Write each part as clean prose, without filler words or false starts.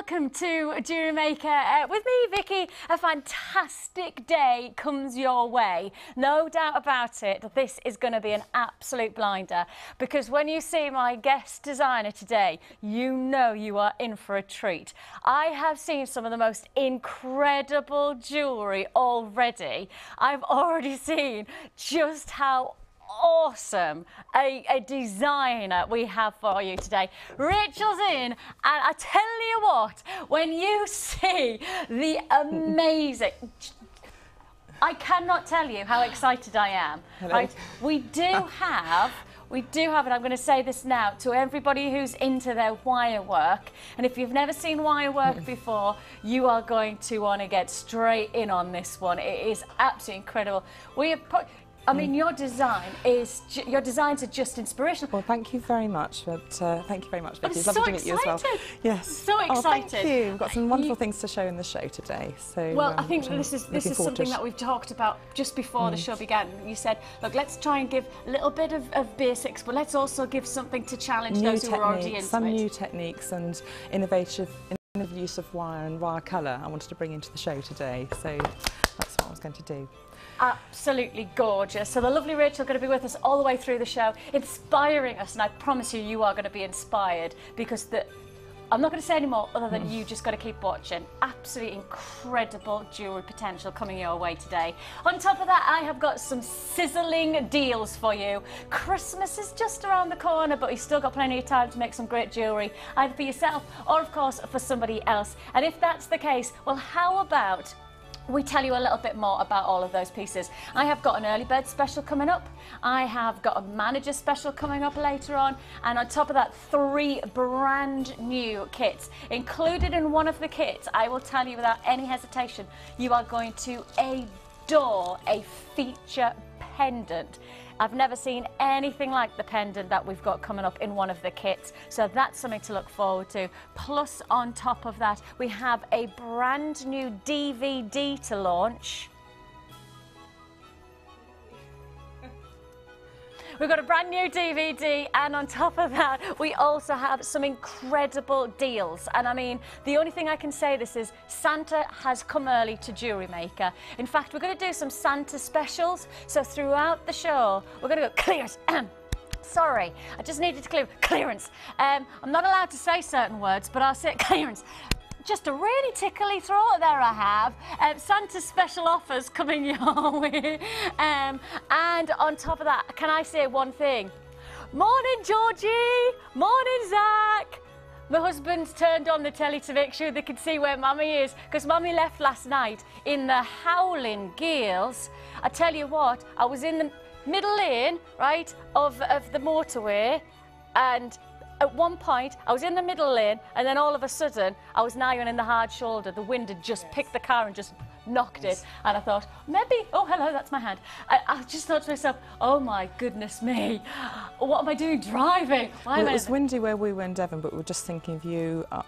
welcome to Jewellery Maker. With me, Vicky, a fantastic day comes your way. No doubt about it, this is going to be an absolute blinder, because when you see my guest designer today, you know you are in for a treat. I have seen some of the most incredible jewellery already. I've already seen just how awesome a designer we have for you today. Rachel's in, and I tell you what, when you see the amazing, I cannot tell you how excited I am. Hello. Right? We do have, and I'm going to say this now to everybody who's into their wire work, and if you've never seen wire work before, you are going to want to get straight in on this one. It is absolutely incredible. We have put, I mean, your designs are just inspirational. Well, thank you very much. Thank you very much, Vicky. I'm It's lovely so to meet you as well. excited. Yes. So excited. Oh, thank you. We've got some wonderful things to show in the show today. So, well, I think this is something that we've talked about just before the show began. You said, look, let's try and give a little bit of basics, but let's also give something to challenge those who are already into it. Some new techniques and innovative use of wire and wire colour I wanted to bring into the show today. So that's what I was going to do. Absolutely gorgeous. So the lovely Rachel going to be with us all the way through the show, inspiring us, and I promise you, you are going to be inspired, because I'm not going to say any more other than you just got to keep watching. Absolutely incredible jewellery potential coming your way today. On top of that, I have got some sizzling deals for you. Christmas is just around the corner, but you've still got plenty of time to make some great jewellery, either for yourself or, of course, for somebody else. And if that's the case, well, how about we tell you a little bit more about all of those pieces. I have got an early bird special coming up. I have got a manager special coming up later on. And on top of that, 3 brand new kits. Included in one of the kits, I will tell you without any hesitation, you are going to adore a feature pendant. I've never seen anything like the pendant that we've got coming up in one of the kits, so that's something to look forward to. Plus, on top of that, we have a brand new DVD to launch. We've got a brand new DVD, and on top of that, we also have some incredible deals. And I mean, the only thing I can say this is Santa has come early to Jewellery Maker. In fact, we're going to do some Santa specials. So throughout the show, we're going to go clearance. Sorry, I just needed to clearance. I'm not allowed to say certain words, but I'll say clearance. Just a really tickly throat there I have. Santa's special offers coming your way. And on top of that, can I say one thing? Morning, Georgie. Morning, Zach. My husband's turned on the telly to make sure they can see where Mummy is, because Mummy left last night in the howling gales. I tell you what, I was in the middle lane, right, of the motorway, and at one point, I was in the middle lane, and then all of a sudden, I was nigh on in the hard shoulder. The wind had just picked the car and just knocked it. And I thought, maybe, oh, hello, that's my hand. I just thought to myself, oh my goodness me, what am I doing driving? Well, it was windy where we were in Devon, but we were just thinking of you up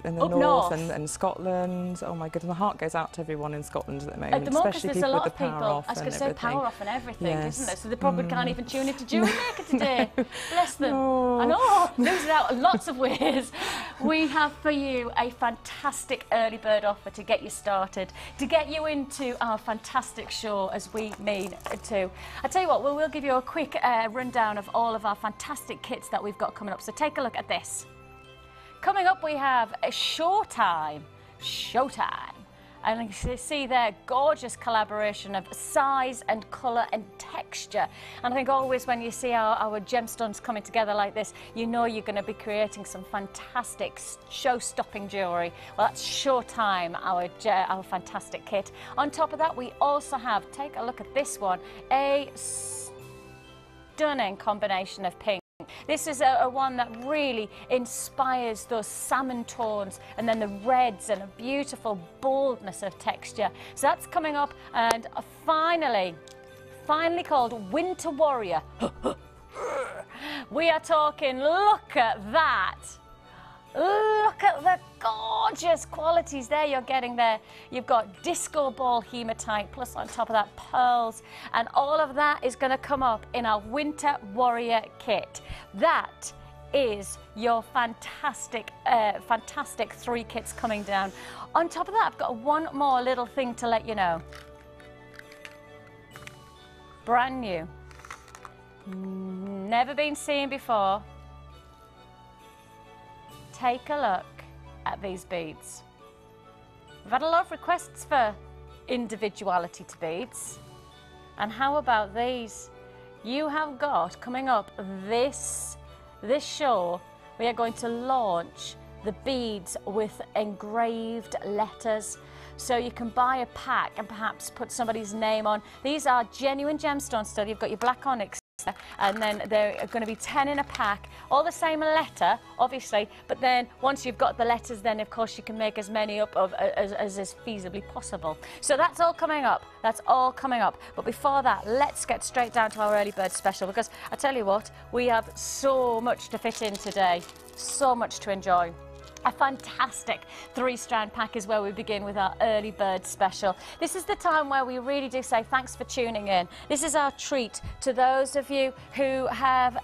in the north. And Scotland. Oh my goodness, my heart goes out to everyone in Scotland at the moment. At the moment, especially there's a lot with of the people, power off I was going to say everything. power off and everything, Yes. isn't it? So they probably can't even tune into Jewellery Maker today. No. Bless them. No. I know, losing out in lots of ways. We have for you a fantastic early bird offer to get you started, to get you into our fantastic show as we mean to. I tell you what, we'll give you a quick rundown of all of our fantastic kits that we've got coming up. So take a look at this. Coming up, we have a Showtime. And you see there, gorgeous collaboration of size and colour and texture. And I think always when you see our gemstones coming together like this, you know you're going to be creating some fantastic show-stopping jewellery. Well, that's Showtime, our fantastic kit. On top of that, we also have, take a look at this one, a stunning combination of pink. This is a one that really inspires those salmon tones, and then the reds, and a beautiful boldness of texture. So that's coming up, and finally called Winter Warrior. We are talking, look at that. Look at the gorgeous qualities there you're getting there. You've got disco ball hematite, plus on top of that pearls, and all of that is going to come up in our Winter Warrior kit. That is your fantastic, fantastic 3 kits coming down. On top of that, I've got one more little thing to let you know. Brand new. Never been seen before. Take a look at these beads. We've had a lot of requests for individuality to beads. And how about these? You have got coming up this show, we are going to launch the beads with engraved letters. So you can buy a pack and perhaps put somebody's name on. These are genuine gemstone still. You've got your black onyx there, and then there are going to be 10 in a pack, all the same letter, obviously, but then once you've got the letters, then of course you can make as many up as is feasibly possible. So that's all coming up. That's all coming up. But before that, let's get straight down to our early bird special, because I tell you what, we have so much to fit in today, so much to enjoy. A fantastic 3-strand pack is where we begin with our early bird special. This is the time where we really do say thanks for tuning in. This is our treat to those of you who have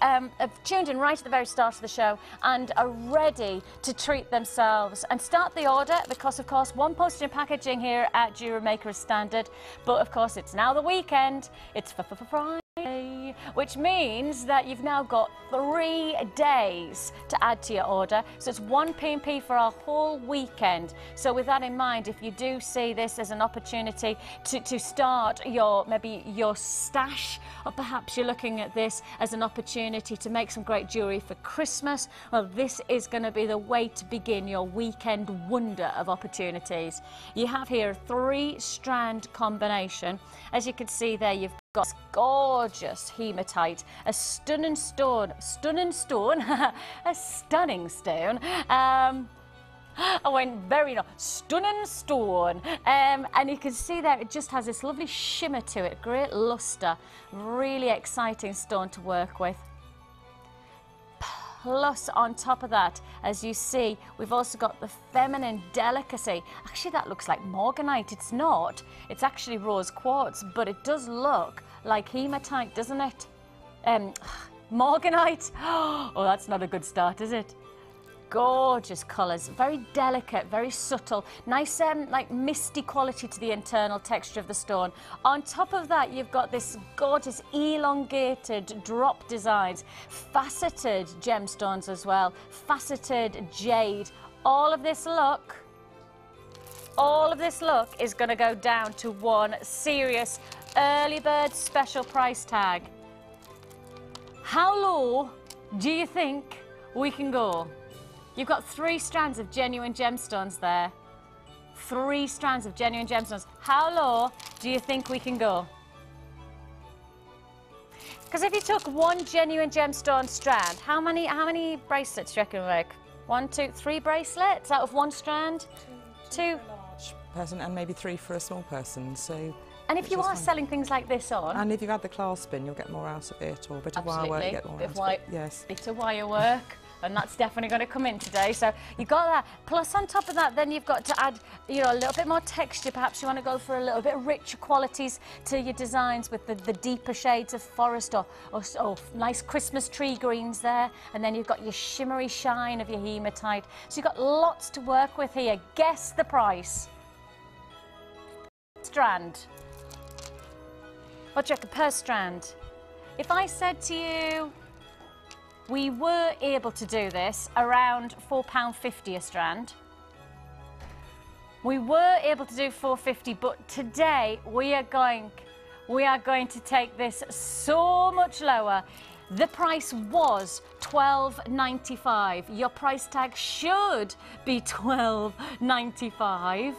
tuned in right at the very start of the show and are ready to treat themselves and start the order, because of course one postage and packaging here at Jewellery Maker is standard, but of course it's now the weekend. It's Friday, which means that you've now got 3 days to add to your order. So it's 1 P&P for our whole weekend. So with that in mind, if you do see this as an opportunity to start maybe your stash, or perhaps you're looking at this as an opportunity to make some great jewellery for Christmas, well, this is going to be the way to begin your weekend wonder of opportunities. You have here a 3-strand combination. As you can see there, you've got gorgeous hematite, a stunning stone, a stunning stone. I went very no, stunning stone, and you can see there it just has this lovely shimmer to it, great luster, really exciting stone to work with. Plus, on top of that, as you see, we've also got the feminine delicacy. Actually, that looks like morganite. It's not. It's actually rose quartz, but it does look like hematite, doesn't it? Morganite. Oh, that's not a good start, is it? Gorgeous colours, very delicate, very subtle, nice like misty quality to the internal texture of the stone. On top of that, you've got this gorgeous elongated drop designs, faceted gemstones as well, faceted jade. All of this look is going to go down to one serious early bird special price tag. How low do you think we can go? You've got 3 strands of genuine gemstones there. 3 strands of genuine gemstones. How low do you think we can go? Because if you took 1 genuine gemstone strand, how many bracelets do you reckon we make? 1, 2, 3 bracelets out of 1 strand? 2 for a large person and maybe 3 for a small person. So. And if you are selling things like this on, and if you add the clasp in, you'll get more out of it, or a bit of wire work, you get more out of it. Yes. Bit of wire work. And that's definitely going to come in today. So you've got that. Plus, on top of that, then you've got to add, a little bit more texture. Perhaps you want to go for a little bit richer qualities to your designs with the deeper shades of forest or nice Christmas tree greens there. And then you've got your shimmery shine of your hematite. So you've got lots to work with here. Guess the price. Strand. What do you reckon per strand? If I said to you, we were able to do this around £4.50 a strand. We were able to do £4.50, but today we are going to take this so much lower. The price was £12.95. Your price tag should be £12.95,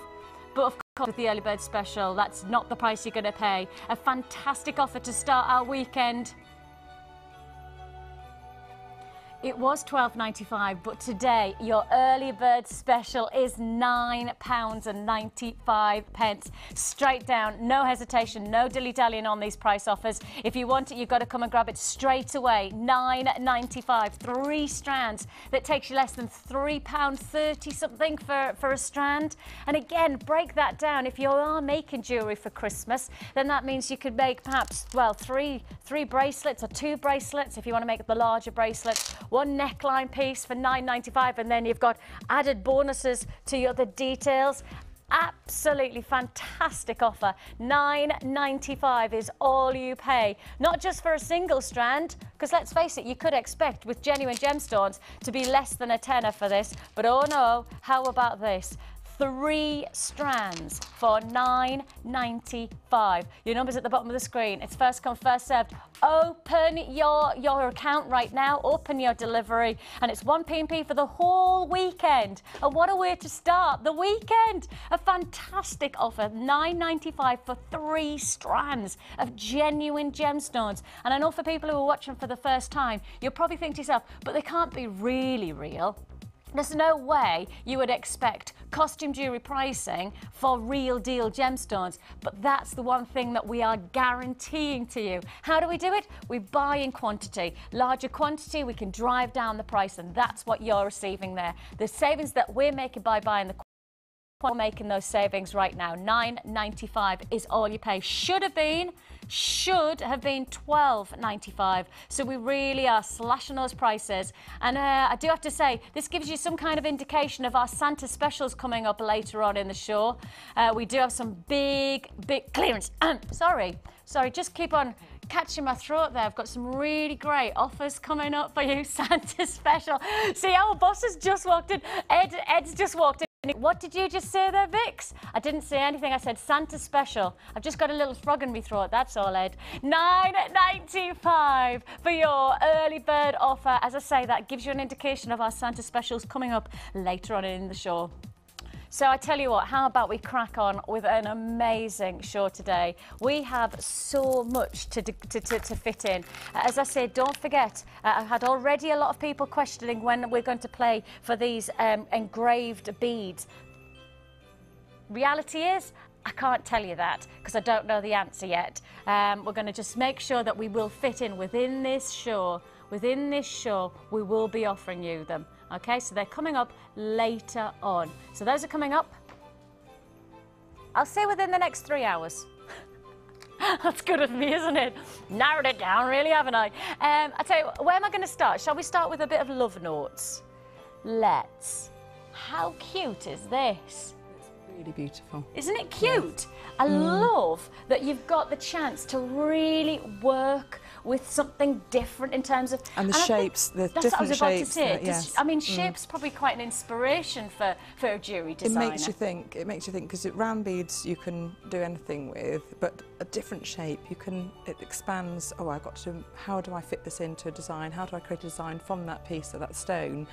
but of course with the early bird special, that's not the price you're going to pay. A fantastic offer to start our weekend. It was £12.95, but today your early bird special is £9.95. Straight down, no hesitation, no dilly-dallying on these price offers. If you want it, you've got to come and grab it straight away. £9.95, 3 strands. That takes you less than £3.30 something for a strand. And again, break that down. If you are making jewellery for Christmas, then that means you could make perhaps, well, three bracelets or 2 bracelets if you want to make the larger bracelets. one neckline piece for $9.95, and then you've got added bonuses to your other details. Absolutely fantastic offer. $9.95 is all you pay, not just for a single strand, because let's face it, you could expect with genuine gemstones to be less than a tenner for this, but oh no, how about this? 3 strands for $9.95. Your number's at the bottom of the screen. It's first come, first served. Open your account right now. Open your delivery. And it's 1 P&P for the whole weekend. And what a way to start the weekend. A fantastic offer. $9.95 for 3 strands of genuine gemstones. And I know for people who are watching for the first time, you'll probably think to yourself, but they can't be really real. There's no way you would expect costume jewellery pricing for real deal gemstones, but that's the one thing that we are guaranteeing to you. How do we do it? We buy in quantity. Larger quantity, we can drive down the price, and that's what you're receiving there. The savings that we're making by buying the we're making those savings right now. $9.95 is all you pay. Should have been $12.95. So we really are slashing those prices. And I do have to say, this gives you some kind of indication of our Santa specials coming up later on in the show. We do have some big clearance. Sorry, just keep on catching my throat there. I've got some really great offers coming up for you, Santa special. See, our boss has just walked in. Ed's just walked in. What did you just say there, Vix? I didn't say anything. I said Santa special. I've just got a little frog in my throat, that's all, Ed. $9.95 for your early bird offer. As I say, that gives you an indication of our Santa specials coming up later on in the show. So I tell you what, how about we crack on with an amazing show today? We have so much to fit in. As I said, don't forget, I've had already a lot of people questioning when we're going to play for these engraved beads. Reality is, I can't tell you that because I don't know the answer yet. We're going to just make sure that we will fit in within this show. Within this show, we will be offering you them. Okay, so they're coming up later on. So those are coming up, I'll say within the next 3 hours. That's good of me, isn't it? Narrowed it down, really, haven't I? I tell you, where am I going to start? Shall we start with a bit of love notes? Let's. How cute is this? It's really beautiful. Isn't it cute? Yes. I love that you've got the chance to really work with something different in terms of... And the shapes, the different shapes. Yes. I mean, shape's probably quite an inspiration for a jewellery designer. It makes you think, because round beads you can do anything with, but a different shape, it expands, how do I fit this into a design? How do I create a design from that piece of that stone?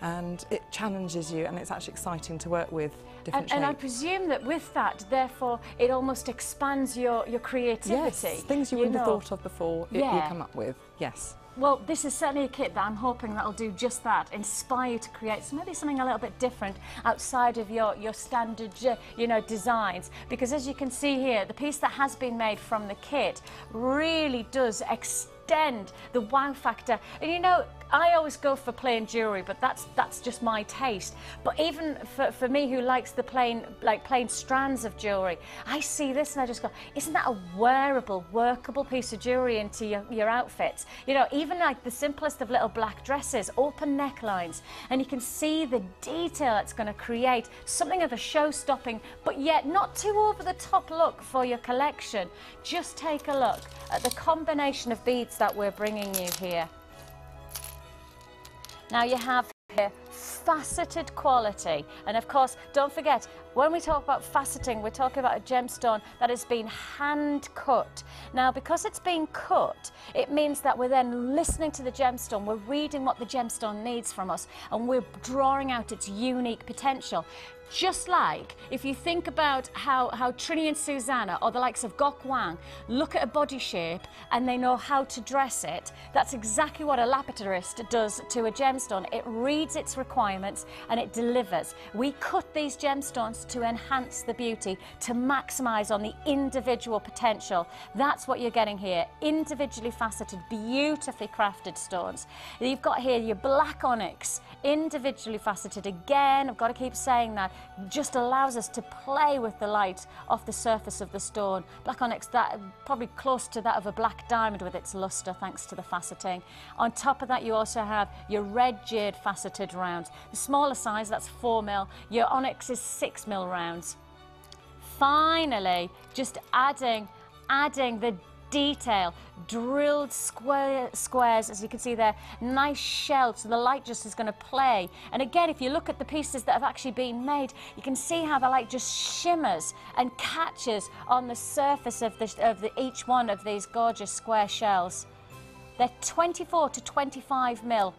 And it challenges you, and it's actually exciting to work with different shapes. And I presume that with that, therefore, it almost expands your creativity. Yes, things you wouldn't have thought of before, you come up with, yes. Well, this is certainly a kit that I'm hoping that'll do just that, inspire you to create maybe something a little bit different outside of your standard, designs. Because as you can see here, the piece that has been made from the kit really does extend the wow factor. And I always go for plain jewellery, but that's just my taste. But even for me, who likes the plain strands of jewellery, I see this and I just go, isn't that a wearable, workable piece of jewellery into your outfits? Even like the simplest of little black dresses, open necklines, and you can see the detail it's going to create, something of a show-stopping, but yet not too over-the-top look for your collection. Just take a look at the combination of beads that we're bringing you here. Now you have here faceted quality, and of course don't forget, when we talk about faceting, we're talking about a gemstone that has been hand cut. Now because it's been cut, it means that we're then listening to the gemstone, we're reading what the gemstone needs from us, and we're drawing out its unique potential. Just like if you think about how Trini and Susanna or the likes of Gok Wang look at a body shape and they know how to dress it, that's exactly what a lapidarist does to a gemstone. It reads its requirements, and it delivers. We cut these gemstones to enhance the beauty, to maximise on the individual potential. That's what you're getting here. Individually faceted, beautifully crafted stones. You've got here your black onyx, individually faceted. Again, I've got to keep saying that, just allows us to play with the light off the surface of the stone. Black onyx, that probably close to that of a black diamond with its lustre, thanks to the faceting. On top of that, you also have your red jade faceted rounds. The smaller size, that's 4mm. Your onyx is 6mm rounds. Finally, just adding the detail, drilled squares, as you can see there, nice shelves, so the light just is going to play. And again, if you look at the pieces that have actually been made, you can see how the light just shimmers and catches on the surface of each one of these gorgeous square shells. They're 24 to 25mm.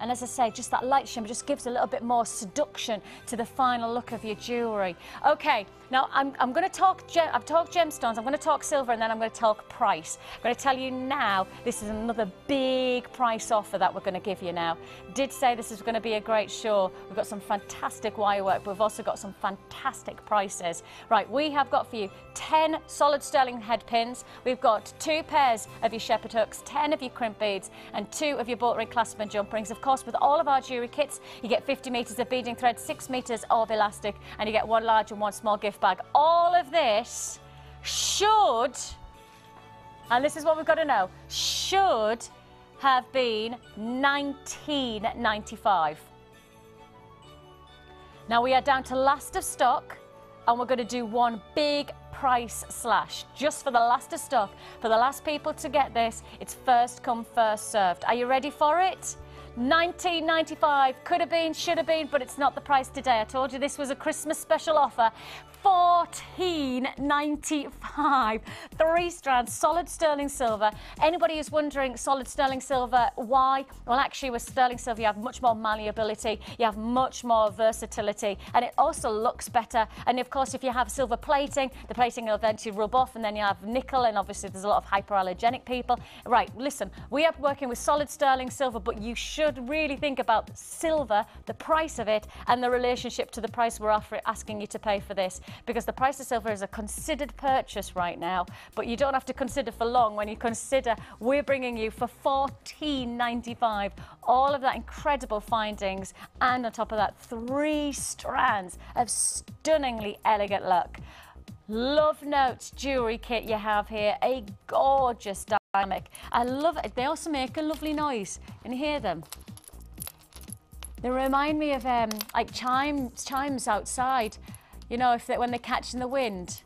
And as I say, just that light shimmer just gives a little bit more seduction to the final look of your jewellery. Okay, now I'm going to talk, I've talked gemstones, I'm going to talk silver, and then I'm going to talk price. I'm going to tell you now, this is another big price offer that we're going to give you now. Did say this is going to be a great show. We've got some fantastic wire work, but we've also got some fantastic prices. Right, we have got for you 10 solid sterling head pins. We've got 2 pairs of your shepherd hooks, 10 of your crimp beads, and 2 of your bolt ring clasp and jump rings. Of course, with all of our jewellery kits, you get 50 metres of beading thread, 6 metres of elastic, and you get 1 large and 1 small gift bag. All of this should, and this is what we've got to know, should have been $19.95. Now we are down to last of stock, and we're going to do one big price slash just for the last of stock. For the last people to get this, it's first come, first served. Are you ready for it? $19.95, could have been, should have been, but it's not the price today. I told you this was a Christmas special offer. $14.95, 3 strands, solid sterling silver. Anybody who's wondering, solid sterling silver, why? Well, actually with sterling silver you have much more malleability, you have much more versatility, and it also looks better. And of course, if you have silver plating, the plating will eventually rub off, and then you have nickel, and obviously there's a lot of hyperallergenic people. Right, listen, we are working with solid sterling silver, but you should really think about silver, the price of it, and the relationship to the price we're asking you to pay for this. Because the price of silver is a considered purchase right now, but you don't have to consider for long when you consider we're bringing you for $14.95 all of that incredible findings, and on top of that 3 strands of stunningly elegant look. Love Notes jewellery kit you have here, a gorgeous dynamic. I love it. They also make a lovely noise. Can you hear them? They remind me of like chimes outside. You know, when they're catching the wind.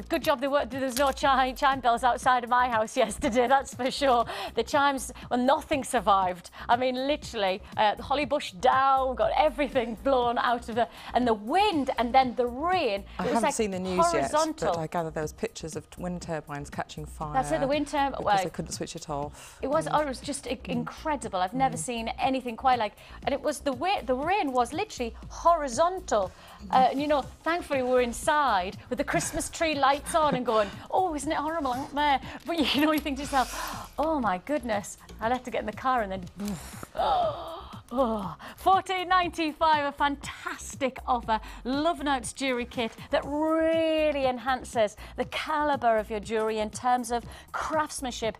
Good job there was no chime bells outside of my house yesterday, that's for sure. The chimes, well, nothing survived. I mean, literally, the holly bush down, got everything blown out of and the wind, and then the rain. I haven't seen the news horizontal. yet, but I gather there was pictures of wind turbines catching fire. That's it, the wind turbine. Because they couldn't switch it off. It was just incredible. I've never seen anything quite like, and it was the rain was literally horizontal. And you know, thankfully we're inside with the Christmas tree lights on and going, oh, isn't it horrible out there? But you know, you think to yourself, oh my goodness, I'll have to get in the car and then, oh, $14.95, a fantastic offer. Love Notes jewellery kit that really enhances the calibre of your jewellery in terms of craftsmanship,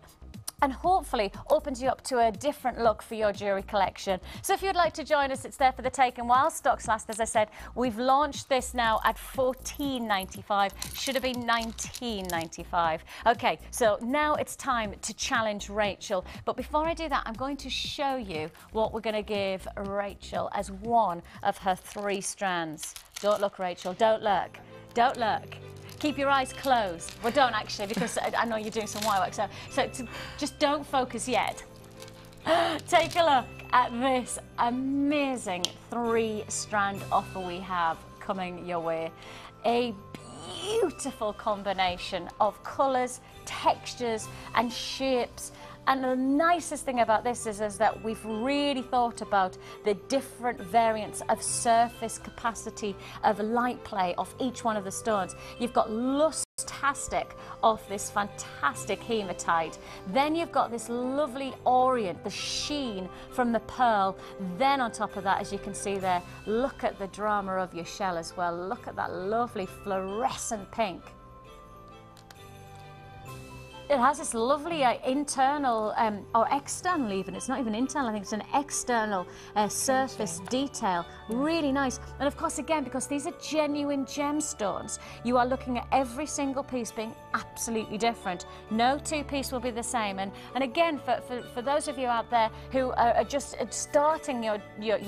and hopefully opens you up to a different look for your jewellery collection. So if you'd like to join us, it's there for the taking while stocks last. As I said, we've launched this now at $14.95, should have been $19.95. Okay, so now it's time to challenge Rachel. But before I do that, I'm going to show you what we're going to give Rachel as one of her 3 strands. Don't look, Rachel, don't look. Don't look. Keep your eyes closed. Well, don't actually, because I know you're doing some wire work, so just don't focus yet. Take a look at this amazing 3-strand offer we have coming your way. A beautiful combination of colours, textures and shapes. And the nicest thing about this is that we've really thought about the different variants of surface capacity of light play of each one of the stones. You've got lustastic of this fantastic hematite. Then you've got this lovely orient, the sheen from the pearl. Then on top of that, as you can see there, look at the drama of your shell as well. Look at that lovely fluorescent pink. It has this lovely internal, or external even, it's not even internal, I think it's an external surface detail. Really nice. And of course, again, because these are genuine gemstones, you are looking at every single piece being absolutely different. No two pieces will be the same. And again, for those of you out there who are just starting your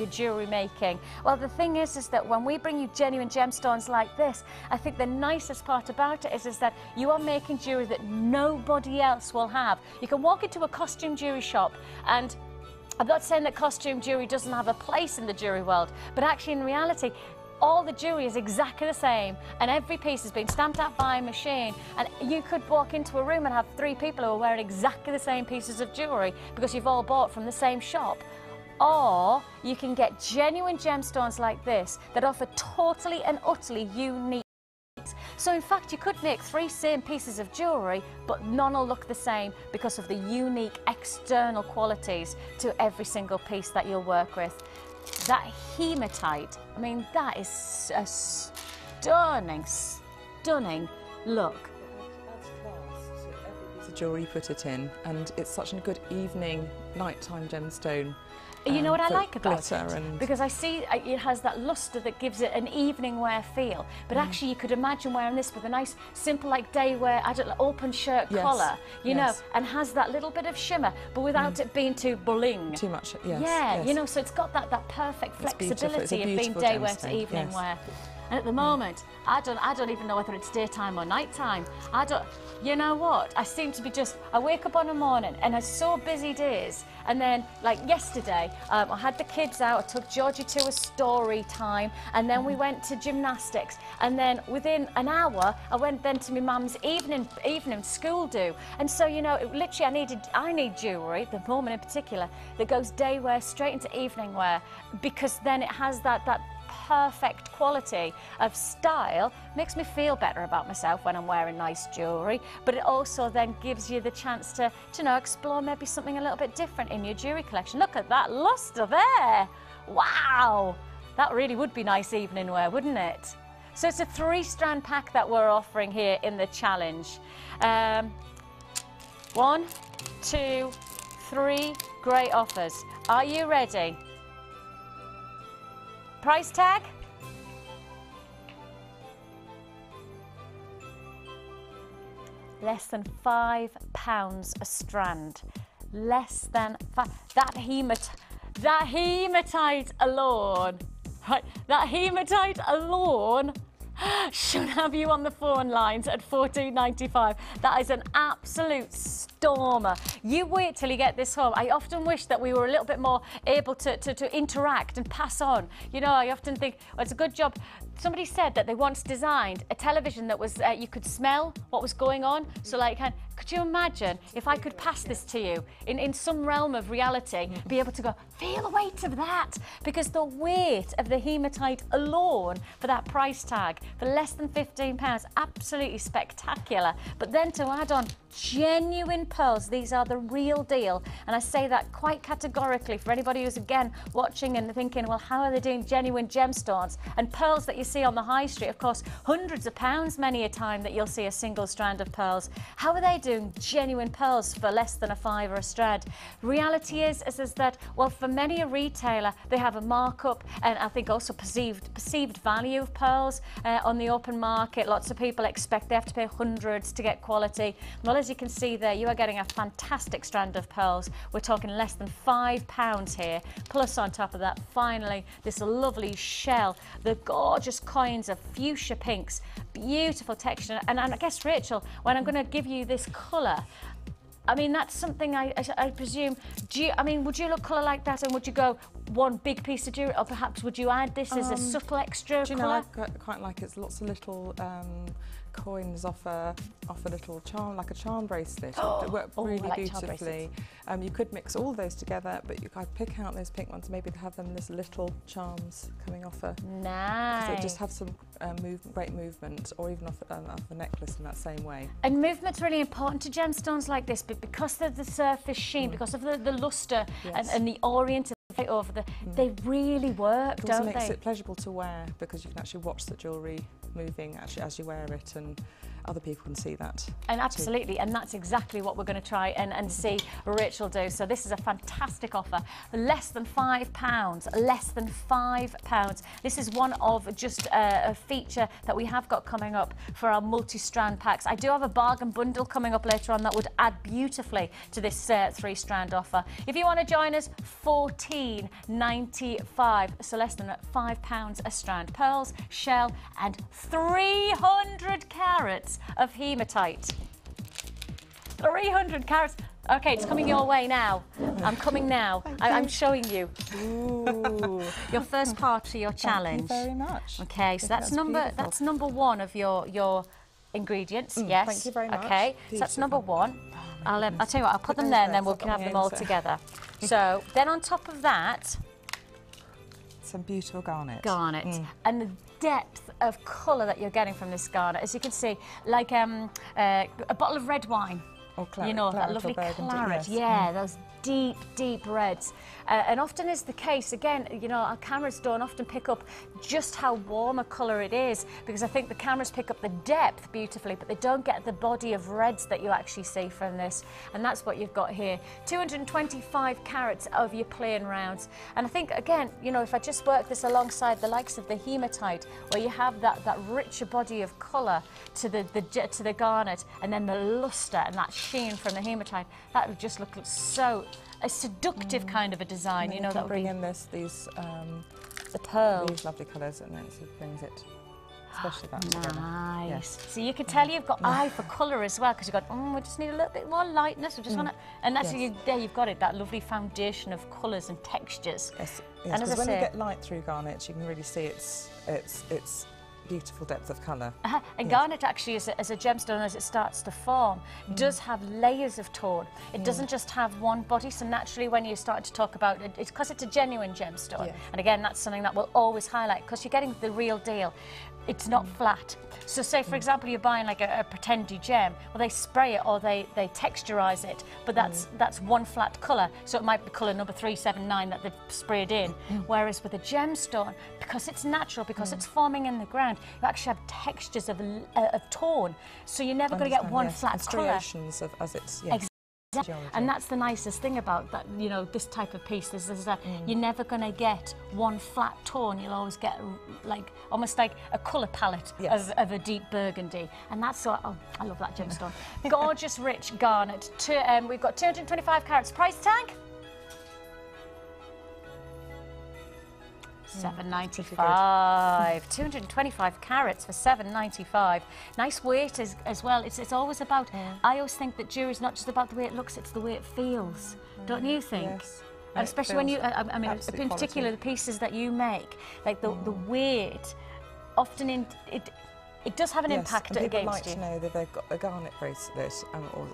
jewellery making, well, the thing is that when we bring you genuine gemstones like this, I think the nicest part about it is that you are making jewellery that nobody else will have. You can walk into a costume jewellery shop, and I'm not saying that costume jewellery doesn't have a place in the jewellery world, but actually in reality all the jewellery is exactly the same, and every piece has been stamped out by a machine, and you could walk into a room and have 3 people who are wearing exactly the same pieces of jewellery because you've all bought from the same shop. Or you can get genuine gemstones like this that offer totally and utterly unique. So in fact, you could make 3 same pieces of jewellery, but none will look the same because of the unique external qualities to every single piece that you'll work with. That hematite, I mean, that is a stunning, stunning look. Adds class to every piece of jewellery you put it in, and it's such a good evening, nighttime gemstone. You know what I like about glitter it? And because I see it has that lustre that gives it an evening wear feel. But actually, you could imagine wearing this with a nice, simple, like day wear, open shirt collar, you know, and has that little bit of shimmer, but without it being too bling. Too much, yes. Yeah, yes. you know, so it's got that perfect flexibility of being beautiful day wear gemstone, to evening yes. wear. And at the moment, I don't even know whether it's daytime or nighttime. You know what? I seem to be I wake up on a morning and I so busy days. And then, like yesterday, I had the kids out, I took Georgie to a story time, and then we went to gymnastics. And then within an hour, I went then to my mum's evening school do. And so, you know, literally I need jewellery, the moment in particular, that goes day wear straight into evening wear, because then it has that perfect quality of style. Makes me feel better about myself when I'm wearing nice jewellery, but it also then gives you the chance to know, explore maybe something a little bit different in your jewellery collection. Look at that lustre there. Wow, that really would be nice evening wear, wouldn't it? So it's a 3-strand pack that we're offering here in the challenge. 1, 2, 3 great offers. Are you ready? Price tag? Less than £5 a strand. Less than that hematite alone. Right, that hematite alone should have you on the phone lines at £14.95. That is an absolute stormer. You wait till you get this home. I often wish that we were a little bit more able to interact and pass on. You know, I often think, well, it's a good job. Somebody said that they once designed a television that was, you could smell what was going on. So like, could you imagine if I could pass this to you in some realm of reality, be able to go, feel the weight of that? Because the weight of the hematite alone for that price tag, for less than £15, absolutely spectacular. But then to add on genuine pearls, these are the real deal. And I say that quite categorically for anybody who's again watching and thinking, well, how are they doing genuine gemstones? And pearls that you see on the high street, of course, hundreds of pounds many a time that you'll see a single strand of pearls. How are they doing genuine pearls for less than £5 a strand? Reality is that, well, for many a retailer, they have a markup, and I think also perceived value of pearls on the open market. Lots of people expect they have to pay hundreds to get quality. Well, as you can see there, you are getting a fantastic strand of pearls. We're talking less than £5 here. Plus on top of that, finally, this lovely shell, the gorgeous coins of fuchsia pinks, beautiful texture. And I guess, Rachel, when I'm going to give you this colour, I mean, that's something I presume, would you look colour like that, and would you go, one big piece of jewellery, or perhaps would you add this as a subtle extra do you colour? know, I quite like it's lots of little coins off a little charm, like a charm bracelet. It worked really I like beautifully. You could mix all those together, but I'd pick out those pink ones, maybe have them as little charms coming off a... Nice. So just have some great movement, or even off the necklace in that same way. And movement's really important to gemstones like this, but because of the surface sheen, because of the lustre and the orient over they really work, don't they? It makes it pleasurable to wear, because you can actually watch the jewellery moving actually as you wear it, and other people can see that. And absolutely, and that's exactly what we're going to try and see Rachel do. So this is a fantastic offer, less than £5, less than £5. This is one of just a feature that we have got coming up for our multi-strand packs. I do have a bargain bundle coming up later on that would add beautifully to this 3-strand offer. If you want to join us, £14.95, so less than £5 a strand. Pearls, shell and 300 carats of hematite. 300 carats. Okay, it's coming your way now. I'm coming now. I'm showing you. Ooh. Your first part of your challenge. Thank you very much. Okay, so that's number one of your ingredients. Yes. Thank you very much. Okay, so that's number one. I'll tell you what. I'll put them there, and then we can have them all together. So then on top of that, some beautiful garnet. And the depth of colour that you're getting from this garnet, as you can see, like a bottle of red wine. Or claret, you know, that lovely claret. Yes. Yeah, those deep, deep reds. And often is the case, again, you know, our cameras don't often pick up just how warm a colour it is, because I think the cameras pick up the depth beautifully, but they don't get the body of reds that you actually see from this. And that's what you've got here. 225 carats of your plain rounds. And I think, again, you know, if I just work this alongside the likes of the hematite, where you have that richer body of colour to the garnet, and then the lustre and that sheen from the hematite, that would just look so a seductive kind of a design. You know, that would bring be in the pearl, these lovely colours, and then it sort of brings it, especially that together. Nice. Yes. So you can tell you've got eye for colour as well, because you've got, we just need a little bit more lightness. We just want to, and that's there you've got it, that lovely foundation of colours and textures. Yes. And as I when say, you get light through garnet, you can really see its beautiful depth of colour. And garnet actually, as a gemstone, as it starts to form, does have layers of tone. It doesn't just have one body, so naturally when you start to talk about it, it's because it's a genuine gemstone. And again, that's something that we'll always highlight, because you're getting the real deal. It's not flat. So say, for example, you're buying like a pretendy gem, well, they spray it or they texturise it, but that's one flat colour, so it might be colour number 379 that they've sprayed in. Whereas with a gemstone, because it's natural, because it's forming in the ground, you actually have textures of tone, so you're never going to get one flat colour. Striations of as it's Exactly. And that's the nicest thing about that, you know, this type of piece is that you're never going to get one flat tone. You'll always get like almost like a colour palette of a deep burgundy, and that's so. Oh, I love that gemstone. Gorgeous, rich garnet. We've got 225 carats. Price tag. £7.95. 225 carats for £7.95. Nice weight as well. It's always about. I always think that jewellery is not just about the way it looks; it's the way it feels. Don't you think? Yes. And especially when you, I mean, in particular, the pieces that you make, like the weight, often it does have an impact against you. People like to know that they've got a garnet bracelet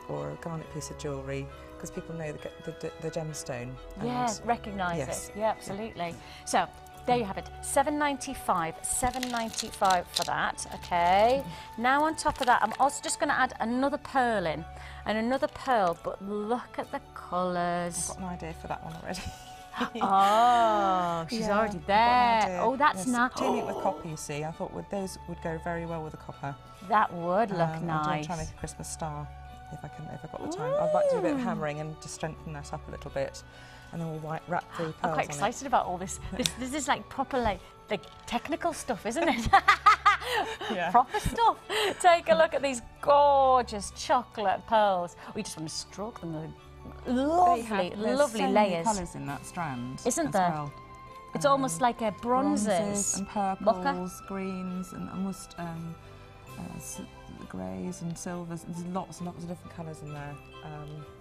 or a garnet piece of jewellery, because people know the gemstone. Yes, recognise it. Yeah, absolutely. So. There you have it, £7.95 for that, okay. Now on top of that, I'm also just going to add another pearl in, and another pearl, but look at the colours. I've got an idea for that one already. Oh, she's already there. Oh, that's nice. Doing it with copper, you see, I thought those would go very well with the copper. That would look nice. I'm trying to make a Christmas star, if I've got the time. I'd like to do a bit of hammering and just strengthen that up a little bit. And then we'll wrap the pearls. I'm quite excited about all this. This is like proper, like technical stuff, isn't it? Proper stuff. Take a look at these gorgeous chocolate pearls. We just want to stroke them. Lovely, lovely so layers. Many colours in that strand, isn't there? Well. It's almost like a bronzes and purples, greens, and almost golds, greys and silvers. There's lots and lots of different colours in there.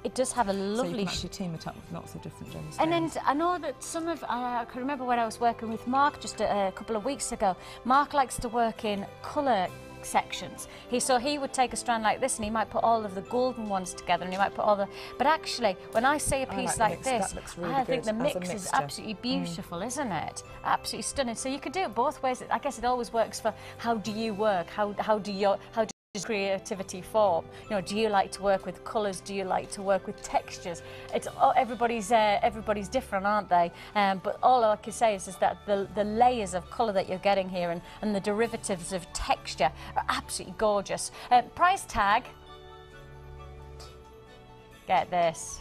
It does have a So you lovely... can actually team it up with lots of different gemstones. And then I know that some of, I can remember when I was working with Mark just a couple of weeks ago, Mark likes to work in colour sections. So he would take a strand like this and he might put all of the golden ones together and he might put all the... But actually, when I see a piece like this, really I think the mix is mixture. absolutely beautiful, isn't it? Absolutely stunning. So you could do it both ways. I guess it always works for how do you work? How does creativity form? You know, do you like to work with colours? Do you like to work with textures? It's everybody's different, aren't they? But all I can say is that the layers of colour that you're getting here and the derivatives of texture are absolutely gorgeous. Price tag. Get this.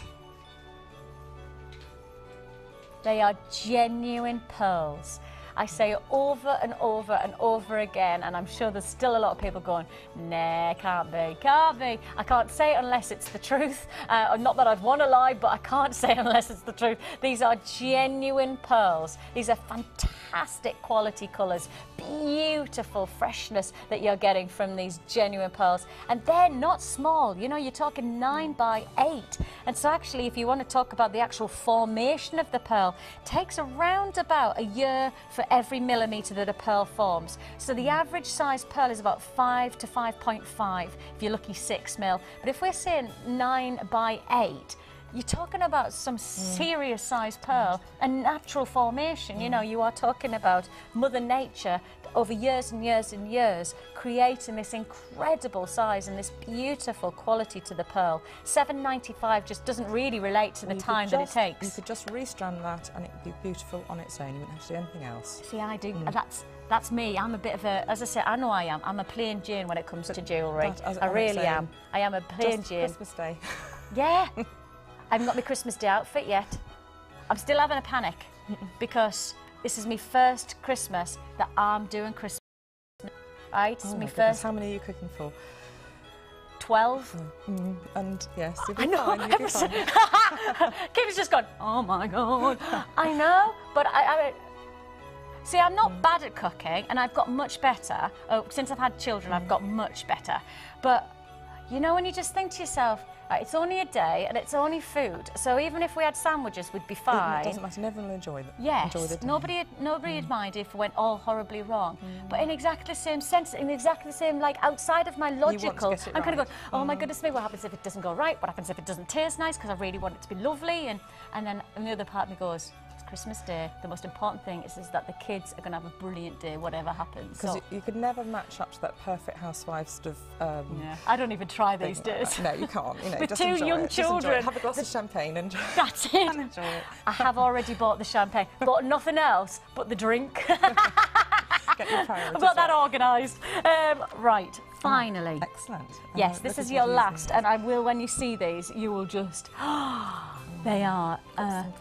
They are genuine pearls. I say it over and over and over again, and I'm sure there's still a lot of people going, nah, can't be, can't be. I can't say it unless it's the truth. Not that I'd want to lie, but I can't say it unless it's the truth. These are genuine pearls. These are fantastic quality colours, beautiful freshness that you're getting from these genuine pearls. And they're not small, you know, you're talking 9 by 8. And so actually, if you want to talk about the actual formation of the pearl, it takes around about a year for every millimetre that a pearl forms. So the average size pearl is about 5 to 5.5, if you're lucky 6 mil. But if we're saying 9 by 8, you're talking about some serious size pearl and natural formation. You know, you are talking about Mother Nature over years and years and years creating this incredible size and this beautiful quality to the pearl. $7.95 just doesn't really relate to the time that it takes. You could just restrand that and it would be beautiful on its own. You wouldn't have to do anything else. See, I do. That's me. I'm a bit of a, as I say, I know I am. I'm a plain Jane when it comes to jewellery. I really am. I am a plain Jane. Christmas Day. Yeah. I haven't got my Christmas Day outfit yet. I'm still having a panic because this is my first Christmas that I'm doing Christmas. Right? This is my first. How many are you cooking for? 12. And yes, you'll be I know. fine. You'll be fine. Kim's just gone, oh my God. I know, but see, I'm not bad at cooking and I've got much better. Oh, since I've had children, I've got much better. But you know, when you just think to yourself, it's only a day and it's only food, so even if we had sandwiches, we'd be fine. It doesn't matter, everyone will enjoy them. Yes, enjoy the day. nobody would mind if it went all horribly wrong. But in exactly the same sense, in exactly the same, like outside of my logical, I'm kind of going, oh my goodness me, what happens if it doesn't go right? What happens if it doesn't taste nice? Because I really want it to be lovely. And then the other part of me goes, it's Christmas Day. The most important thing is that the kids are going to have a brilliant day, whatever happens. Because you could never match up to that perfect housewife sort of. Yeah, I don't even try these days. No, you can't. You know, With just 2 enjoy young it. Just children. enjoy it. Have a glass of champagne and that's it. and enjoy it. I have already bought the champagne. Bought nothing else but the drink. Get your I've got that organised. Right, finally. Excellent. Yes, this is your last, and I will, when you see these, you will just... They are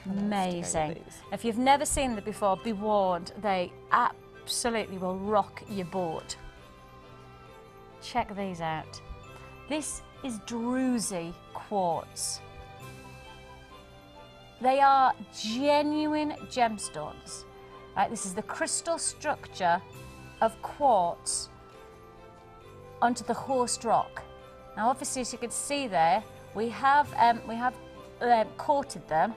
amazing. If you've never seen them before, be warned, they absolutely will rock your boat. Check these out. This is Druzy quartz. They are genuine gemstones. Right, this is the crystal structure of quartz onto the host rock. Now, obviously, as you can see there, we have coated them.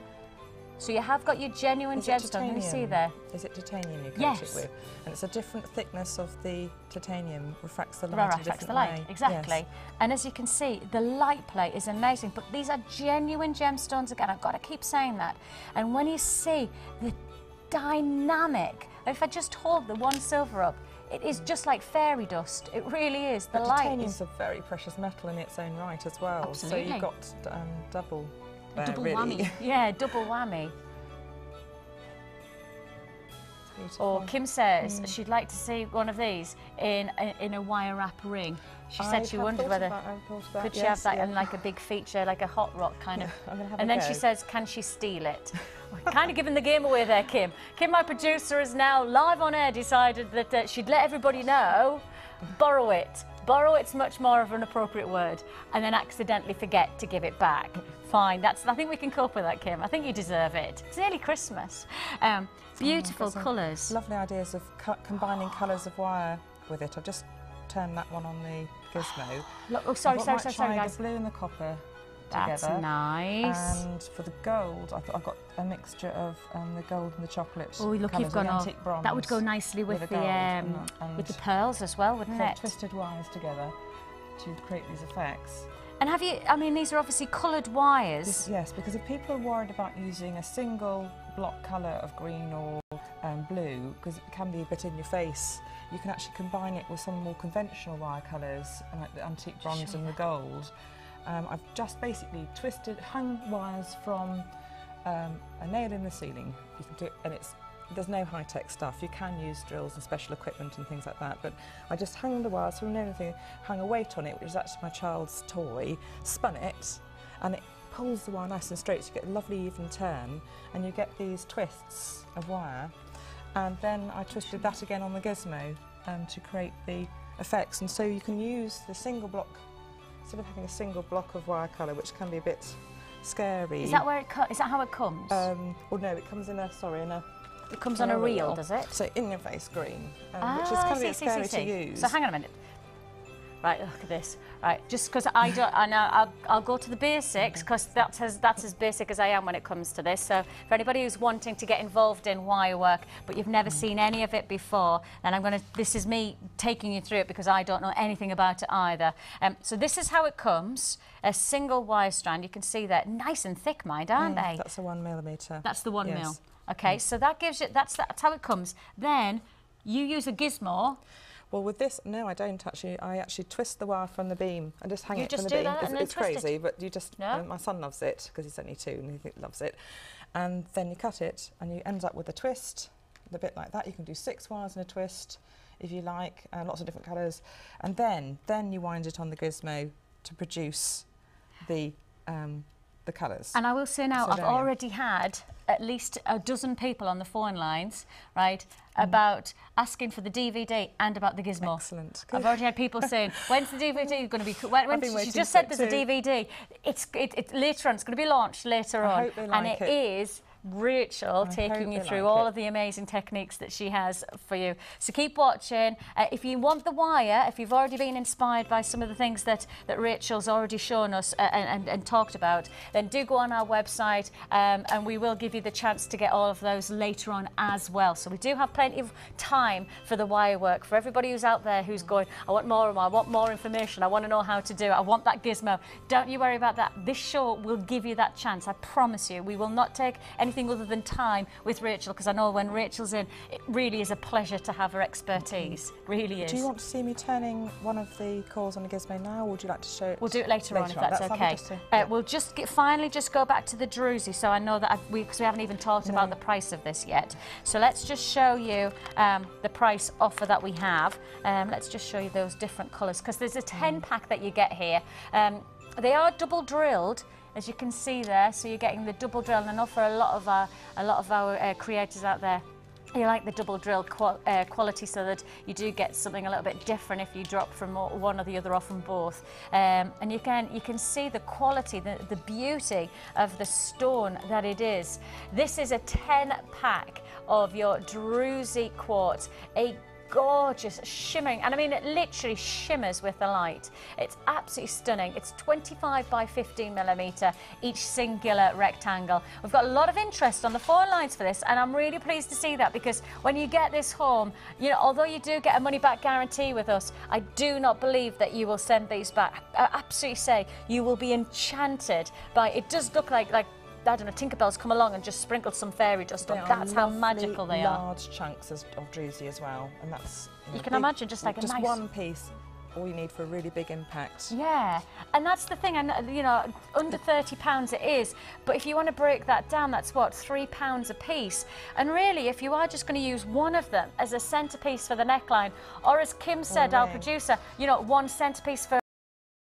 So you have got your genuine gemstone. Can you see there? Is it titanium you coat it with? And it's a different thickness of the titanium, refracts the light in a different way. Exactly. Yes. And as you can see, the light play is amazing. But these are genuine gemstones again. I've got to keep saying that. And when you see the dynamic, if I just hold the one silver up, it is just like fairy dust. It really is. The light titanium's a very precious metal in its own right as well. Absolutely. So you've got double. Double really. whammy. Yeah, double whammy. Or Kim says she'd like to see one of these in a wire wrap ring. She said she wondered whether could she have that in like a big feature, like a hot rock kind of. And then she says, can she steal it? Kind of giving the game away there, Kim. Kim, my producer, has now live on air decided that she'd let everybody know. Borrow it. Borrow it's much more of an appropriate word, and then accidentally forget to give it back. Fine, I think we can cope with that, Kim. I think you deserve it. It's nearly Christmas. Beautiful colours. Lovely ideas of combining colours of wire with it. I've just turn that one on the Gizmo. Look, oh, sorry, I've got sorry, guys. the blue and the copper That's together. nice. And for the gold, I've got a mixture of the gold and the chocolate. Oh, look, you've gone antique bronze. That would go nicely with the with the pearls as well, wouldn't it? Twisted wires together to create these effects. And have you? I mean, these are obviously coloured wires. Yes, because if people are worried about using a single block colour of green or blue, because it can be a bit in your face, you can actually combine it with some more conventional wire colours, like the antique bronze and the gold. I've just basically hung wires from a nail in the ceiling. You can do it, and there's no high-tech stuff. You can use drills and special equipment and things like that, but I just hung the wires from anything, hung a weight on it, which is actually my child's toy, spun it, and it pulls the wire nice and straight, so you get a lovely even turn, and you get these twists of wire. And then I twisted that again on the Gizmo to create the effects, and so you can use the single block, instead of having a single block of wire colour, which can be a bit scary. Is that where is that how it comes? Well, no, it comes in a It comes on a reel, does it? So in your face green, which is kind of a bit scary to use. So hang on a minute. Right, look at this. Right, just because I know I'll go to the basics, because that's as basic as I am when it comes to this. So for anybody who's wanting to get involved in wire work, but you've never seen any of it before, then this is me taking you through it, because I don't know anything about it either. So this is how it comes. A single wire strand. You can see that, nice and thick, mind, aren't they? That's a 1mm. That's the 1 mil. Okay, so that gives you, that's how it comes. Then you use a Gizmo. Well, with this, no, I don't actually. I actually twist the wire from the beam and just hang it from the do beam. That and then it's crazy, but you just. No? My son loves it because he's only 2 and he loves it. And then you cut it, and you end up with a twist, a bit like that. You can do 6 wires in a twist, if you like, lots of different colours. And then you wind it on the Gizmo to produce the colours. And I will say now, I've already had at least a dozen people on the phone lines, right, about asking for the DVD and about the Gizmo. Excellent. Good. I've already had people saying, when's the DVD going to be? When she just said there's a DVD. It's later on. It's going to be launched later on, hope they like and it is Rachel taking you through all of the amazing techniques that she has for you. So keep watching. If you want the wire, if you've already been inspired by some of the things that Rachel's already shown us and talked about, then do go on our website and we will give you the chance to get all of those later on as well. So we do have plenty of time for the wire work. For everybody who's out there who's going, I want more and more, I want more information, I want to know how to do it, I want that Gizmo. Don't you worry about that. This show will give you that chance. I promise you. We will not take anything other than time with Rachel, because I know when Rachel's in, it really is a pleasure to have her expertise. Really is. Do you want to see me turning one of the cores on the Gizmo now, or would you like to show it? We'll do it later on if that's okay. We'll just finally go back to the Druzy, so I know that because we haven't even talked about the price of this yet. So let's just show you the price offer that we have. Let's just show you those different colours, because there's a 10-pack that you get here. They are double drilled, as you can see there, so you're getting the double drill, and I know for a lot of our creators out there, you like the double drill quality, so that you do get something a little bit different if you drop from one or the other or from both. And you can see the quality, the beauty of the stone that it is. This is a 10-pack of your Druzy quartz, a gorgeous shimmering, and I mean it literally shimmers with the light. It's absolutely stunning. It's 25 by 15mm each singular rectangle. We've got a lot of interest on the phone lines for this, and I'm really pleased to see that, because when you get this home, you know, although you do get a money back guarantee with us, I do not believe that you will send these back. I absolutely say you will be enchanted by it. Does look like I don't know, Tinkerbell's come along and just sprinkled some fairy dust on. That's how magical they are. Large chunks of Druzy as well, and that's you can imagine just like a nice one piece. All you need for a really big impact. Yeah, and that's the thing. And you know, under £30 it is, but if you want to break that down, that's what, £3 a piece. And really, if you are just going to use one of them as a centerpiece for the neckline, or as Kim said, our producer, you know, one centerpiece for.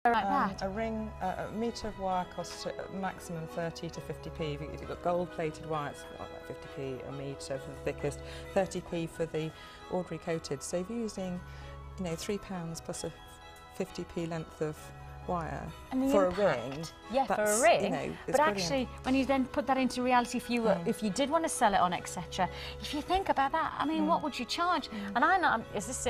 Like that. A ring, a metre of wire costs maximum 30 to 50p. If you've got gold-plated wire, it's like 50p a metre for the thickest, 30p for the ordinary coated. So if you're using, you know, £3 plus a 50p length of wire And for a ring. Yeah, for a ring. You know, but actually, when you then put that into reality, if you did want to sell it on, etc., if you think about that, I mean, what would you charge? And I know,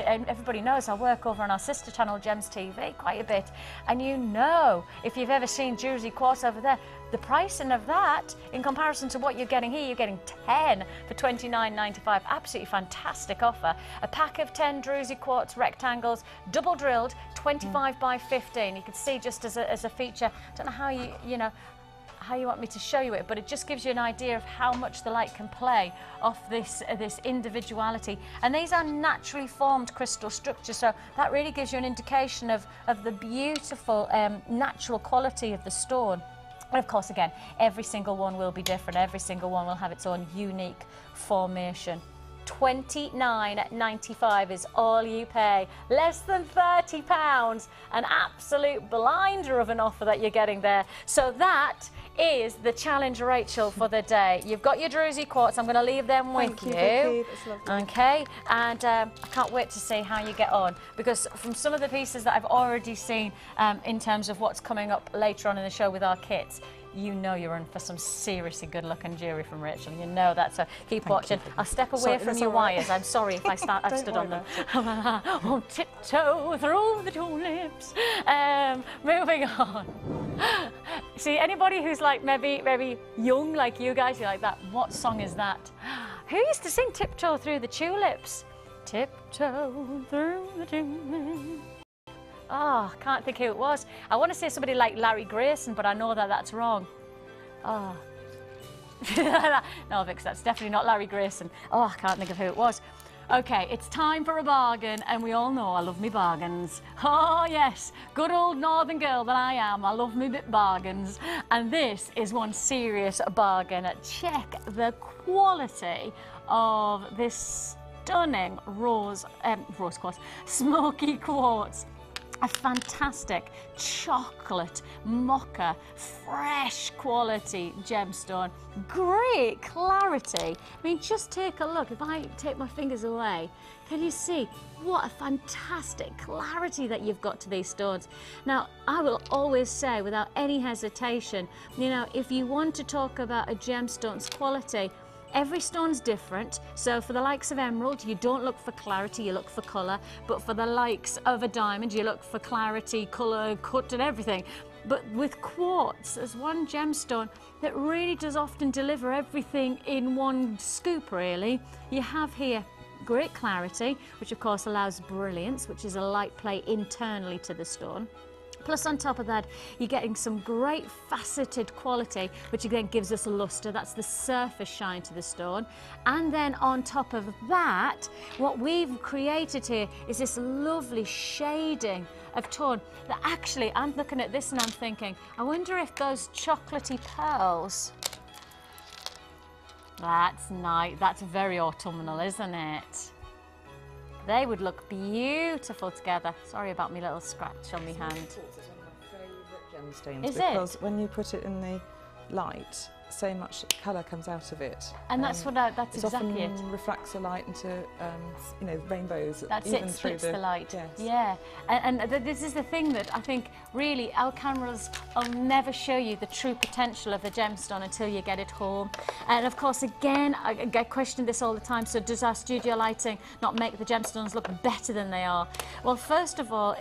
everybody knows I work over on our sister channel, Gems TV, quite a bit. And you know, if you've ever seen Druzy quartz over there, the pricing of that, in comparison to what you're getting here, you're getting 10 for $29.95. Absolutely fantastic offer. A pack of 10 Druzy quartz rectangles, double drilled, 25 by 15. You can see just as a feature. I don't know how how you want me to show you it, but it just gives you an idea of how much the light can play off this individuality. And these are naturally formed crystal structures, so that really gives you an indication of the beautiful natural quality of the stone. And of course, again, every single one will be different. Every single one will have its own unique formation. $29.95 is all you pay. Less than £30. An absolute blinder of an offer that you're getting there. So that is the challenge, Rachel, for the day. You've got your Druzy quartz. I'm going to leave them with you. Vicky. That's lovely. Okay, and I can't wait to see how you get on, because from some of the pieces that I've already seen in terms of what's coming up later on in the show with our kits, you know you're in for some seriously good-looking jewellery from Rachel. You know that, so keep watching. I'll step away from your wires. I'm sorry if I stood on them. On tiptoe through the tulips. Moving on. See, anybody who's like maybe young like you guys, you're like that. What song is that? Who used to sing Tiptoe Through the Tulips? Tiptoe through the tulips. Oh, I can't think who it was. I want to say somebody like Larry Grayson, but I know that that's wrong. Oh. No, Vix, that's definitely not Larry Grayson. Oh, I can't think of who it was. Okay, it's time for a bargain, and we all know I love me bargains. Oh, yes, good old northern girl that I am. I love me bit bargains. And this is one serious bargain. Check the quality of this stunning rose quartz, smoky quartz. A fantastic chocolate mocha, fresh quality gemstone, great clarity. I mean, just take a look. If I take my fingers away, can you see what a fantastic clarity that you've got to these stones? Now, I will always say without any hesitation, you know, if you want to talk about a gemstone's quality, every stone's different, so for the likes of emerald, you don't look for clarity, you look for colour, but for the likes of a diamond, you look for clarity, colour, cut and everything. But with quartz, there's one gemstone that really does often deliver everything in one scoop, really. You have here great clarity, which of course allows brilliance, which is a light play internally to the stone. Plus, on top of that, you're getting some great faceted quality, which again gives us luster. That's the surface shine to the stone. And then on top of that, what we've created here is this lovely shading of tone that actually, I'm looking at this and I'm thinking, I wonder if those chocolatey pearls, that's nice, that's very autumnal, isn't it? They would look beautiful together. Sorry about my little scratch on my hand. It's one of my favourite gemstones. Is because it? when you put it in the light, so much colour comes out of it. And that's what that's exactly it. It often refracts the light into, you know, rainbows. That's even it, through splits the light. Yes. Yeah, and this is the thing that I think really our cameras will never show you the true potential of the gemstone until you get it home. And of course, again, I get questioned this all the time. So does our studio lighting not make the gemstones look better than they are? Well, first of all,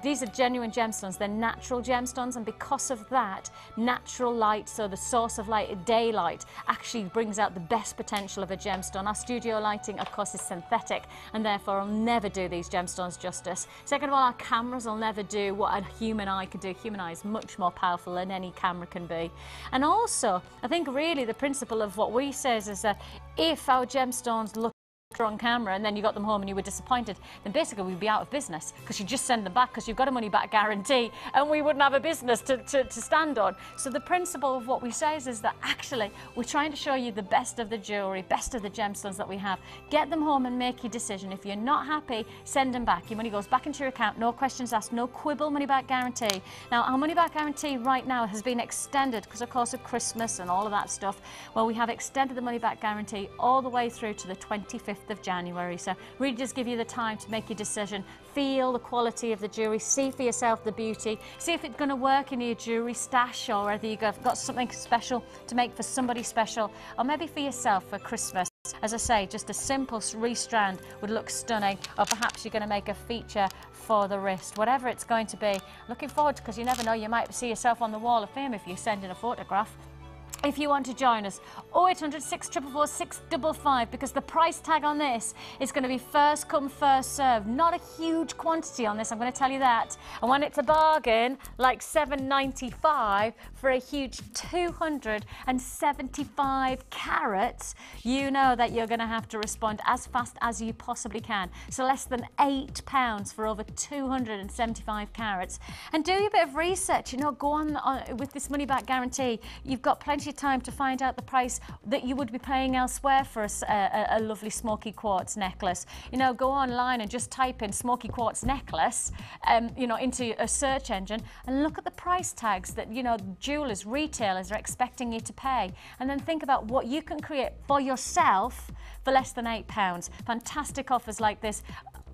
these are genuine gemstones. They're natural gemstones, and because of that, natural light, so the source of light, daylight, actually brings out the best potential of a gemstone. Our studio lighting, of course, is synthetic, and therefore will never do these gemstones justice. Second of all, our cameras will never do what a human eye can do. Human eye is much more powerful than any camera can be. And also, I think really the principle of what we say is that if our gemstones look on camera and then you got them home and you were disappointed, then basically we'd be out of business, because you just send them back because you've got a money back guarantee, and we wouldn't have a business to stand on. So the principle of what we say is that actually we're trying to show you the best of the jewellery, best of the gemstones that we have. Get them home and make your decision. If you're not happy, send them back. Your money goes back into your account, no questions asked, no quibble, money back guarantee. Now, our money back guarantee right now has been extended because of course of Christmas and all of that stuff. Well, we have extended the money back guarantee all the way through to the 25th 5th of January. So really just give you the time to make your decision, feel the quality of the jewellery, see for yourself the beauty, see if it's going to work in your jewellery stash, or whether you've got something special to make for somebody special, or maybe for yourself for Christmas. As I say, just a simple restrand would look stunning, or perhaps you're going to make a feature for the wrist, whatever it's going to be. Looking forward to, because you never know, you might see yourself on the wall of fame if you send in a photograph. If you want to join us, 0800 644 655, because the price tag on this is going to be first come, first served. Not a huge quantity on this, I'm going to tell you that. And when it's a bargain, like $7.95 for a huge 275 carats, you know that you're going to have to respond as fast as you possibly can. So less than £8 for over 275 carats. And do a bit of research, you know, go on with this money back guarantee. You've got plenty of time to find out the price that you would be paying elsewhere for a lovely Smoky quartz necklace. You know, go online and just type in Smoky quartz necklace, you know, into a search engine, and look at the price tags that, you know, jewelers, retailers are expecting you to pay, and then think about what you can create for yourself for less than £8. Fantastic offers like this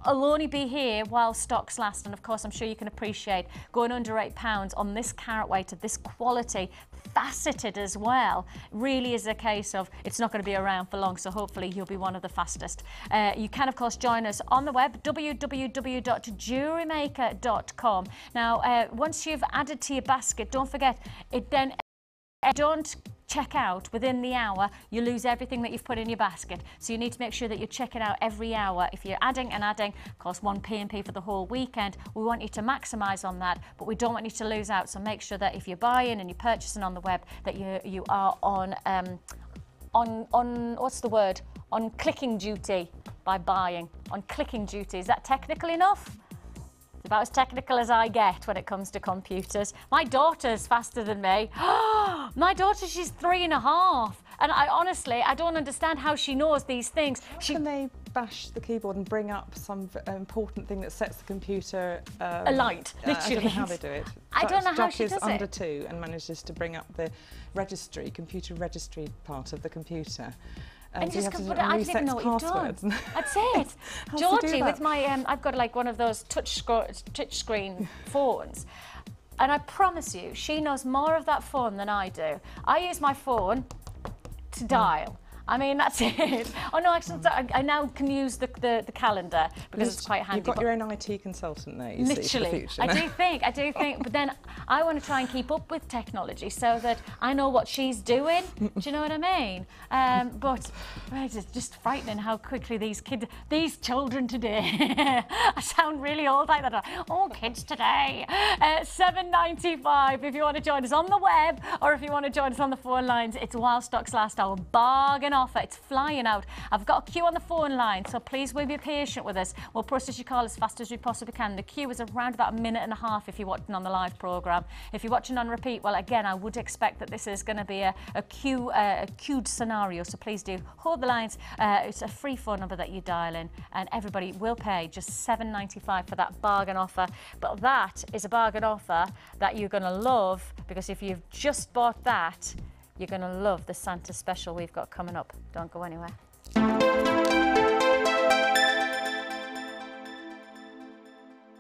will only be here while stocks last, and of course I'm sure you can appreciate going under £8 on this carat weight of this quality, faceted as well, really is a case of it's not going to be around for long, so hopefully you'll be one of the fastest. You can of course join us on the web, www.jewellerymaker.com. Now once you've added to your basket, don't forget, don't check out within the hour, you lose everything that you've put in your basket. So you need to make sure that you check it out every hour. If you're adding and adding, of course, one P&P for the whole weekend, we want you to maximise on that, but we don't want you to lose out. So make sure that if you're buying and you're purchasing on the web, that you are on what's the word? On clicking duty by buying. On clicking duty. Is that technical enough? About as technical as I get when it comes to computers. My daughter's faster than me. My daughter, she's 3.5. And I honestly don't understand how she knows these things. Can they bash the keyboard and bring up some important thing that sets the computer alight, literally. I don't know how they do it. I don't know how she does it. Jack is under 2 and manages to bring up the registry, computer registry part of the I didn't even know what you've done. That's it. Georgie, with my, I've got like one of those touch screen phones, and I promise you, she knows more of that phone than I do. I use my phone to dial. I mean, that's it. Oh no, actually, I now can use the calendar because it's quite handy. You've got your own IT consultant there, you literally, see, for the future. I do think, but then I want to try and keep up with technology so that I know what she's doing. Do you know what I mean? But it's just frightening how quickly these children today, I sound really old like that. Oh, kids today. $7.95 if you want to join us on the web, or if you want to join us on the phone lines. It's while stocks last, our bargain offer. It's flying out. I've got a queue on the phone line, so please will be patient with us. We'll process your call as fast as we possibly can. The queue is around about 1.5 minutes if you're watching on the live programme. If you're watching on repeat, well, again, I would expect that this is going to be a queued scenario, so please do hold the lines. It's a free phone number that you dial in, and everybody will pay just $7.95 for that bargain offer. But that is a bargain offer that you're going to love, because if you've just bought that, you're going to love the Santa special we've got coming up. Don't go anywhere.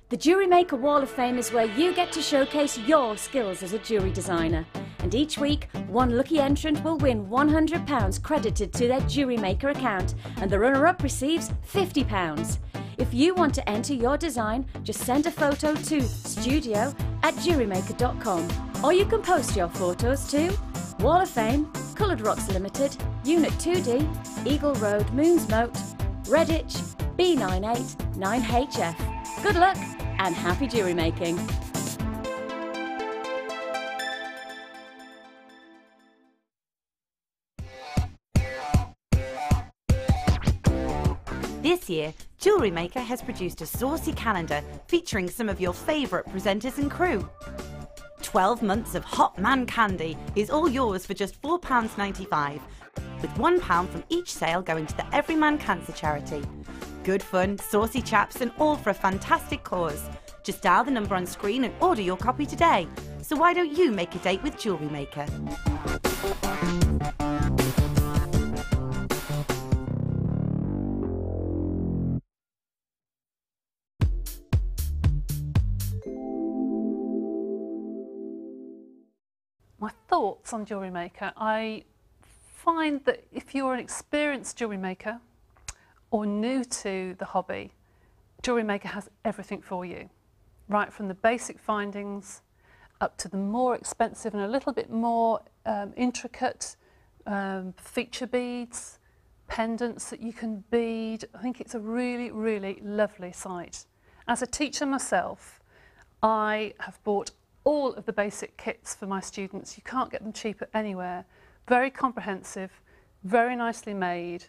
The Jewellery Maker Wall of Fame is where you get to showcase your skills as a jewellery designer. And each week, one lucky entrant will win £100 credited to their Jewellery Maker account, and the runner-up receives £50. If you want to enter your design, just send a photo to studio@jewellerymaker.com, or you can post your photos to Wall of Fame, Coloured Rocks Limited, Unit 2D, Eagle Road, Moonsmote, Redditch, B989HF. Good luck and happy jewellery making. This year, Jewellery Maker has produced a saucy calendar featuring some of your favourite presenters and crew. 12 months of hot man candy is all yours for just £4.95, with £1 from each sale going to the Everyman Cancer Charity. Good fun, saucy chaps, and all for a fantastic cause. Just dial the number on screen and order your copy today. So why don't you make a date with Jewellery Maker? My thoughts on Jewellery Maker. I find that if you're an experienced jewellery maker or new to the hobby, Jewellery Maker has everything for you, right from the basic findings up to the more expensive and a little bit more intricate feature beads, pendants that you can bead. I think it's a really, really lovely site. As a teacher myself, I have bought all of the basic kits for my students. You can't get them cheaper anywhere. Very comprehensive, very nicely made,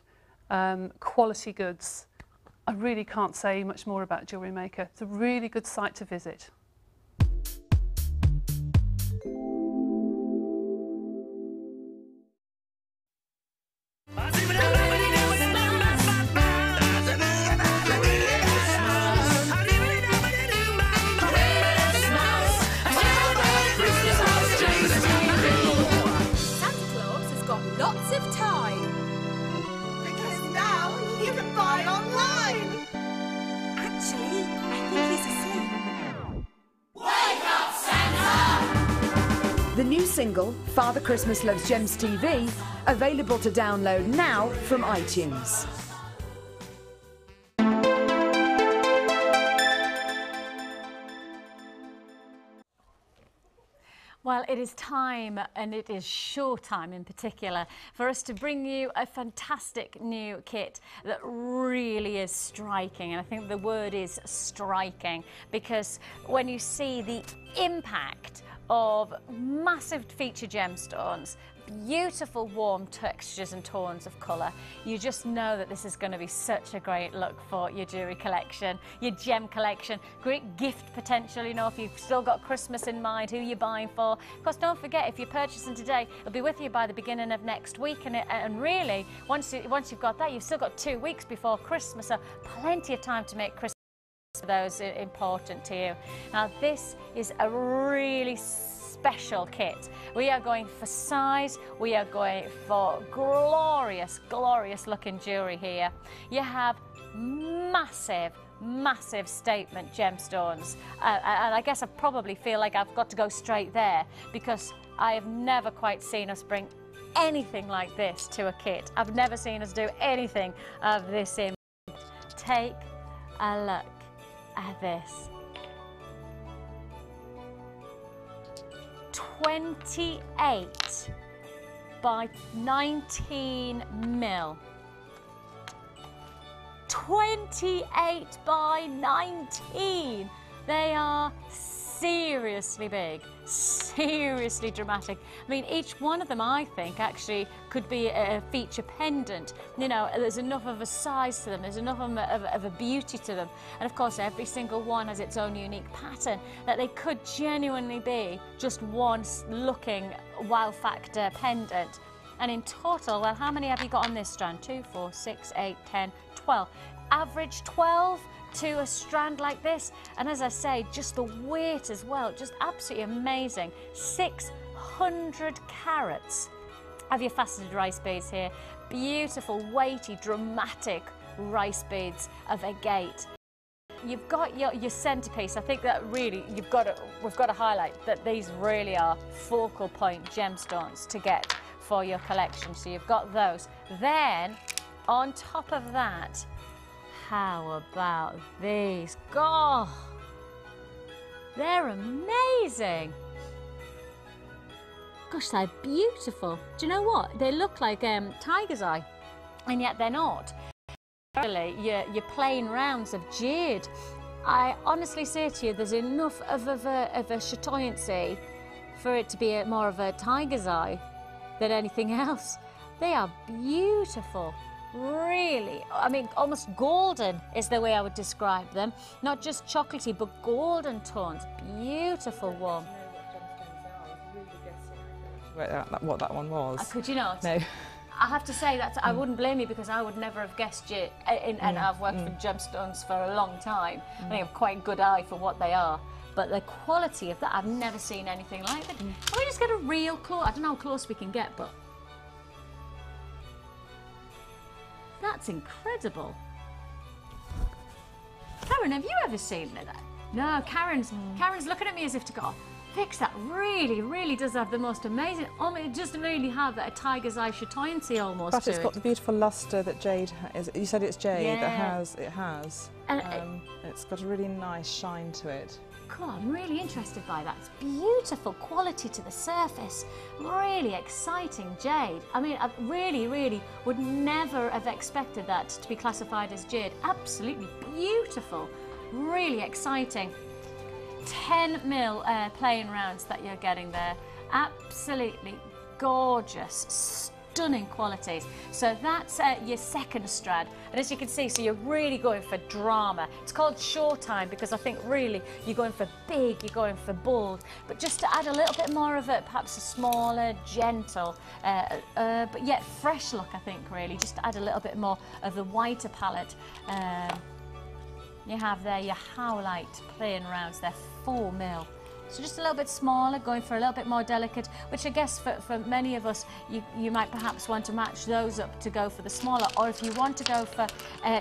quality goods. I really can't say much more about Jewellery Maker. It's a really good site to visit. The new single, Father Christmas Loves Gems TV, available to download now from iTunes. Well, it is time, and it is Showtime in particular, for us to bring you a fantastic new kit that really is striking. And I think the word is striking, because when you see the impact of massive feature gemstones, beautiful warm textures and tones of colour, you just know that this is going to be such a great look for your jewellery collection, your gem collection. Great gift potential, you know, if you've still got Christmas in mind, who you're buying for. Of course, don't forget, if you're purchasing today, it'll be with you by the beginning of next week, and really, once you've got that, you've still got 2 weeks before Christmas, so plenty of time to make Christmas for those important to you. Now, this is a really special kit. We are going for size, we are going for glorious, glorious looking jewellery here. You have massive, massive statement gemstones, and I guess I probably feel like I've got to go straight there, because I have never quite seen us bring anything like this to a kit. I've never seen us do anything of this in. Take a look at this. 28 by 19 mil. 28 by 19. They are seriously big, seriously dramatic. I mean, each one of them, I think, actually could be a feature pendant. You know, there's enough of a size to them, there's enough of a beauty to them. And of course, every single one has its own unique pattern, that they could genuinely be just one looking wow factor pendant. And in total, well, how many have you got on this strand? 2, 4, 6, 8, 10, 12. Average 12 to a strand like this. And as I say, just the weight as well, just absolutely amazing. 600 carats of your faceted rice beads here. Beautiful, weighty, dramatic rice beads of agate. You've got your centerpiece. I think that really we've got to highlight that these really are focal point gemstones to get for your collection. So you've got those. Then on top of that, how about these? God, they're amazing. Gosh, they're beautiful. Do you know what? They look like tiger's eye, and yet they're not. Really, your plain rounds of jade. I honestly say to you, there's enough of a chatoyancy for it to be more of a tiger's eye than anything else. They are beautiful. Really, I mean, almost golden is the way I would describe them. Not just chocolatey, but golden tones. Beautiful one. What that one was. Could you not? No. I have to say that I wouldn't blame you, because I would never have guessed you. And I've worked with gemstones for a long time. I think I have quite a good eye for what they are. But the quality of that, I've never seen anything like that. Can we just get a real close? I don't know how close we can get, but that's incredible. Karen, have you ever seen that? No, Karen's looking at me as if to go, fix that really does have the most amazing, it just really have that a tiger's eye chatoyancy almost But to it's got the beautiful lustre that jade is. You said it's jade. Yeah. It has. And it's got a really nice shine to it. God, I'm really interested by that. It's beautiful quality to the surface. Really exciting jade. I mean, I really would never have expected that to be classified as jade. Absolutely beautiful. Really exciting. 10mm playing rounds that you're getting there. Absolutely gorgeous, stunning qualities. So that's your second strand, and as you can see, so you're really going for drama. It's called Showtime because I think really you're going for big, you're going for bold, but just to add a little bit more of it, perhaps a smaller, gentle, but yet fresh look, I think, really, just to add a little bit more of the whiter palette. You have there your howlite playing rounds, they're 4mm. So just a little bit smaller, going for a little bit more delicate, which I guess for many of us, you might perhaps want to match those up to go for the smaller, or if you want to go for,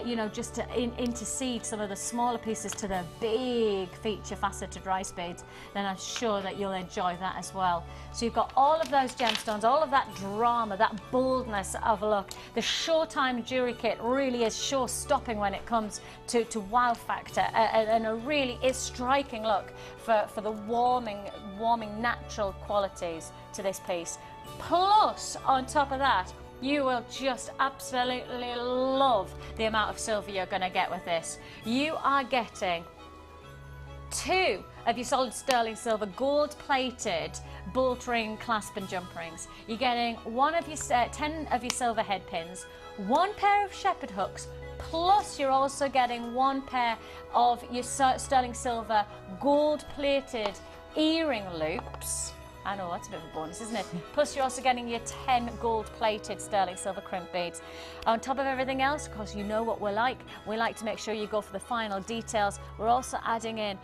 you know, just to intercede some of the smaller pieces to the big feature faceted rice beads, then I'm sure that you'll enjoy that as well. So you've got all of those gemstones, all of that drama, that boldness of look. The Showtime jewellery kit really is show-stopping when it comes to wow factor, and a really is striking look for the warming natural qualities to this piece. Plus, on top of that, you will just absolutely love the amount of silver you're going to get with this. You are getting 2 of your solid sterling silver gold-plated bolt ring, clasp and jump rings. You're getting 10 of your silver head pins, 1 pair of shepherd hooks, plus you're also getting 1 pair of your sterling silver gold-plated earring loops. I know, that's a bit of a bonus, isn't it? Plus you're also getting your 10 gold-plated sterling silver crimp beads. On top of everything else, of course, you know what we're like. We like to make sure you go for the final details. We're also adding in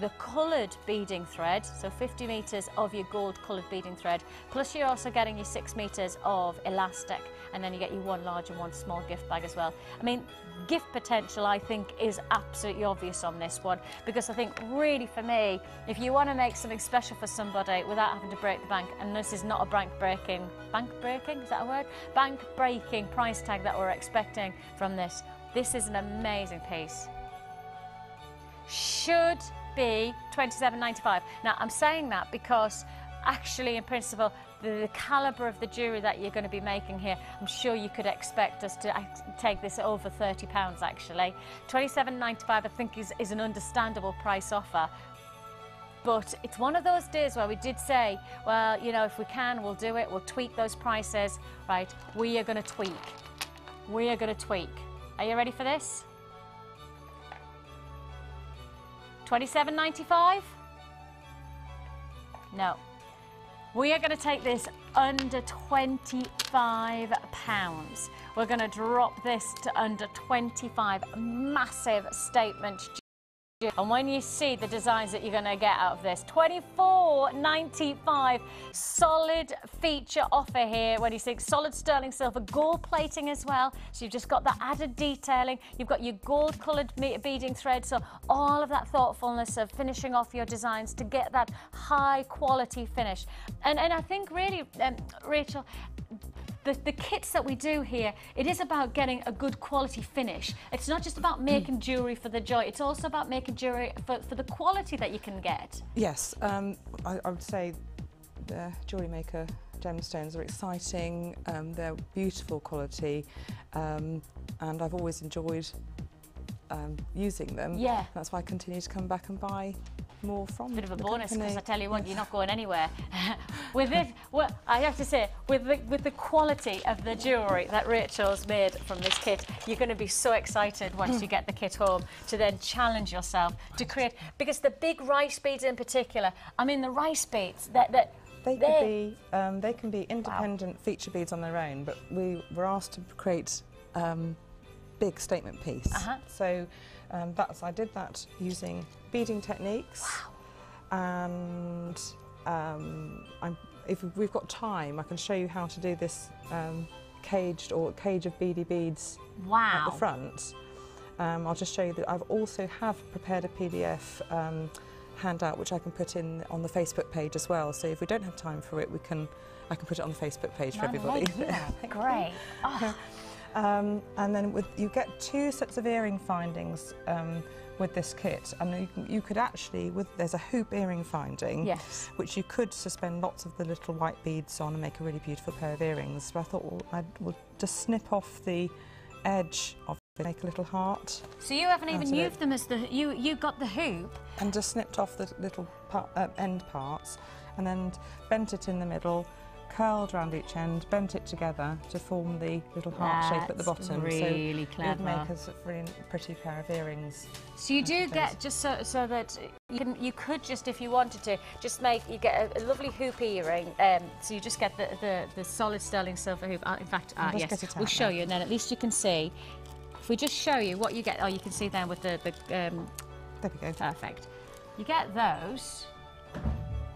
the coloured beading thread, so 50 metres of your gold coloured beading thread. Plus you're also getting your 6 metres of elastic, and then you get your 1 large and 1 small gift bag as well. I mean, gift potential, I think, is absolutely obvious on this one, because I think really for me, if you want to make something special for somebody without having to break the bank, and this is not a bank breaking, is that a word? Bank breaking price tag that we're expecting from this. This is an amazing piece. Should be £27.95. Now I'm saying that because actually in principle the calibre of the jewellery that you're going to be making here, I'm sure you could expect us to take this over £30 actually. £27.95 I think is an understandable price offer. But it's one of those days where we did say, well, you know, if we can, we'll do it, we'll tweak those prices. Right, we are going to tweak. We are going to tweak. Are you ready for this? $27.95? No. We are going to take this under £25. We're going to drop this to under 25. Massive statement. And when you see the designs that you're going to get out of this, £24.95 solid feature offer here. When you think solid sterling silver, gold plating as well. So you've just got that added detailing. You've got your gold coloured beading thread. So all of that thoughtfulness of finishing off your designs to get that high quality finish. And I think really, Rachel, the kits that we do here, it is about getting a good quality finish. It's not just about making jewellery for the joy, it's also about making jewellery for the quality that you can get. Yes, I would say the Jewellery Maker gemstones are exciting, they're beautiful quality, and I've always enjoyed using them. Yeah. That's why I continue to come back and buy more from Bit of a the bonus, company. because I tell you what, you're not going anywhere. With this, well, I have to say, with the quality of the jewellery that Rachel's made from this kit, you're going to be so excited once you get the kit home to then challenge yourself to create, because the big rice beads in particular, I mean the rice beads, they can be independent feature beads on their own, but we were asked to create big statement piece. So I did that using beading techniques. And if we've got time, I can show you how to do this cage of beady beads at the front. I'll just show you that I've also prepared a PDF handout which I can put in on the Facebook page as well. So if we don't have time for it, I can put it on the Facebook page for everybody. Yeah, great. Oh. And then you get 2 sets of earring findings with this kit, and you could actually, there's a hoop earring finding, Yes. which you could suspend lots of the little white beads on and make a really beautiful pair of earrings. But I thought, well, I will just snip off the edge of it, make a little heart. So you haven't even used them as you got the hoop? And just snipped off the little end parts, and then bent it in the middle, curled around each end, bent it together to form the little heart shape at the bottom. Really so clever. It would make us a really pretty pair of earrings. So you do get, just so that you could just, if you wanted to, just you get a lovely hoop earring. So you just get the solid sterling silver hoop. In fact, yes, we'll show you, and then at least you can see. If we just show you what you get, you can see then with the there we go. Perfect. You get those.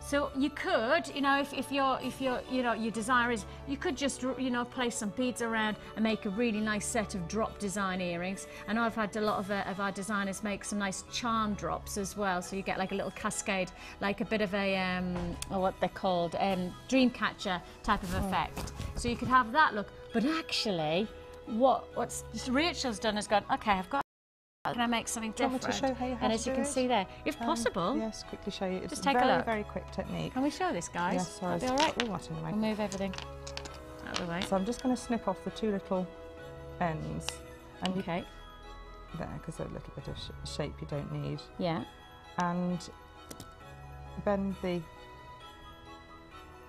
So you could, if your desire is, you could just, place some beads around and make a really nice set of drop design earrings. I know I've had a lot of our designers make some nice charm drops as well. So you get like a little cascade, like a bit of a, what they're called, dream catcher type of effect. So you could have that look. But actually, what Rachel's done is gone, okay, I've got. Can I make something different? To show how and as you can see there, if possible, yes, quickly show you. It's just take a look. Very quick technique. Can we show this, guys? Yes, sorry. That'll be all right. Oh, what in the way? We'll move everything out of the way. So I'm just going to snip off the 2 little ends. And Okay. There, because there's a little bit of shape you don't need. Yeah. And bend the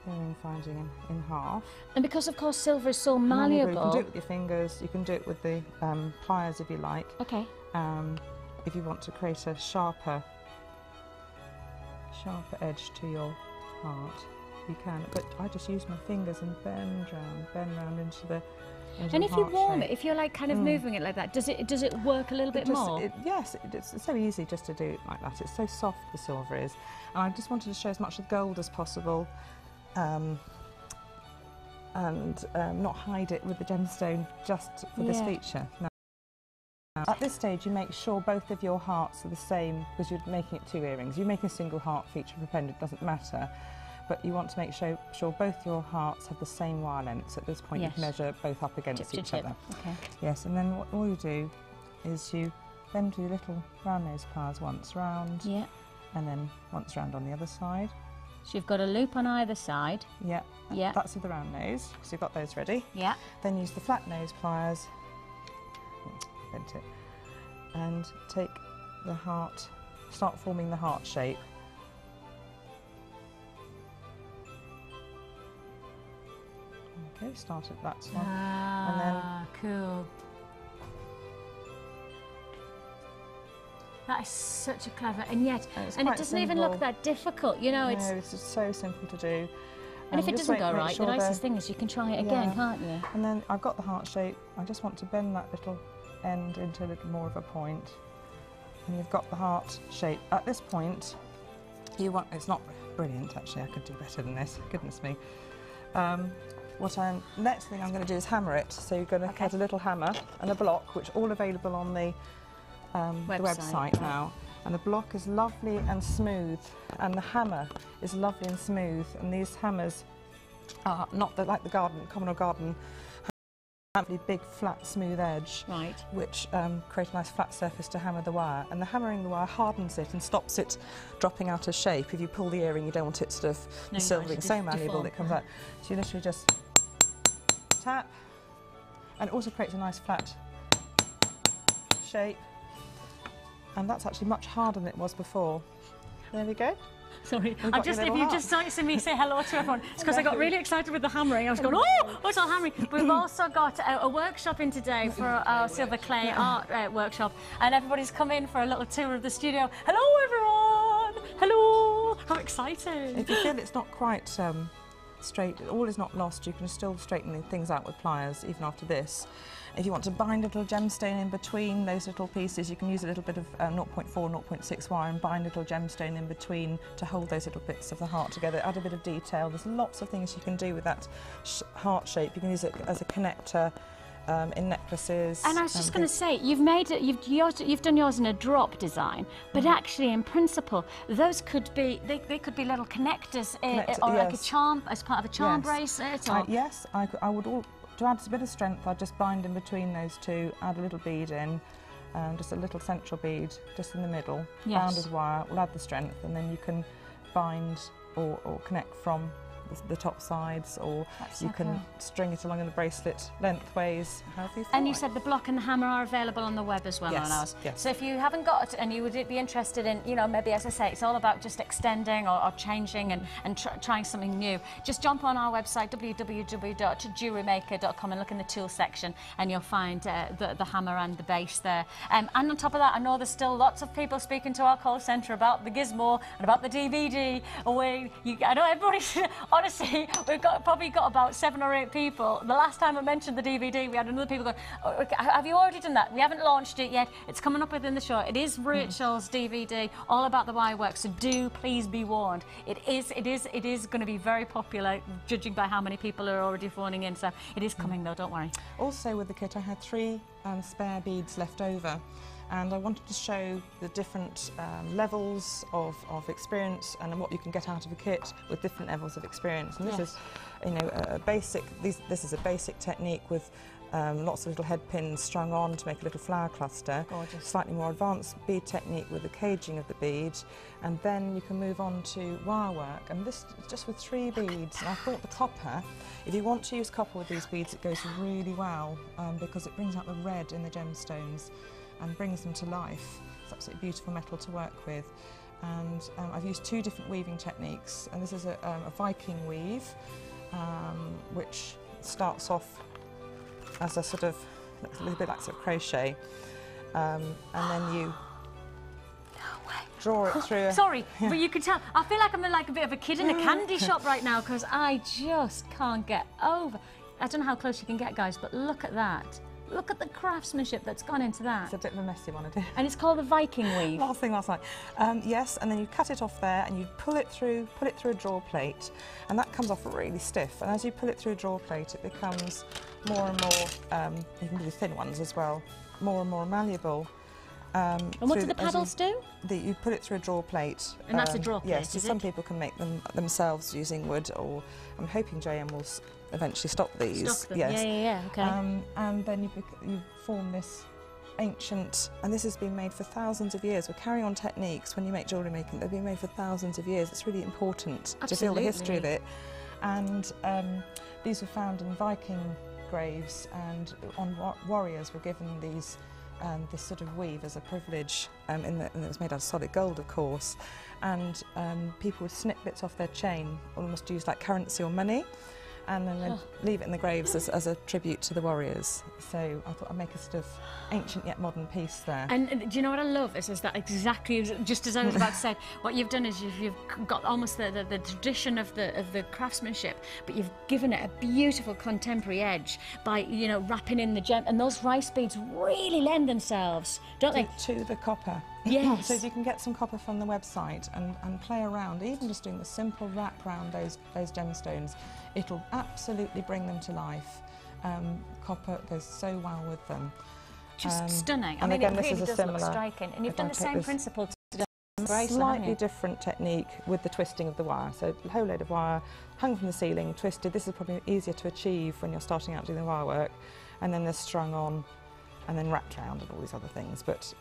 earring finding in half. And because, of course, silver is so malleable. You can do it with your fingers. You can do it with the pliers if you like. Okay. If you want to create a sharper edge to your heart, you can. But I just use my fingers and bend round into the And if you warm it, if you're like kind of moving it like that, does it work a little bit more? Yes, it's so easy just to do it like that. It's so soft, the silver is. And I just wanted to show as much of gold as possible, and not hide it with the gemstone just for this feature. At this stage, you make sure both of your hearts are the same, because you're making it 2 earrings. You make a single heart feature per pendant, doesn't matter, but you want to make sure both your hearts have the same wire lengths. At this point, you can measure both up against each other. Okay. Yes, and then all you do is you bend your little round nose pliers once round, and then once round on the other side. So you've got a loop on either side. Yeah. That's with the round nose, so you've got those ready. Yeah. Then use the flat nose pliers. Bent it, and take the heart, start forming the heart shape. Okay, start at that one, and then cool. That is such a clever, and yet, and it doesn't even look that difficult, No, it's just so simple to do. And if it doesn't go right, the nicest thing is you can try it again, can't you? And then I've got the heart shape. I just want to bend that little end into a little more of a point, and you've got the heart shape. At this point, it's not brilliant actually, I could do better than this, goodness me. Next thing I'm going to do is hammer it. So you're going to get a little hammer and a block, which are all available on the website now. And the block is lovely and smooth, and the hammer is lovely and smooth, and these hammers are not like the common garden, really big, flat, smooth edge, which create a nice flat surface to hammer the wire. And the hammering the wire hardens it and stops it dropping out of shape. If you pull the earring, you don't want it sort of the silver being so malleable that it comes out. So you literally just tap, and it also creates a nice flat shape. And that's actually much harder than it was before. There we go. Sorry, if you just see me say hello to everyone, it's because I got really excited with the hammering. I was going, oh, it's all hammering. We've also got a workshop in today for our silver clay art workshop, and everybody's come in for a little tour of the studio. Hello, everyone. Hello. How exciting. If you feel it's not quite straight, all is not lost. You can still straighten things out with pliers even after this. If you want to bind a little gemstone in between those little pieces, you can use a little bit of 0.4, 0.6 wire and bind a little gemstone in between to hold those little bits of the heart together, add a bit of detail. There's lots of things you can do with that heart shape. You can use it as a connector, in necklaces. And I was just going to say, you've made it. You've done yours in a drop design, but actually, in principle, those could be they could be little connectors, or like a charm as part of a charm bracelet. Or yes, I would. To add a bit of strength, I'd just bind in between those two, add a little bead in, just a little central bead just in the middle, bound with wire. Will add the strength, and then you can bind or connect from the top sides, or you can string it along in the bracelet lengthways, however you feel. And you said the block and the hammer are available on the web as well on ours. Yes. So if you haven't got and you would be interested in, you know, maybe as I say, it's all about just extending or changing and trying something new. Just jump on our website www.jewellerymaker.com and look in the tools section, and you'll find the hammer and the base there. And on top of that, I know there's still lots of people speaking to our call centre about the Gizmo and about the DVD. I know everybody. Honestly, we've probably got about 7 or 8 people. The last time I mentioned the DVD, we had another people going, oh, okay, have you already done that? We haven't launched it yet. It's coming up within the show. It is Rachel's DVD, all about the wire work. So do please be warned. It is going to be very popular, judging by how many people are already phoning in. So it is coming though, don't worry. Also with the kit, I had 3 spare beads left over. And I wanted to show the different levels of experience and what you can get out of a kit with different levels of experience. And this is, you know, a basic. This is a basic technique with lots of little head pins strung on to make a little flower cluster. Gorgeous. Slightly more advanced bead technique with the caging of the bead, and then you can move on to wire work. And this just with 3 beads. And I thought the copper. If you want to use copper with these beads, it goes really well because it brings out the red in the gemstones and brings them to life. It's absolutely beautiful metal to work with. And I've used 2 different weaving techniques, and this is a Viking weave, which starts off as a sort of, a little bit like sort of crochet, and then you draw it through. Sorry, but you can tell, I feel like I'm like a bit of a kid in a candy shop right now, because I just can't get over. I don't know how close you can get, guys, but look at that. Look at the craftsmanship that's gone into that. It's a bit of a messy one, I do. And it's called the Viking weave. Last thing last night. Yes, and then you cut it off there and you pull it through a draw plate, and that comes off really stiff. And as you pull it through a draw plate, it becomes more and more, you can do the thin ones as well, more and more malleable. And what do the paddles do? You put it through a draw plate. And that's a draw plate, yes, so some people can make them themselves using wood, or I'm hoping JM will eventually stop these. Stop them. Yes. Yeah, okay. And then you form this ancient, and this has been made for thousands of years. We're carrying on techniques when you make jewellery making. They've been made for thousands of years. It's really important to feel the history of it. And these were found in Viking graves, and warriors were given these this sort of weave as a privilege, and it was made out of solid gold, of course, and people would snip bits off their chain, almost use like currency or money, and then they'd leave it in the graves as a tribute to the warriors. So I thought I'd make a sort of ancient yet modern piece there. And do you know what I love is that exactly just as I was about to say, what you've done is you've got almost the tradition of the craftsmanship, but you've given it a beautiful contemporary edge by, you know, wrapping in the gem, and those rice beads really lend themselves, don't they? To the copper. Yes. So if you can get some copper from the website and play around, even just doing the simple wrap around those gemstones, it'll absolutely bring them to life. Copper goes so well with them. Just stunning. I and mean, again, it really this is does similar, look striking. And you've done the same principle to the bracelet, slightly different technique with the twisting of the wire. So a whole load of wire hung from the ceiling, twisted. This is probably easier to achieve when you're starting out doing the wire work, and then they're strung on and then wrapped around and all these other things. But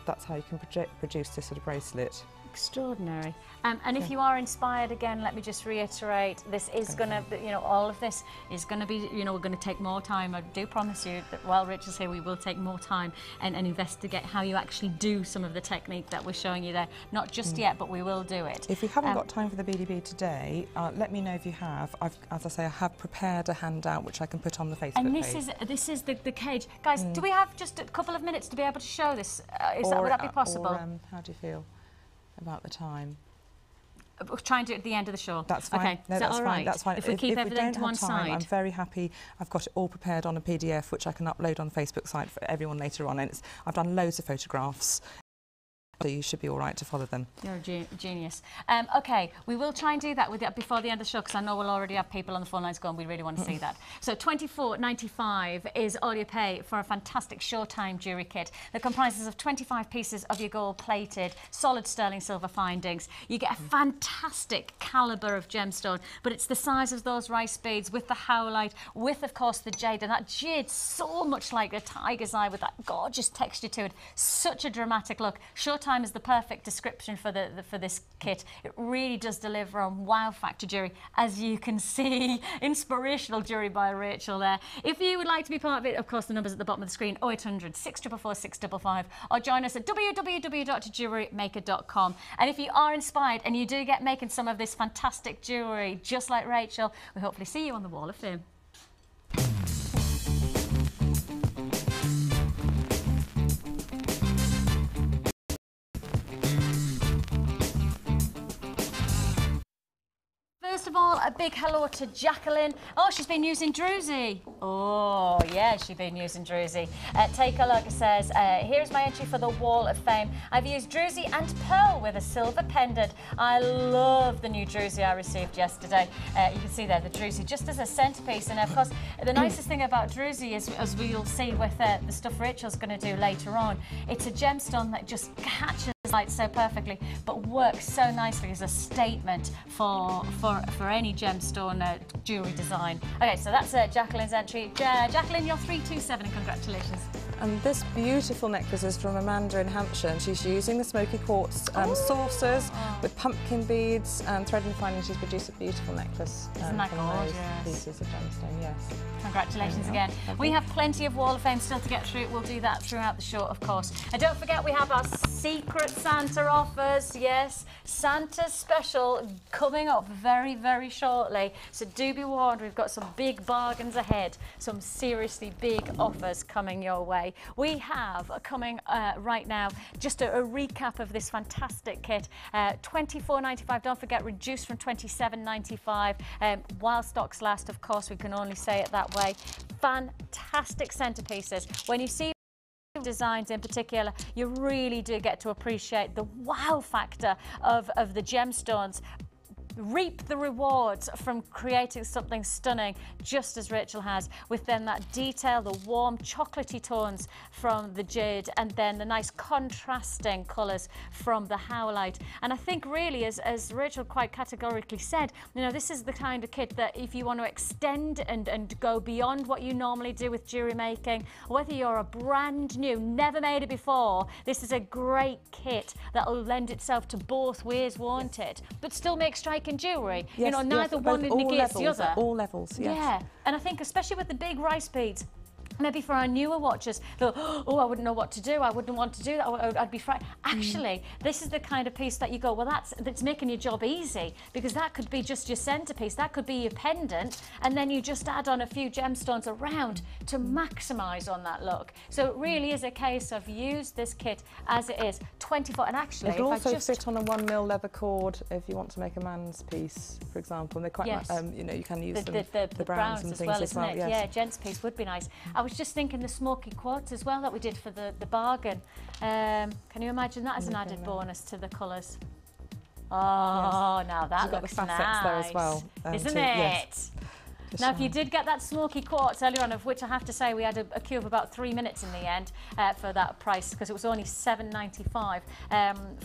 that's how you can produce this sort of bracelet. Extraordinary. And if you are inspired, again, let me just reiterate, this is going to, you know, all of this is going to be, you know, we're going to take more time. I do promise you that while Rich is here, we will take more time and investigate how you actually do some of the technique that we're showing you there. Not just yet, but we will do it. If you haven't got time for the BDB today, let me know if you have. As I say, I have prepared a handout which I can put on the Facebook page. And this is the cage. Guys, do we have just a couple of minutes to be able to show this? Would that be possible? Or, how do you feel about the time? We're trying to do it at the end of the show. That's fine. Okay, No, is that that's all fine. right? That's fine. If we keep everything to one time, side. I'm very happy. I've got it all prepared on a PDF, which I can upload on the Facebook site for everyone later on. And I've done loads of photographs. so you should be all right to follow them. You're a genius. Okay, we will try and do that with before the end of the show, because I know we'll already have people on the phone lines going, we really want to see that. So £24.95 is all you pay for a fantastic Showtime jewellery kit that comprises of 25 pieces of your gold-plated, solid sterling silver findings. You get a fantastic calibre of gemstone, but it's the size of those rice beads with the howlite, with, of course, the jade, and that jade so much like a tiger's eye with that gorgeous texture to it. Such a dramatic look. Showtime is the perfect description for this kit. It really does deliver on wow factor jewellery, as you can see. Inspirational jewellery by Rachel there. If you would like to be part of it, of course, the number's at the bottom of the screen, 0800 644 655, or join us at www.jewellerymaker.com. And if you are inspired and you do get making some of this fantastic jewellery just like Rachel, we hopefully see you on the Wall of Fame. First of all, a big hello to Jacqueline. Oh, she's been using Druzy. Oh, yeah, she's been using Druzy. Take a look. It says, here's my entry for the Wall of Fame. I've used Druzy and pearl with a silver pendant. I love the new Druzy I received yesterday. You can see there the Druzy just as a centrepiece. And of course, the nicest thing about Druzy is, as we'll see with the stuff Rachel's going to do later on, it's a gemstone that just catches light so perfectly, but works so nicely as a statement for any gemstone jewellery design. Okay, so that's Jacqueline's entry. Jacqueline, you're 327, and congratulations. And this beautiful necklace is from Amanda in Hampshire, and she's using the Smoky quartz saucers with pumpkin beads and thread and finding. She's produced a beautiful necklace Isn't that from gorgeous? those pieces of gemstone, yes. Congratulations again. We have plenty of Wall of Fame still to get through. We'll do that throughout the show, of course. And don't forget, we have our Secret Santa offers. Yes, Santa special coming up very, very shortly. So do be warned, we've got some big bargains ahead. Some seriously big offers coming your way. We have coming right now just a recap of this fantastic kit. £24.95, don't forget, reduced from £27.95. While stocks last, of course, we can only say it that way. Fantastic centerpieces. When you see designs in particular, you really do get to appreciate the wow factor of the gemstones. Reap the rewards from creating something stunning, just as Rachel has, with then that detail, the warm chocolatey tones from the jade, and then the nice contrasting colours from the howlite. And I think really, as Rachel quite categorically said, you know, this is the kind of kit that if you want to extend and go beyond what you normally do with jewellery making, whether you're a brand new, never made it before, this is a great kit that will lend itself to both ways, won't it? But still make striking jewellery. Yes, you know, neither one negates the other. At all levels, yes. Yeah, and I think especially with the big rice beads, maybe for our newer watchers, they'll, oh, I wouldn't know what to do. I wouldn't want to do that. I'd be frightened. Actually, this is the kind of piece that you go, well, that's making your job easy, because that could be just your centerpiece. That could be your pendant, and then you just add on a few gemstones around to maximise on that look. So it really is a case of use this kit as it is. 24, and actually, it'll also fit on a 1mm leather cord if you want to make a man's piece, for example. And they're quite, yes. You know, you can use the browns and as things well, as isn't well. it? Yes. Yeah, gents piece would be nice. I was just thinking the Smoky quartz as well that we did for the bargain. Can you imagine that as an added bonus to the colours? Oh, yes. now that You've looks got the facets nice, there as well, isn't to, it? Yes. Now, if you did get that Smoky quartz earlier on, of which I have to say we had a queue of about 3 minutes in the end for that price, because it was only £7.95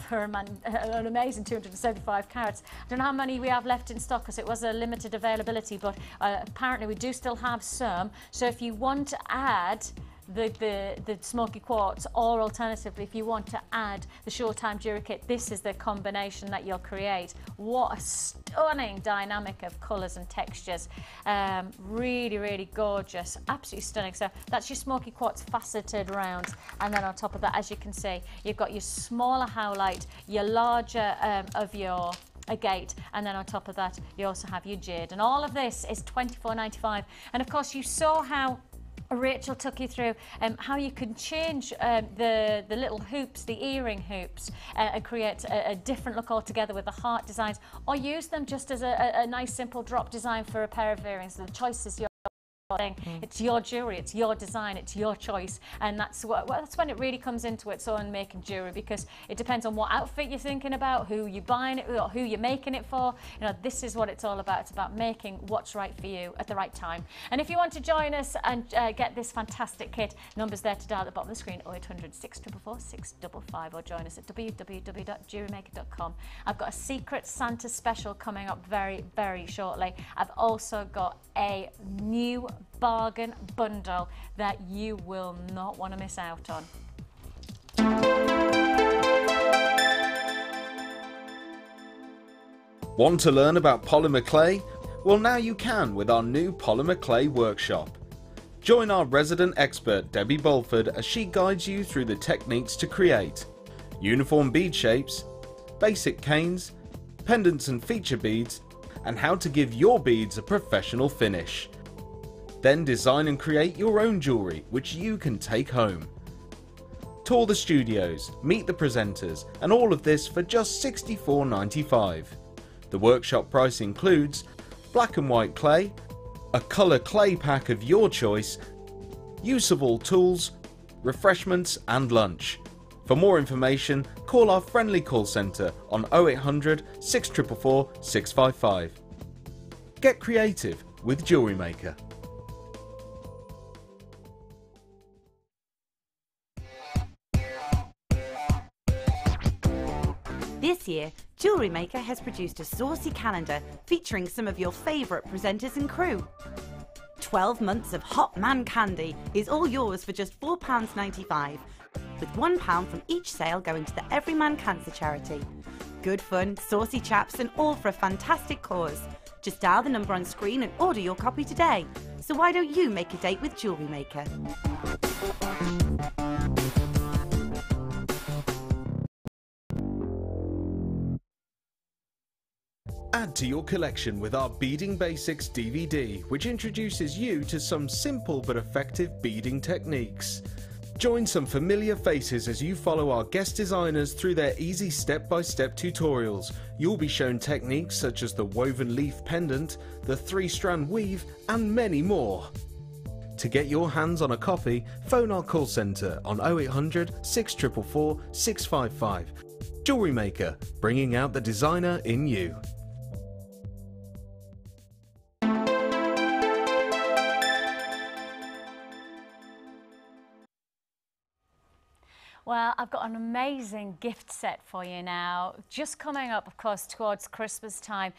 for an amazing 275 carats. I don't know how many we have left in stock, because it was a limited availability, but apparently we do still have some. So if you want to add the Smoky quartz, or alternatively if you want to add the Showtime jewellery kit, this is the combination that you'll create. What a stunning dynamic of colours and textures. Really, really gorgeous, absolutely stunning. So that's your Smoky quartz faceted round, and then on top of that, as you can see, you've got your smaller howlite, your larger of your agate, and then on top of that you also have your jade, and all of this is £24.95. And of course, you saw how Rachel took you through how you can change the little hoops, the earring hoops, and create a different look altogether with the heart designs, or use them just as a nice simple drop design for a pair of earrings. The choice is yours. It's your jewellery, it's your design, it's your choice, and that's when it really comes into its own making jewellery, because it depends on what outfit you're thinking about, who you're buying it, or who you're making it for. You know, this is what it's all about. It's about making what's right for you at the right time. And if you want to join us and get this fantastic kit, numbers there to dial at the bottom of the screen: 0800 644 655, or join us at www.jewellerymaker.com. I've got a Secret Santa special coming up very, very shortly. I've also got a new bargain bundle that you will not want to miss out on. Want to learn about polymer clay? Well, now you can with our new polymer clay workshop. Join our resident expert Debbie Bolford as she guides you through the techniques to create uniform bead shapes, basic canes, pendants and feature beads, and how to give your beads a professional finish. Then design and create your own jewellery which you can take home. Tour the studios, meet the presenters, and all of this for just $64.95. The workshop price includes black and white clay, a colour clay pack of your choice, use of all tools, refreshments and lunch. For more information, call our friendly call centre on 0800 644 655. Get creative with Jewellery Maker. This year, Jewellery Maker has produced a saucy calendar featuring some of your favourite presenters and crew. 12 months of hot man candy is all yours for just £4.95, with £1 from each sale going to the Everyman Cancer Charity. Good fun, saucy chaps, and all for a fantastic cause. Just dial the number on screen and order your copy today. So why don't you make a date with Jewellery Maker? Add to your collection with our Beading Basics DVD, which introduces you to some simple but effective beading techniques. Join some familiar faces as you follow our guest designers through their easy step-by-step tutorials. You'll be shown techniques such as the woven leaf pendant, the 3-strand weave, and many more. To get your hands on a copy, phone our call centre on 0800 644 655. Jewellery Maker, bringing out the designer in you. Well, I've got an amazing gift set for you now, just coming up, of course, towards Christmas time.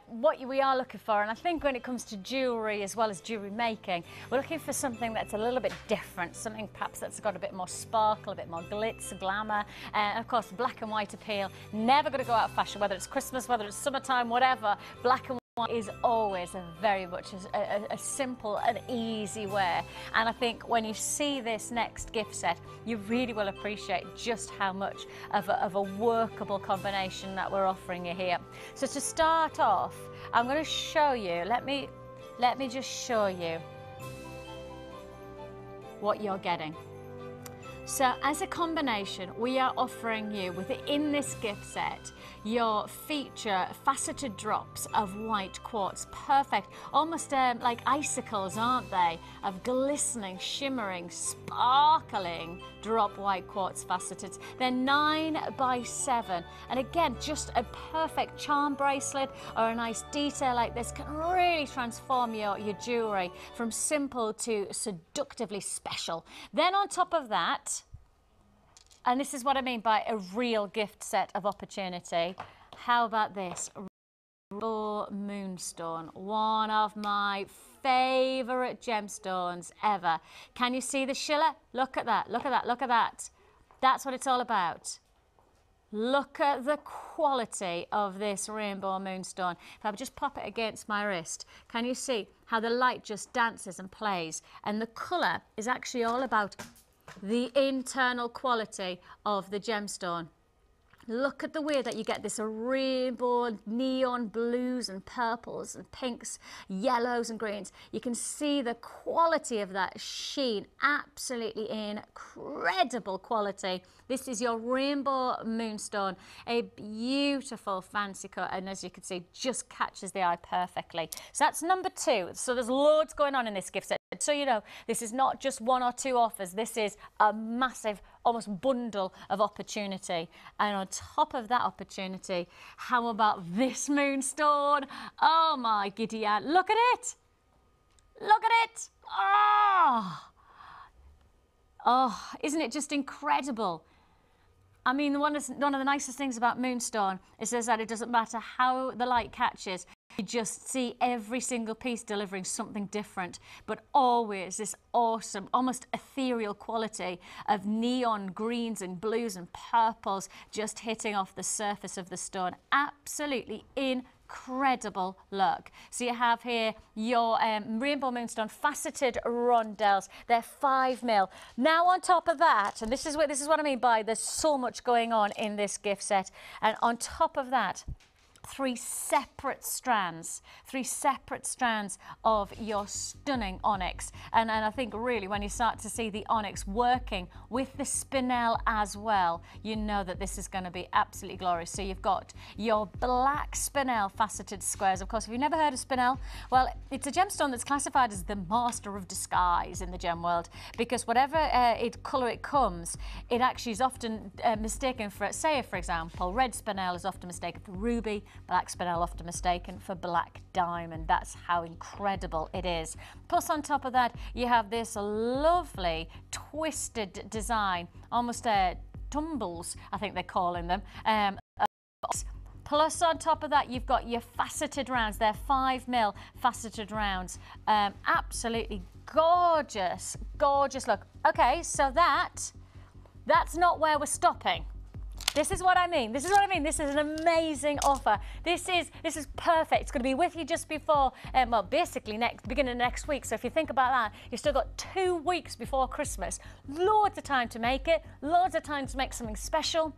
What we are looking for, and I think when it comes to jewellery as well as jewellery making, we're looking for something that's a little bit different, something perhaps that's got a bit more sparkle, a bit more glitz, glamour, and of course, black and white appeal. Never going to go out of fashion, whether it's Christmas, whether it's summertime, whatever. Black and white is always very much a simple and easy wear, and I think when you see this next gift set, you really will appreciate just how much of a workable combination that we're offering you here. So to start off, I'm going to show you, let me just show you what you're getting. So as a combination, we are offering you within this gift set your feature faceted drops of white quartz. Perfect, almost like icicles, aren't they? Of glistening, shimmering, sparkling drop white quartz faceted. They're 9 by 7, and again, just a perfect charm bracelet or a nice detail like this can really transform your jewellery from simple to seductively special. Then on top of that, and this is what I mean by a real gift set of opportunity. How about this? Raw moonstone, one of my favourite gemstones ever. Can you see the shiller? Look at that, look at that, look at that. That's what it's all about. Look at the quality of this rainbow moonstone. If I just pop it against my wrist, can you see how the light just dances and plays? And the colour is actually all about the internal quality of the gemstone. Look at the way that you get this rainbow, neon blues and purples and pinks, yellows and greens. You can see the quality of that sheen, absolutely incredible quality. This is your rainbow moonstone, a beautiful fancy cut, and as you can see, just catches the eye perfectly. So that's number 2. So there's loads going on in this gift set. So you know, this is not just 1 or 2 offers. This is a massive, almost bundle of opportunity. And on top of that opportunity, how about this moonstone? Oh my giddy aunt, look at it. Look at it. Oh, isn't it just incredible? I mean, one of the nicest things about moonstone is that it doesn't matter how the light catches. You just see every single piece delivering something different, but always this awesome, almost ethereal quality of neon greens and blues and purples just hitting off the surface of the stone. Absolutely incredible look. So you have here your rainbow moonstone faceted rondelles. They're 5mm. Now on top of that, and this is what I mean by there's so much going on in this gift set, and on top of that, 3 separate strands of your stunning onyx. And I think really when you start to see the onyx working with the spinel as well, you know that this is going to be absolutely glorious. So you've got your black spinel faceted squares. Of course, if you've never heard of spinel, well, it's a gemstone that's classified as the master of disguise in the gem world, because whatever colour it comes, it actually is often mistaken for, say, for example, red spinel is often mistaken for ruby, black spinel often mistaken for black diamond. That's how incredible it is. Plus on top of that, you have this lovely twisted design, almost tumbles, I think they're calling them. Plus on top of that, you've got your faceted rounds. They're 5mm faceted rounds. Absolutely gorgeous, gorgeous look. Okay, so that's not where we're stopping. This is what I mean. This is what I mean. This is an amazing offer. This is perfect. It's going to be with you just before, well, basically beginning of next week. So if you think about that, you've still got 2 weeks before Christmas. Loads of time to make it. Loads of time to make something special.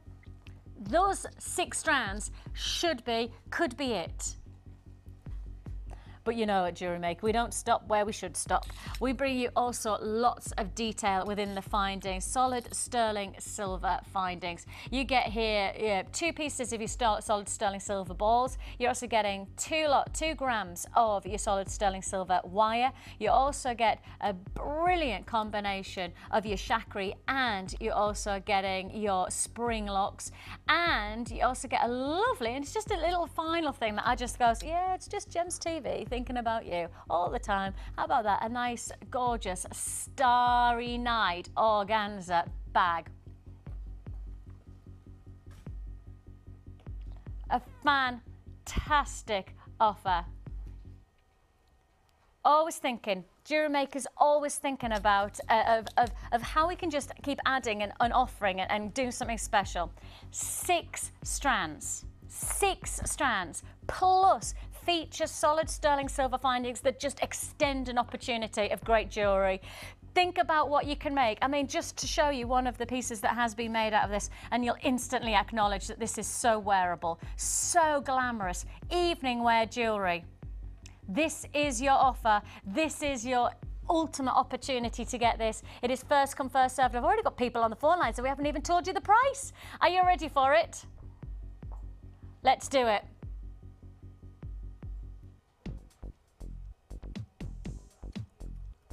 Those 6 strands could be it. But you know, at Jewellery Maker, we don't stop where we should stop. We bring you also lots of detail within the findings, solid sterling silver findings. You get here 2 pieces of your solid sterling silver balls. You're also getting 2 grams of your solid sterling silver wire. You also get a brilliant combination of your shakri, and you're also getting your spring locks, and you also get a lovely, and it's just a little final thing that I just goes, yeah, it's just Gems TV thinking about you all the time. How about that? A nice, gorgeous, starry night organza bag. A fantastic offer. Always thinking, Jewellery Maker's always thinking about of how we can just keep adding and offering and doing something special. 6 strands. 6 strands plus feature solid sterling silver findings that just extend an opportunity of great jewellery. Think about what you can make. I mean, just to show you one of the pieces that has been made out of this, and you'll instantly acknowledge that this is so wearable, so glamorous, evening wear jewellery. This is your offer. This is your ultimate opportunity to get this. It is first come, first served. I've already got people on the phone line, so we haven't even told you the price. Are you ready for it? Let's do it.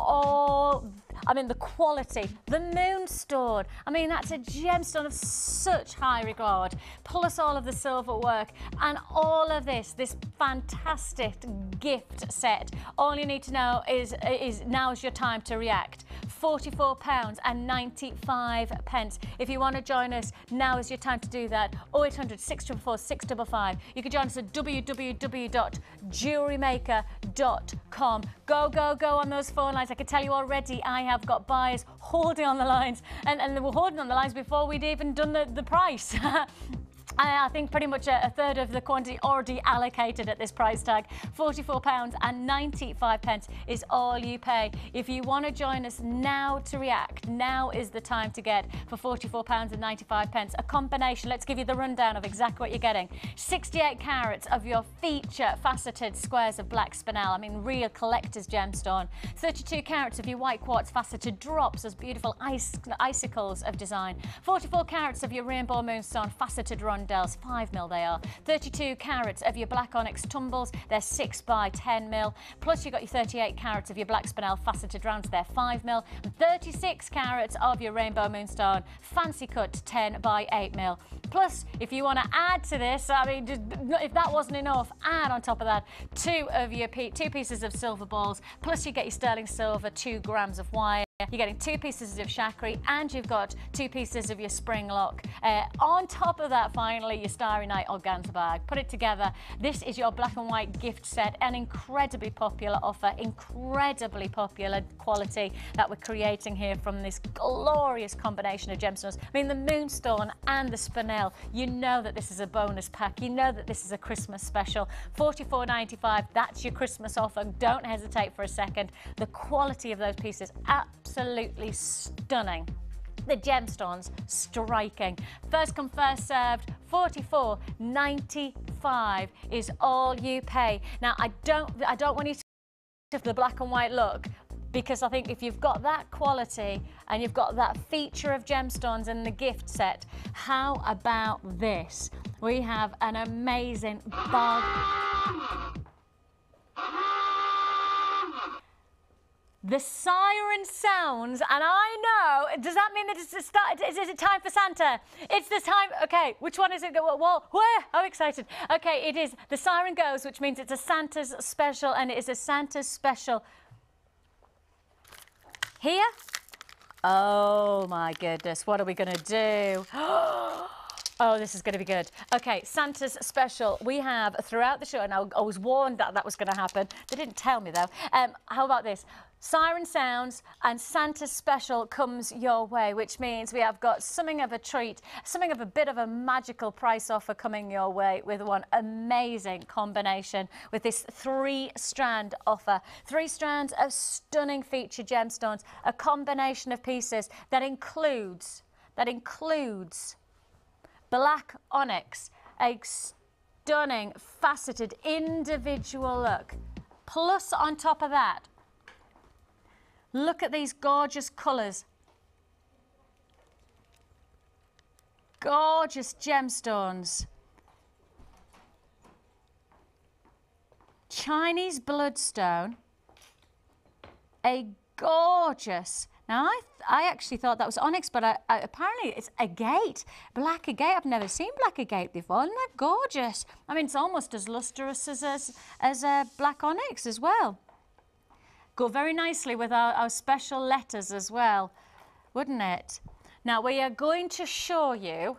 Oh, I mean, the quality, the moonstone. I mean, that's a gemstone of such high regard, plus all of the silver work and all of this fantastic gift set. All you need to know is now's your time to react. £44.95. If you want to join us, now is your time to do that. 0800 644 655. You can join us at www.jewellerymaker.com. Go, go, go on those phone lines. I can tell you already, I have got buyers holding on the lines, and they were holding on the lines before we'd even done the price. I think pretty much a third of the quantity already allocated at this price tag. £44.95 is all you pay. If you want to join us now to react, now is the time to get for £44.95. A combination, let's give you the rundown of exactly what you're getting. 68 carats of your feature faceted squares of black spinel, I mean real collector's gemstone. 32 carats of your white quartz faceted drops as beautiful icicles of design. 44 carats of your rainbow moonstone faceted rondelles, 5mm they are. 32 carats of your black onyx tumbles, they're 6 by 10mm. Plus you've got your 38 carats of your black spinel faceted rounds, they're 5mm. And 36 carats of your rainbow moonstone, fancy cut 10 by 8mm. Plus, if you want to add to this, I mean, just, if that wasn't enough, add on top of that two pieces of silver balls. Plus you get your sterling silver, 2 grams of wire. You're getting 2 pieces of shackery, and you've got 2 pieces of your spring lock. On top of that, finally, your Starry Night organza bag. Put it together. This is your black and white gift set, an incredibly popular offer, incredibly popular quality that we're creating here from this glorious combination of gemstones. I mean, the moonstone and the spinel, you know that this is a bonus pack. You know that this is a Christmas special. £44.95, that's your Christmas offer. Don't hesitate for a second. The quality of those pieces, absolutely stunning. The gemstones, striking. First come, first served. £44.95 is all you pay. Now, I don't want you to have the black and white look, because I think if you've got that quality and you've got that feature of gemstones in the gift set, how about this? We have an amazing bog. The siren sounds, and I know, does that mean that it's the start? Is it time for Santa? It's the time, okay, which one is it? Whoa, I'm excited. Okay, it is, the siren goes, which means it's a Santa's special, and it is a Santa's special. Here? Oh my goodness, what are we gonna do? Oh, this is going to be good. Okay, Santa's special. We have throughout the show, and I was warned that that was going to happen. They didn't tell me though. How about this? Siren sounds and Santa's special comes your way, which means we have got something of a treat, something of a bit of a magical price offer coming your way with one amazing combination with this 3-strand offer. 3 strands of stunning featured gemstones, a combination of pieces that includes black onyx, a stunning faceted individual look. Plus on top of that, look at these gorgeous colours. Gorgeous gemstones. Chinese bloodstone. A gorgeous. Now, I actually thought that was onyx, but apparently it's agate, black agate. I've never seen black agate before. Isn't that gorgeous? I mean, it's almost as lustrous as black onyx as well. Go very nicely with our special letters as well, wouldn't it? Now, we are going to show you...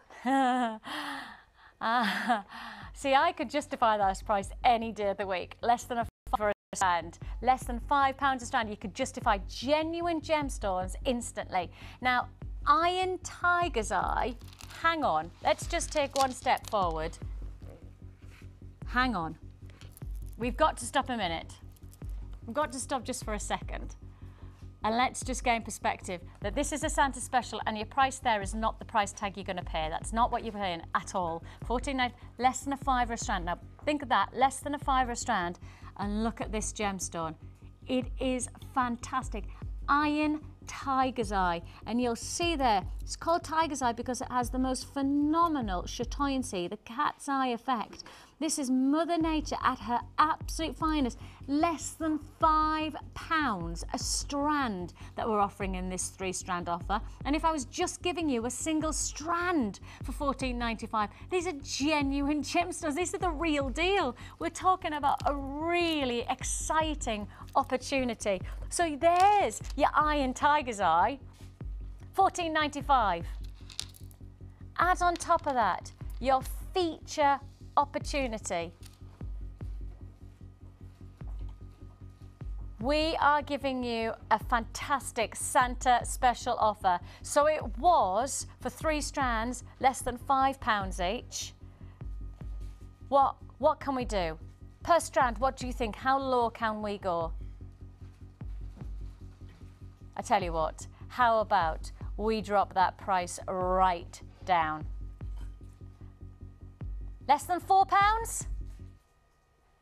see, I could justify that price any day of the week. Less than a strand, less than £5 a strand. You could justify genuine gemstones instantly. Now, Iron Tiger's Eye, hang on, let's just take one step forward. Hang on, we've got to stop a minute. We've got to stop just for a second. And let's just gain perspective that this is a Santa special and your price there is not the price tag you're going to pay. That's not what you're paying at all. $14.90, less than a £5 a strand. Now, think of that, less than a £5 a strand. And look at this gemstone. It is fantastic. Iron Tiger's Eye. And you'll see there, it's called Tiger's Eye because it has the most phenomenal chatoyancy, the cat's eye effect. This is Mother Nature at her absolute finest. Less than £5 a strand that we're offering in this 3-strand offer. And if I was just giving you a single strand for $14.95, these are genuine gemstones. These are the real deal. We're talking about a really exciting opportunity. So there's your Iron Tiger's Eye, $14.95. Add on top of that your feature opportunity. We are giving you a fantastic Santa special offer. So it was, for 3 strands, less than £5 each. what can we do? Per strand, what do you think? How low can we go? I tell you what, how about we drop that price right down? Less than £4?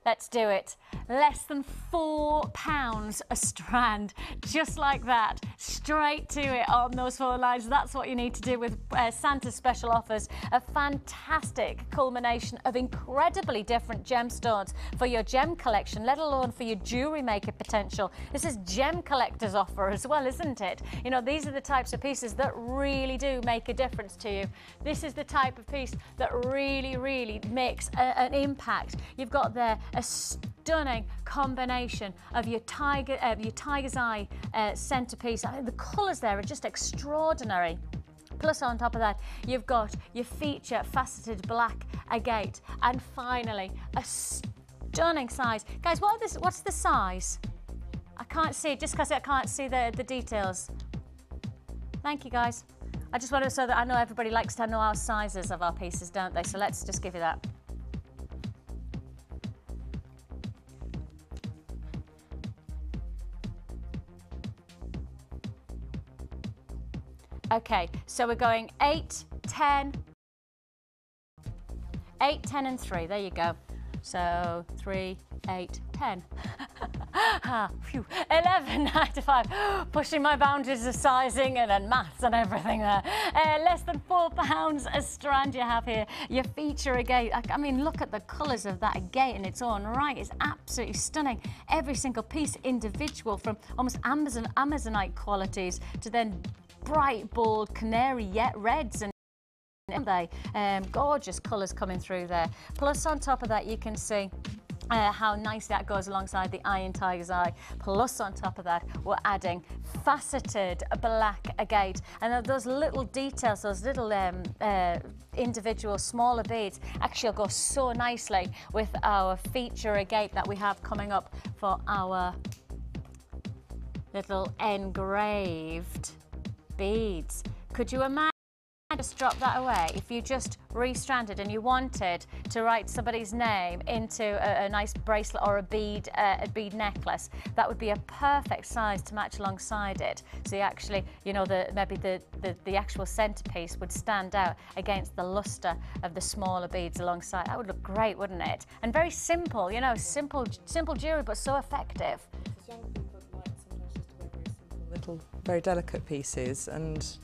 Let's do it. Less than £4 a strand, just like that, straight to it on those 4 lines. That's what you need to do with Santa's special offers. A fantastic culmination of incredibly different gemstones for your gem collection, let alone for your jewellery maker potential. This is gem collector's offer as well, isn't it? You know, these are the types of pieces that really do make a difference to you. This is the type of piece that really, really makes an impact. You've got there a stunning combination of your tiger's eye centerpiece. I mean, the colours there are just extraordinary. Plus, on top of that, you've got your feature faceted black agate, and finally a stunning size. Guys, what's the size? I can't see it just because I can't see the details. Thank you, guys. I just wanted so that I know everybody likes to know our sizes of our pieces, don't they? So let's just give you that. Okay, so we're going 8, 10, 8, 10 and 3, there you go. So 3, 8, 10. 11, 9 to 5. Pushing my boundaries of sizing and maths and everything there. Less than £4 a strand you have here. Your feature agate. I mean, look at the colours of that agate in its own right. It's absolutely stunning. Every single piece individual, from almost Amazonite qualities to then bright, bold canary reds and gorgeous colours coming through there. Plus, on top of that, you can see how nice that goes alongside the iron tiger's eye. Plus, on top of that, we're adding faceted black agate, and those little details, those little individual smaller beads actually will go so nicely with our feature agate that we have coming up for our little engraved beads. Could you imagine just drop that away if you just restranded and you wanted to write somebody's name into a nice bracelet or a bead necklace? That would be a perfect size to match alongside it. So you actually, you know, maybe the actual centerpiece would stand out against the luster of the smaller beads alongside. That would look great, wouldn't it? And very simple, you know, simple jewelry, but so effective. Little, very delicate pieces, and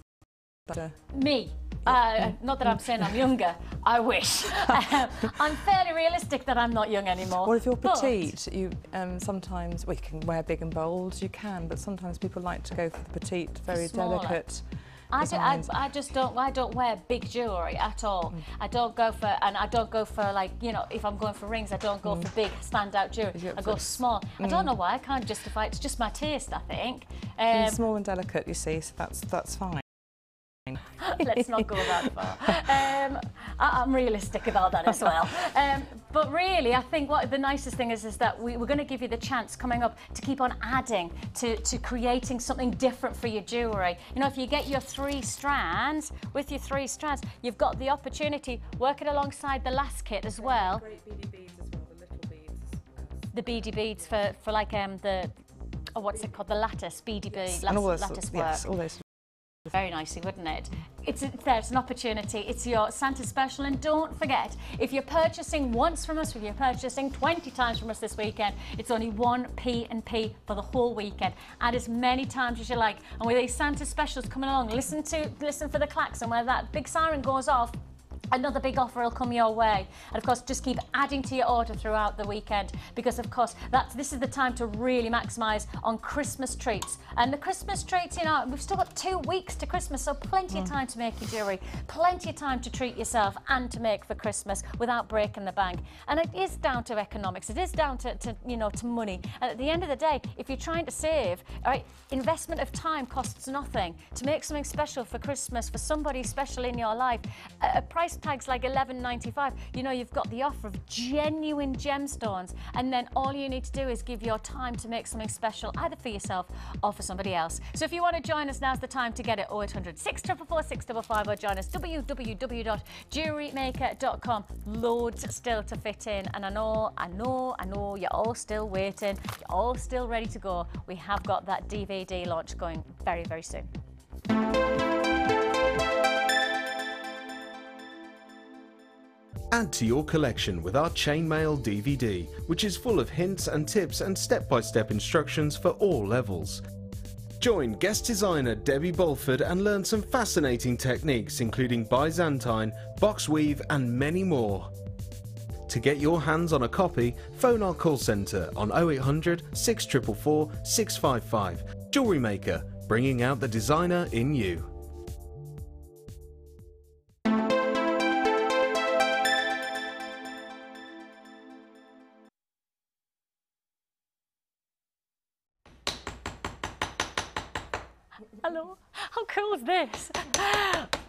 me. Not that I'm saying I'm younger, I wish. I'm fairly realistic that I'm not young anymore. Well, if you're petite, you sometimes, well, you can wear big and bold, you can, but sometimes people like to go for the petite, very delicate. I don't wear big jewellery at all. I don't go for like, you know, if I'm going for rings, I don't go for big standout jewellery. I go small. I don't know why, I can't justify it. It's just my taste, I think. Small and delicate, you see, so that's fine. Let's not go that far. I'm realistic about that as well. But really, I think what the nicest thing is that we're going to give you the chance coming up to keep on adding to creating something different for your jewellery. You know, if you get your 3 strands, with your 3 strands, you've got the opportunity working alongside the last kit as well. Great beady beads as well, the little beads. The beady beads for like what's it called? The lattice, beady bead, lattice work. Yes, all those. Very nicely, wouldn't it? There's an opportunity. It's your Santa special, and don't forget, if you're purchasing once from us, if you're purchasing 20 times from us this weekend, it's only 1p&p for the whole weekend. Add as many times as you like, and with these Santa specials coming along, listen for the klaxon. Where that big siren goes off, another big offer will come your way. And of course, just keep adding to your order throughout the weekend, because of course this is the time to really maximise on Christmas treats. And the Christmas treats, you know, we've still got 2 weeks to Christmas, so plenty of time to make your jewellery, plenty of time to treat yourself and to make for Christmas without breaking the bank. And it is down to economics, it is down to you know, to money. And at the end of the day, if you're trying to save, all right, investment of time costs nothing. To make something special for Christmas for somebody special in your life, a price tag's like $11.95, you know you've got the offer of genuine gemstones, and then all you need to do is give your time to make something special either for yourself or for somebody else. So if you want to join us, now's the time to get it. 0800 644 655 or join us www.jewellerymaker.com. Loads still to fit in, and I know you're all still waiting, you're all still ready to go. We have got that DVD launch going very, very soon. Add to your collection with our Chainmail DVD, which is full of hints and tips and step-by-step instructions for all levels. Join guest designer Debbie Bolford and learn some fascinating techniques including Byzantine, box weave and many more. To get your hands on a copy, phone our call centre on 0800 644 655. Jewellery Maker, bringing out the designer in you. Hello, how cool is this?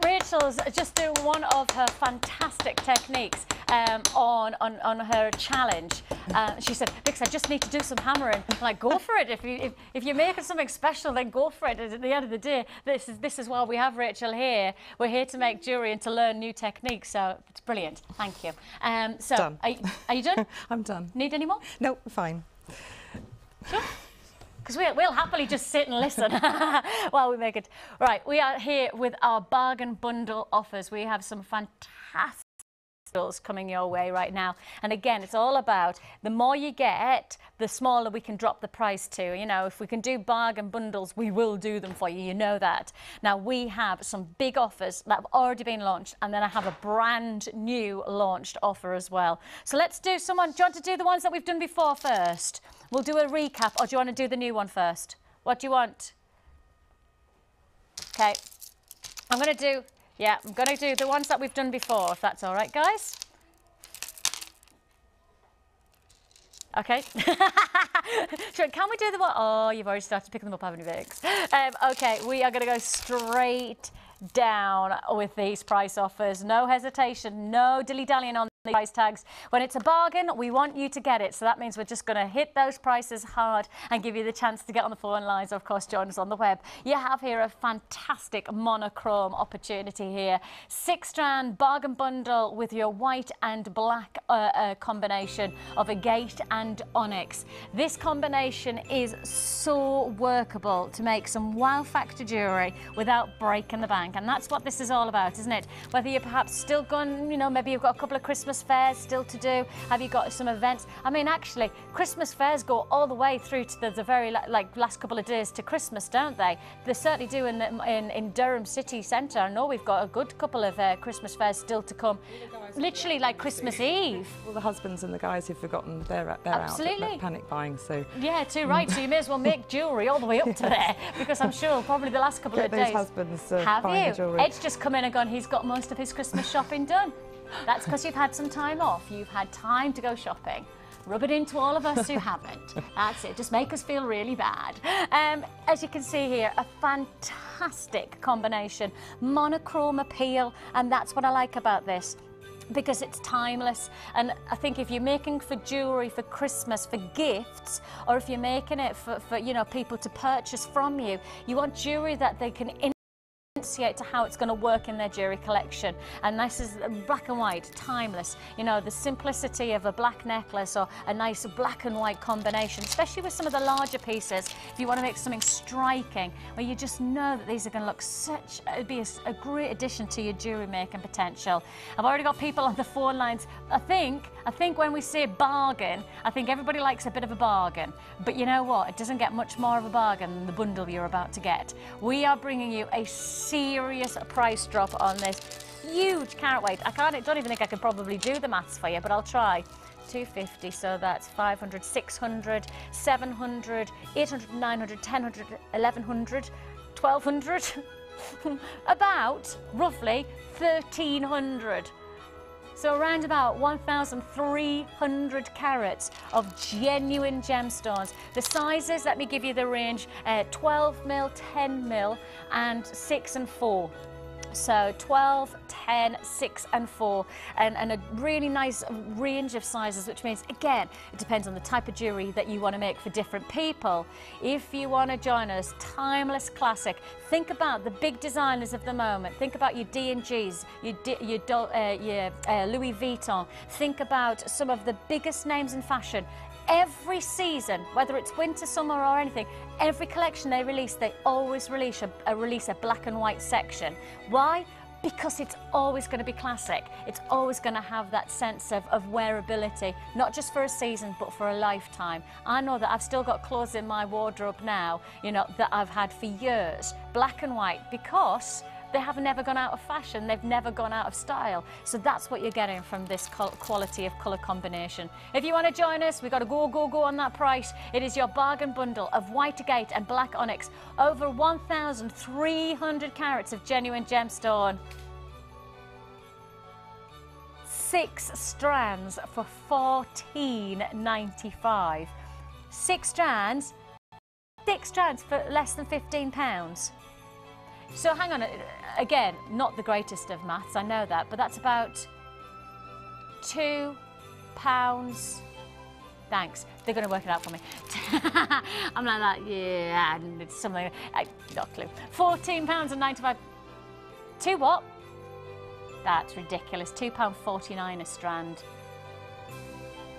Rachel's just doing one of her fantastic techniques on her challenge. She said, Vix, I just need to do some hammering. I'm like, go for it. If you're making something special, then go for it. At the end of the day, this is why we have Rachel here. We're here to make jewellery and to learn new techniques. So it's brilliant. Thank you. So done. Are you done? I'm done. Need any more? No, fine. Sure. Because we'll happily just sit and listen while we make it. Right, we are here with our bargain bundle offers. We have some fantastic deals coming your way right now. And again, it's all about the more you get, the smaller we can drop the price to. You know, if we can do bargain bundles, we will do them for you. You know that. Now, we have some big offers that have already been launched, and then I have a brand new launched offer as well. So let's do someone. Do you want to do the ones that we've done before first? We'll do a recap, or do you want to do the new one first? What do you want? Okay. I'm going to do the ones that we've done before, if that's all right, guys. Okay. Sure, can we do the one? Oh, you've already started picking them up, haven't you, Vix? Okay, we are going to go straight down with these price offers. No hesitation, no dilly-dallying on the price tags. When it's a bargain, we want you to get it. So that means we're just going to hit those prices hard and give you the chance to get on the phone lines, or of course join us on the web. You have here a fantastic monochrome opportunity here. 6-strand bargain bundle with your white and black combination of agate and onyx. This combination is so workable to make some wow factor jewellery without breaking the bank. And that's what this is all about, isn't it? Whether you're perhaps still going, you know, maybe you've got a couple of Christmas fairs still to do. Have you got some events? I mean, actually, Christmas fairs go all the way through to the very last couple of days to Christmas, don't they? They certainly do in Durham city centre. I know we've got a good couple of Christmas fairs still to come. Literally like Christmas Eve. Well, the husbands and the guys who've forgotten they're Absolutely. out at panic buying. So yeah, too right. So you may as well make jewellery all the way up to there, because I'm sure probably the last couple of those days. Husbands have buying you? jewellery. Ed's just come in and gone. He's got most of his Christmas shopping done. That's because you've had some time off. You've had time to go shopping. Rub it into all of us who haven't. That's it. Just make us feel really bad. As you can see here, a fantastic combination. Monochrome appeal, and that's what I like about this, because it's timeless. And I think if you're making for jewellery for Christmas, for gifts, or if you're making it for you know, people to purchase from you, you want jewellery that they can to how it's going to work in their jewellery collection. And this is black and white, timeless. You know, the simplicity of a black necklace or a nice black and white combination, especially with some of the larger pieces. If you want to make something striking, where you just know that these are going to look it'd be a great addition to your jewellery making potential. I've already got people on the phone lines. I think when we say bargain, I think everybody likes a bit of a bargain. But you know what? It doesn't get much more of a bargain than the bundle you're about to get. We are bringing you a serious price drop on this. Huge carat weight. I don't even think I could probably do the maths for you, but I'll try. 250, so that's 500, 600, 700, 800, 900, 1000, 1100, 1200, about roughly 1300. So around about 1,300 carats of genuine gemstones. The sizes, let me give you the range, 12 mil, 10 mil, and 6 and 4. So 12, 10, 6 and 4, and a really nice range of sizes, which means, again, it depends on the type of jewellery that you want to make for different people. If you want to join us, timeless classic, think about the big designers of the moment. Think about your D&Gs, your Louis Vuitton. Think about some of the biggest names in fashion. Every season, whether it's winter, summer or anything, every collection they release, they always release a black and white section. Why? Because it's always going to be classic. It's always going to have that sense of wearability, not just for a season, but for a lifetime. I know that I've still got clothes in my wardrobe now, you know, that I've had for years, black and white, because they have never gone out of fashion, they've never gone out of style. So that's what you're getting from this quality of colour combination. If you want to join us, we've got to go on that price. It is your bargain bundle of white agate and black onyx, over 1,300 carats of genuine gemstone. 6 strands for £14.95. 6 strands for less than £15. So hang on, again, not the greatest of maths, I know that, but that's about £2. Thanks, they're going to work it out for me. I'm like that, yeah, and it's something, not a clue. £14.95. 2 what? That's ridiculous, £2.49 a strand.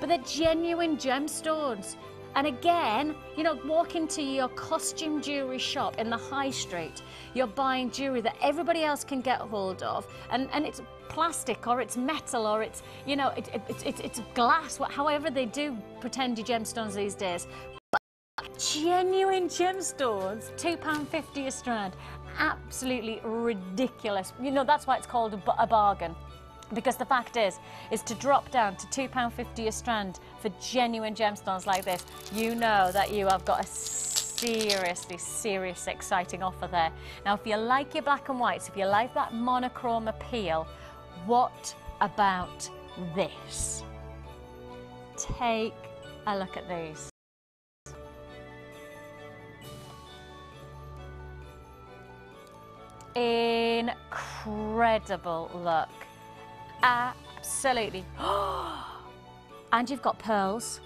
But they're genuine gemstones. And again, you know, walk into your costume jewellery shop in the high street, you're buying jewellery that everybody else can get hold of, and it's plastic or it's metal or it's, you know, it's glass, however they do pretend your gemstones these days. But genuine gemstones, £2.50 a strand, absolutely ridiculous. You know, that's why it's called a bargain. Because the fact is to drop down to £2.50 a strand for genuine gemstones like this, you know that you have got a serious, exciting offer there. Now, if you like your black and whites, if you like that monochrome appeal, what about this? Take a look at these. Incredible look. Absolutely. And you've got pearls.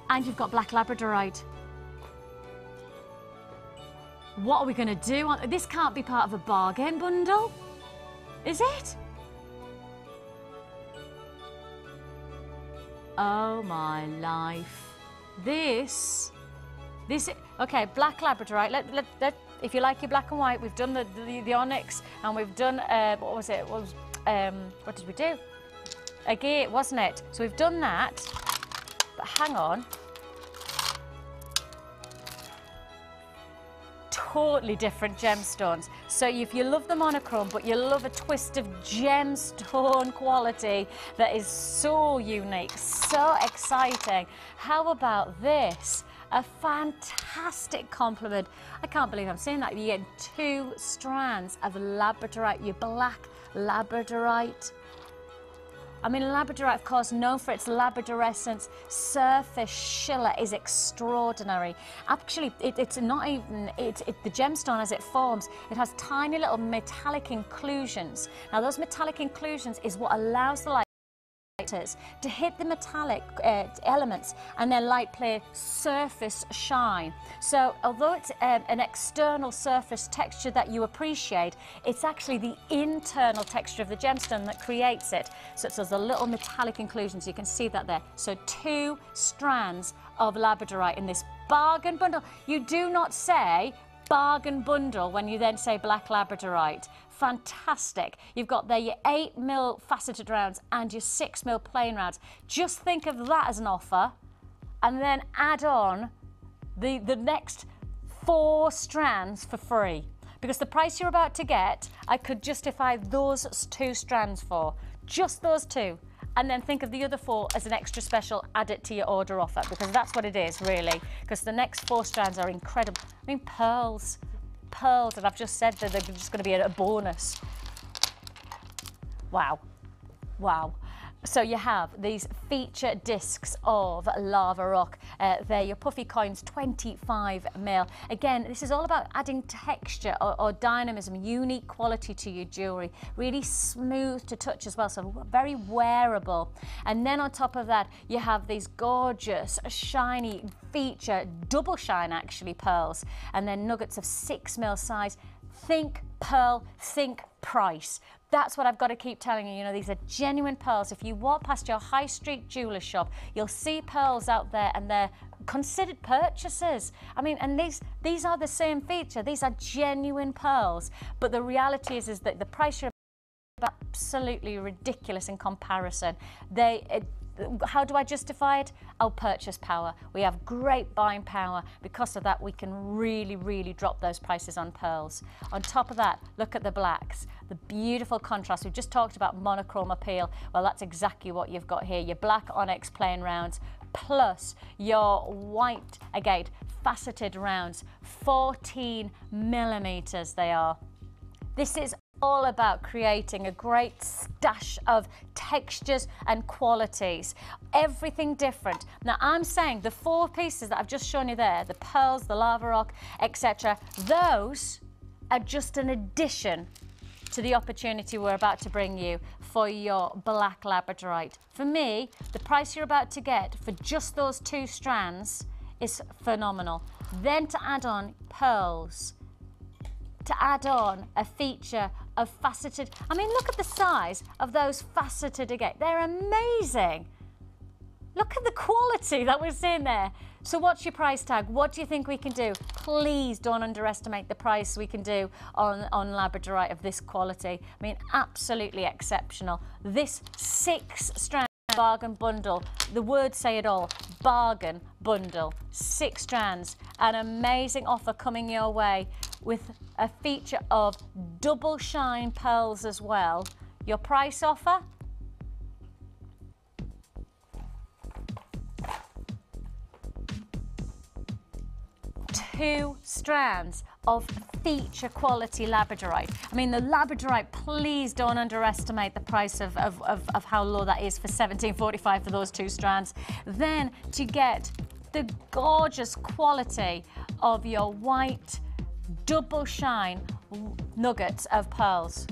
And you've got black labradorite. What are we going to do? This can't be part of a bargain bundle, is it? Oh my life. This, okay, black labradorite. If you like your black and white, we've done the onyx, and we've done, what was it? What did we do? Agate, wasn't it? So we've done that, but hang on. Totally different gemstones. So if you love the monochrome, but you love a twist of gemstone quality that is so unique, so exciting, how about this? A fantastic compliment. I can't believe I'm saying that. You get 2 strands of labradorite, your black labradorite. I mean, labradorite, of course, known for its labradorescence, surface shimmer is extraordinary. Actually, it's not even, the gemstone as it forms, it has tiny little metallic inclusions. Now, those metallic inclusions is what allows the light to hit the metallic elements and then light play surface shine. So although it's an external surface texture that you appreciate, it's actually the internal texture of the gemstone that creates it. So it's those little metallic inclusions, you can see that there. So 2 strands of labradorite in this bargain bundle. You do not say bargain bundle when you then say black labradorite. Fantastic. You've got there your 8mm faceted rounds and your 6mm plain rounds. Just think of that as an offer, and then add on the next 4 strands for free. Because the price you're about to get, I could justify those 2 strands for. Just those 2. And then think of the other 4 as an extra special, add it to your order offer, because that's what it is, really. Because the next 4 strands are incredible. I mean, pearls, and I've just said that they're just going to be a bonus. Wow. So you have these feature discs of lava rock. They're your puffy coins, 25mm. Again, this is all about adding texture or dynamism, unique quality to your jewellery. Really smooth to touch as well, so very wearable. And then on top of that, you have these gorgeous, shiny feature, double shine actually, pearls. And then nuggets of 6mm size. Think pearl, think price. That's what I've got to keep telling you. You know, these are genuine pearls. If you walk past your high street jeweller shop, you'll see pearls out there and they're considered purchases. I mean, and these are the same feature. These are genuine pearls. But the reality is that the price you're absolutely ridiculous in comparison. How do I justify it? Our purchase power. We have great buying power. Because of that, we can really, really drop those prices on pearls. On top of that, look at the blacks. The beautiful contrast. We've just talked about monochrome appeal. Well, that's exactly what you've got here. Your black onyx plain rounds, plus your white agate faceted rounds. 14mm they are. This is all about creating a great stash of textures and qualities, everything different. Now I'm saying the 4 pieces that I've just shown you there, the pearls, the lava rock, etc., those are just an addition to the opportunity we're about to bring you for your black labradorite. For me, the price you're about to get for just those 2 strands is phenomenal. Then to add on pearls, to add on a feature of faceted, I mean, look at the size of those faceted agate. They're amazing. Look at the quality that we're seeing there. So what's your price tag? What do you think we can do? Please don't underestimate the price we can do on labradorite of this quality. I mean, absolutely exceptional. This 6-strand bargain bundle, the words say it all, bargain bundle, 6 strands, an amazing offer coming your way with a feature of double shine pearls as well. Your price offer? Two strands of feature quality labradorite. I mean, the labradorite, please don't underestimate the price of how low that is for $17.45 for those 2 strands. Then to get the gorgeous quality of your white double shine nuggets of pearls.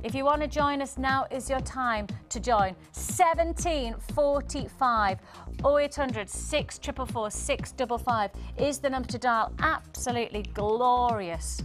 If you want to join us, now is your time to join. $17.45, 0800 644 655 is the number to dial. Absolutely glorious,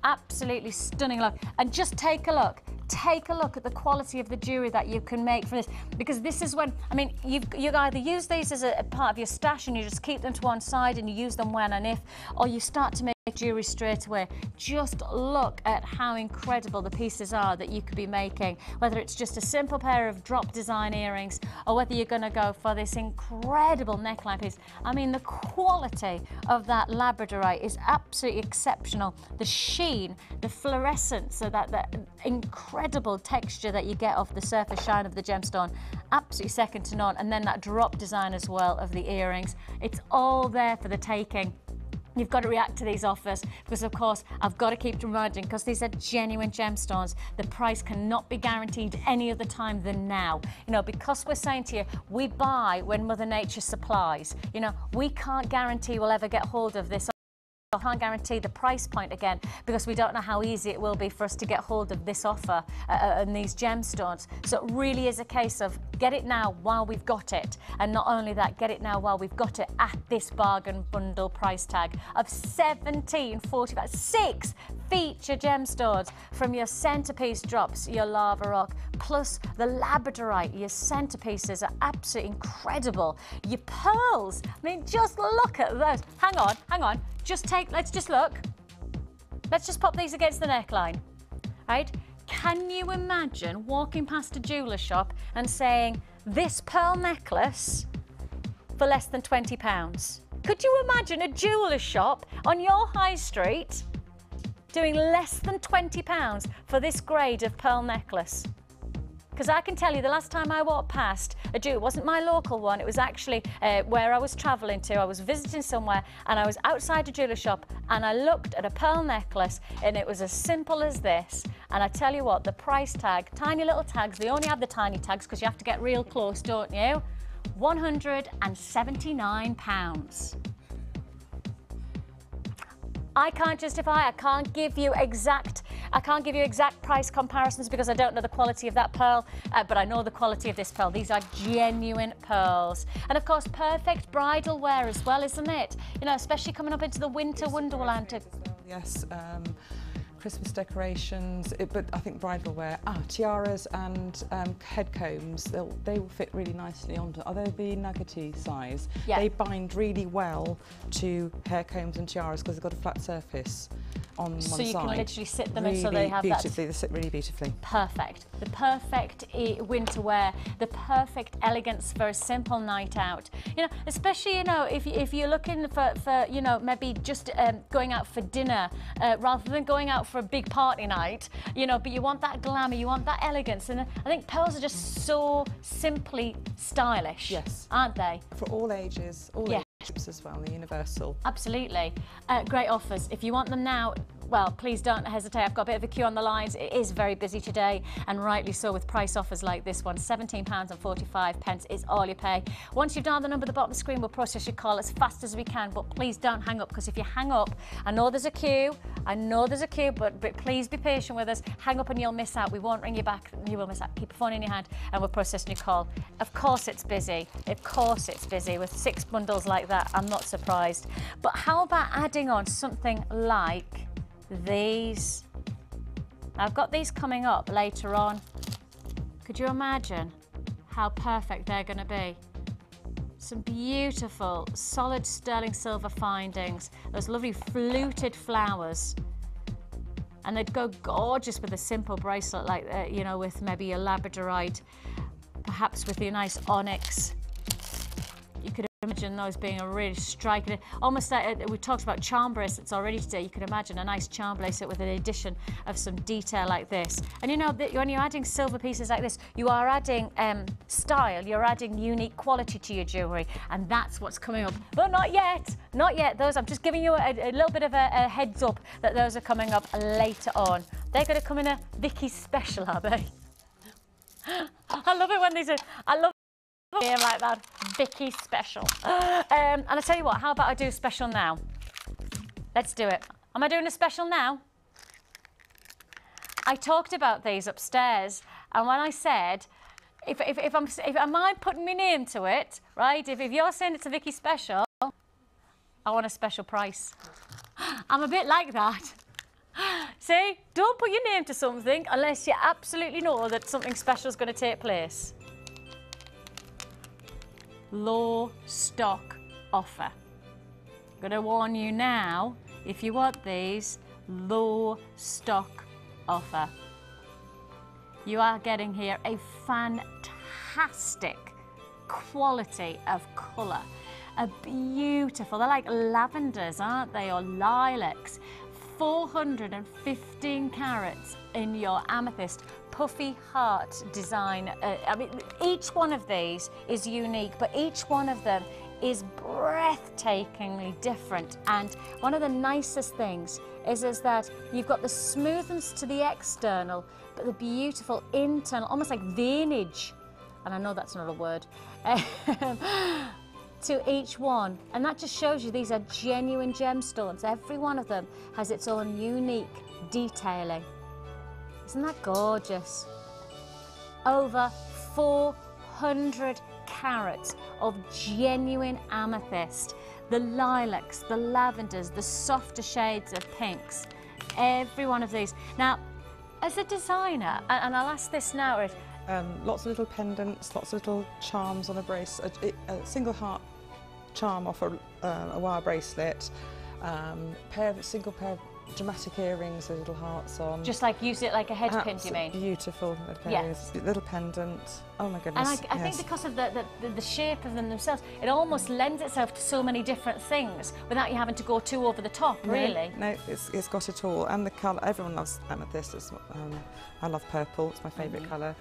absolutely stunning look. And just take a look. Take a look at the quality of the jewellery that you can make from this, because this is when, I mean, you either use these as a part of your stash and you just keep them to one side and you use them when and if, or you start to make jewellery straight away. Just look at how incredible the pieces are that you could be making, whether it's just a simple pair of drop design earrings or whether you're going to go for this incredible neckline piece. I mean, the quality of that labradorite is absolutely exceptional. The sheen, the fluorescence, so that incredible texture that you get off the surface shine of the gemstone, absolutely second to none. And then that drop design as well of the earrings. It's all there for the taking. You've got to react to these offers because, of course, I've got to keep reminding, because these are genuine gemstones. The price cannot be guaranteed any other time than now. You know, because we're saying to you, we buy when Mother Nature supplies. You know, we can't guarantee we'll ever get hold of this. I can't guarantee the price point again, because we don't know how easy it will be for us to get hold of this offer and these gemstones. So it really is a case of get it now while we've got it, and not only that, get it now while we've got it at this bargain bundle price tag of $17.45. 6 feature gemstones from your centerpiece drops, your lava rock, plus the labradorite. Your centerpieces are absolutely incredible. Your pearls, I mean, just look at those. Hang on. Let's just look. Let's just pop these against the neckline, right? Can you imagine walking past a jeweller shop and saying, this pearl necklace for less than £20? Could you imagine a jeweller shop on your high street doing less than £20 for this grade of pearl necklace? Because I can tell you, the last time I walked past a jewellery, it wasn't my local one, it was actually where I was travelling to. I was visiting somewhere and I was outside a jewellery shop and I looked at a pearl necklace and it was as simple as this. And I tell you what, the price tag, tiny little tags, they only have the tiny tags because you have to get real close, don't you? £179. I can't justify, I can't give you exact price comparisons because I don't know the quality of that pearl, but I know the quality of this pearl. These are genuine pearls. And of course, perfect bridal wear as well, isn't it? You know, especially coming up into the winter wonderland. Yes, Christmas decorations, but I think bridal wear, tiaras and head combs, they will fit really nicely onto, are they the nuggety size? Yeah. They bind really well to hair combs and tiaras because they've got a flat surface on one side. So you can literally sit them really in so they have beautifully, they sit really beautifully. Perfect. The perfect winter wear, the perfect elegance for a simple night out. You know, especially, you know, if you're looking for you know, maybe just going out for dinner rather than going out for a big party night, you know, but you want that glamour, you want that elegance, and I think pearls are just so simply stylish. Yes. Aren't they? For all ages, all age groups as well, the universal. Absolutely. Great offers. If you want them now, well, please don't hesitate. I've got a bit of a queue on the lines. It is very busy today, and rightly so, with price offers like this one. £17.45 is all you pay. Once you've dialed the number at the bottom of the screen, we'll process your call as fast as we can, but please don't hang up, because if you hang up, I know there's a queue, but please be patient with us. Hang up and you'll miss out. We won't ring you back. You will miss out. Keep your phone in your hand and we're processing your call. Of course it's busy. Of course it's busy. With 6 bundles like that, I'm not surprised. But how about adding on something like these? I've got these coming up later on. Could you imagine how perfect they're going to be? Some beautiful solid sterling silver findings, those lovely fluted flowers, and they'd go gorgeous with a simple bracelet like that, you know, with maybe a labradorite, perhaps with a nice onyx. You could imagine those being a really striking, almost like we talked about charm bracelets already today. You could imagine a nice charm bracelet with an addition of some detail like this. And you know that when you're adding silver pieces like this, you are adding style, you're adding unique quality to your jewellery, and that's what's coming up. But not yet, not yet. Those, I'm just giving you a little bit of a heads up that those are coming up later on. They're going to come in a Vicky special, are they? I love it when they say, I love here like that, Vicky special. And I tell you what, how about I do a special now? Let's do it. Am I doing a special now? I talked about these upstairs, and when I said, if I'm putting my name to it, right? If you're saying it's a Vicky special, I want a special price. I'm a bit like that. See, don't put your name to something unless you absolutely know that something special is going to take place. Low stock offer. I'm going to warn you now, if you want these, low stock offer. You are getting here a fantastic quality of colour. A beautiful, they're like lavenders, aren't they, or lilacs. 415 carats in your amethyst puffy heart design. I mean, each one of these is unique, but each one of them is breathtakingly different. And one of the nicest things is that you've got the smoothness to the external, but the beautiful internal, almost like veinage, and I know that's not a word, to each one. And that just shows you these are genuine gemstones. Every one of them has its own unique detailing. Isn't that gorgeous? Over 400 carats of genuine amethyst. The lilacs, the lavenders, the softer shades of pinks. Every one of these. Now, as a designer, and I'll ask this now, Ruth, lots of little pendants, lots of little charms on a bracelet, a single heart charm off a wire bracelet, single pair of dramatic earrings with little hearts on. Just like use it like a head pin, you mean? Beautiful earrings, little pendant. Oh my goodness. And I think because of the shape of them themselves, it almost lends itself to so many different things without you having to go too over the top, really. No, it's got it all. And the colour, everyone loves amethyst. I love purple, it's my favourite colour.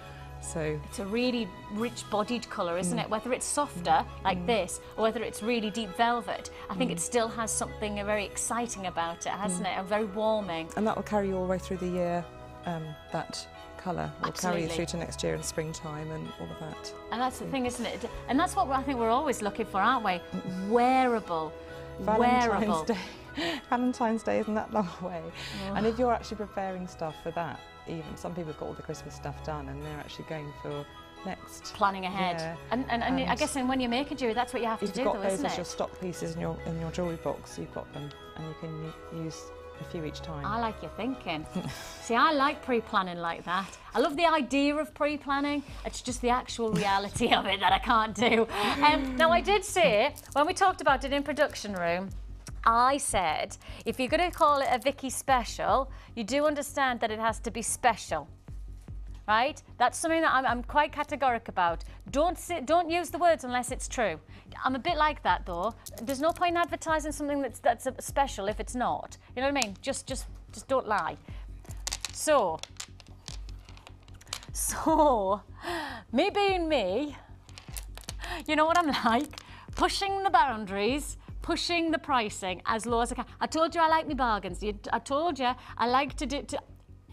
So it's a really rich-bodied colour, isn't it? Whether it's softer, like this, or whether it's really deep velvet, I think it still has something very exciting about it, hasn't it? And very warming. And that will carry you all the way through the year, that colour will carry you through to next year in springtime and all of that. And that's the thing, isn't it? And that's what I think we're always looking for, aren't we? Wearable. Valentine's Day isn't that long away. And if you're actually preparing stuff for that, even some people have got all the Christmas stuff done and they're actually going for next. Planning ahead. Yeah. And I guess when you're making jewellery, that's what you have to do, though, isn't it? You've got those as your stock pieces in your jewellery box, you've got them, and you can use a few each time. I like your thinking. See, I like pre-planning like that. I love the idea of pre-planning. It's just the actual reality of it that I can't do. Now, I did say, when we talked about it in production room, I said, if you're going to call it a Vicky special, you do understand that it has to be special. Right? That's something that I'm quite categoric about. Don't use the words unless it's true. I'm a bit like that, though. There's no point in advertising something that's special if it's not. You know what I mean? Just don't lie. So, me being me, you know what I'm like? Pushing the boundaries, pushing the pricing as low as I can. I told you I like my bargains. I told you I like to do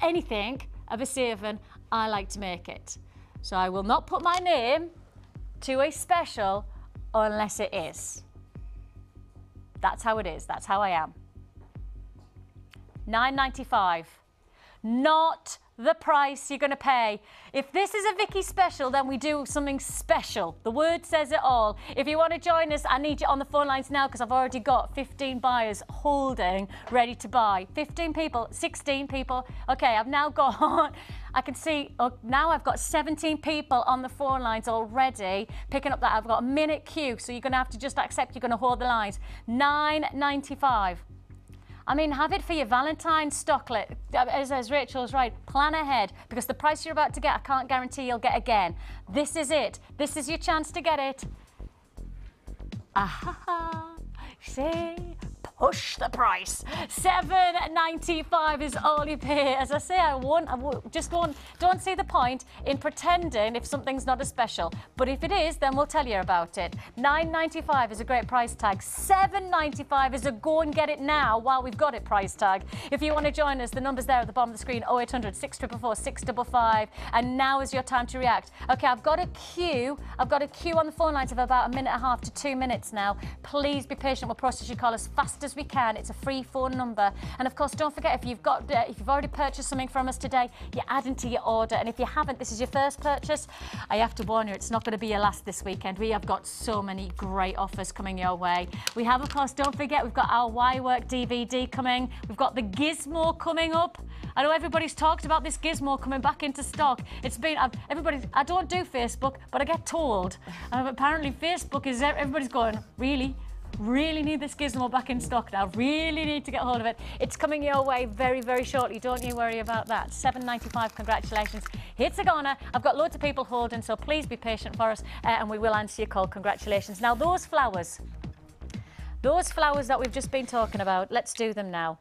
anything of a saving. I like to make it. So I will not put my name to a special unless it is. That's how it is. That's how I am. £9.95. Not the price you're going to pay. If this is a Vicky special, then we do something special. The word says it all. If you want to join us, I need you on the phone lines now because I've already got 15 buyers holding, ready to buy. 15 people, 16 people. Okay, I've now got, I can see, now I've got 17 people on the phone lines already picking up that. I've got a minute queue, so you're going to have to just accept you're going to hold the lines. £9.95. I mean, have it for your Valentine's stocklet. As Rachel's right, plan ahead, because the price you're about to get, I can't guarantee you'll get again. This is it. This is your chance to get it. Ah, see? Push the price. £7.95 is all you pay. As I say, don't see the point in pretending if something's not a special. But if it is, then we'll tell you about it. £9.95 is a great price tag. £7.95 is a go and get it now while we've got it price tag. If you want to join us, the number's there at the bottom of the screen, 0800 644 655. And now is your time to react. Okay, I've got a queue on the phone lines of about 1.5 to 2 minutes now. Please be patient. We'll process your call as fast as we can. It's a free phone number. And of course, don't forget, if you've already purchased something from us today, you're adding to your order. And if you haven't, this is your first purchase, I have to warn you, it's not going to be your last this weekend. We have got so many great offers coming your way. We have, of course, don't forget, we've got our Y-Work DVD coming. We've got the Gizmo coming up. I know everybody's talked about this Gizmo coming back into stock. It's been, I don't do Facebook, but I get told. Apparently Facebook is, everybody's going, really need this Gizmo back in stock now. Really need to get hold of it. It's coming your way very, very shortly. Don't you worry about that. £7.95, congratulations. It's a goner. I've got loads of people holding, so please be patient for us and we will answer your call. Congratulations. Now, those flowers that we've just been talking about, let's do them now.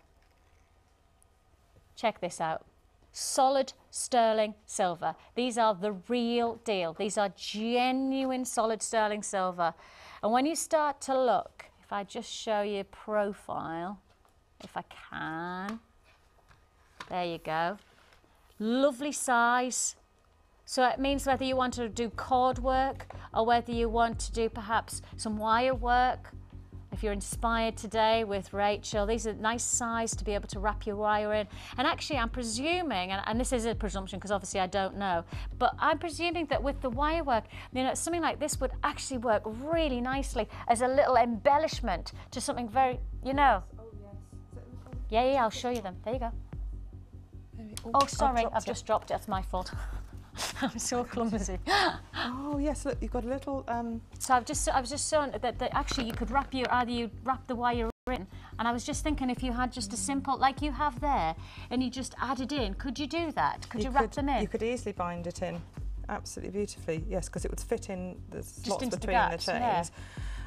Check this out. Solid sterling silver. These are the real deal. These are genuine solid sterling silver. And when you start to look, if I just show you profile, if I can, there you go. Lovely size. So it means whether you want to do cord work or whether you want to do perhaps some wire work. If you're inspired today with Rachel, these are nice size to be able to wrap your wire in. And actually, I'm presuming, and this is a presumption because obviously I don't know, but I'm presuming that with the wire work, you know, something like this would actually work really nicely as a little embellishment to something very, you know. Oh, yes. Yeah, I'll show you them. There you go. Oh, sorry, I've just dropped it. That's my fault. I'm so clumsy. Oh yes, look, you've got a little. So I was just showing that actually you could wrap the wire in, and I was just thinking if you had just a simple like you have there, and you just add it in, could you do that? Could you wrap them in? You could easily bind it in, absolutely beautifully. Yes, because it would fit in the slots into between the chains. Yeah.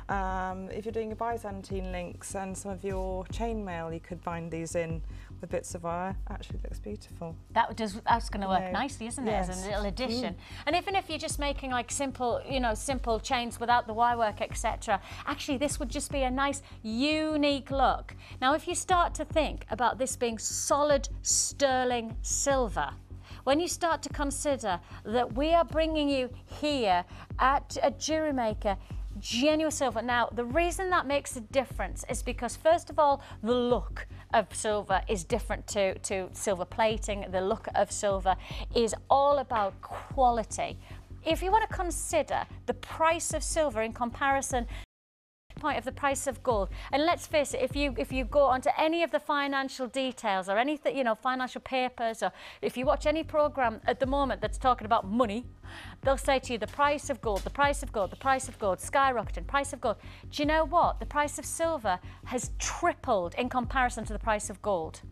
If you're doing your Byzantine links and some of your chainmail, you could bind these in with bits of wire. Actually, it looks beautiful. That's going to work nicely, isn't it? Yes. As a little addition. And even if you're just making like simple, you know, simple chains without the wire work, etc., actually this would just be a nice, unique look. Now, if you start to think about this being solid sterling silver, when you start to consider that we are bringing you here at a Jewellery Maker genuine silver. Now, the reason that makes a difference is because, first of all, the look of silver is different to silver plating. The look of silver is all about quality. If you want to consider the price of silver in comparison point of the price of gold, and let's face it, if you go onto any of the financial details or anything, you know, financial papers, or if you watch any program at the moment that's talking about money, they'll say to you the price of gold, the price of gold, the price of gold, skyrocketing, price of gold. Do you know what? The price of silver has tripled in comparison to the price of gold.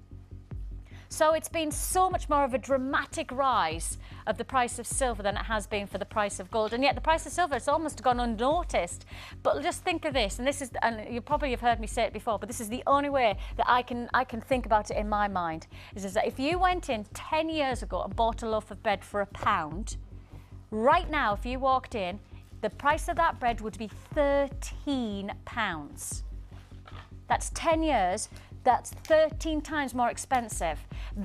So it's been so much more of a dramatic rise of the price of silver than it has been for the price of gold. And yet the price of silver has almost gone unnoticed. But just think of this, and this is, and you probably have heard me say it before, but this is the only way that I can think about it in my mind, is that if you went in 10 years ago and bought a loaf of bread for £1, right now, if you walked in, the price of that bread would be £13. That's 10 years. That's 13 times more expensive.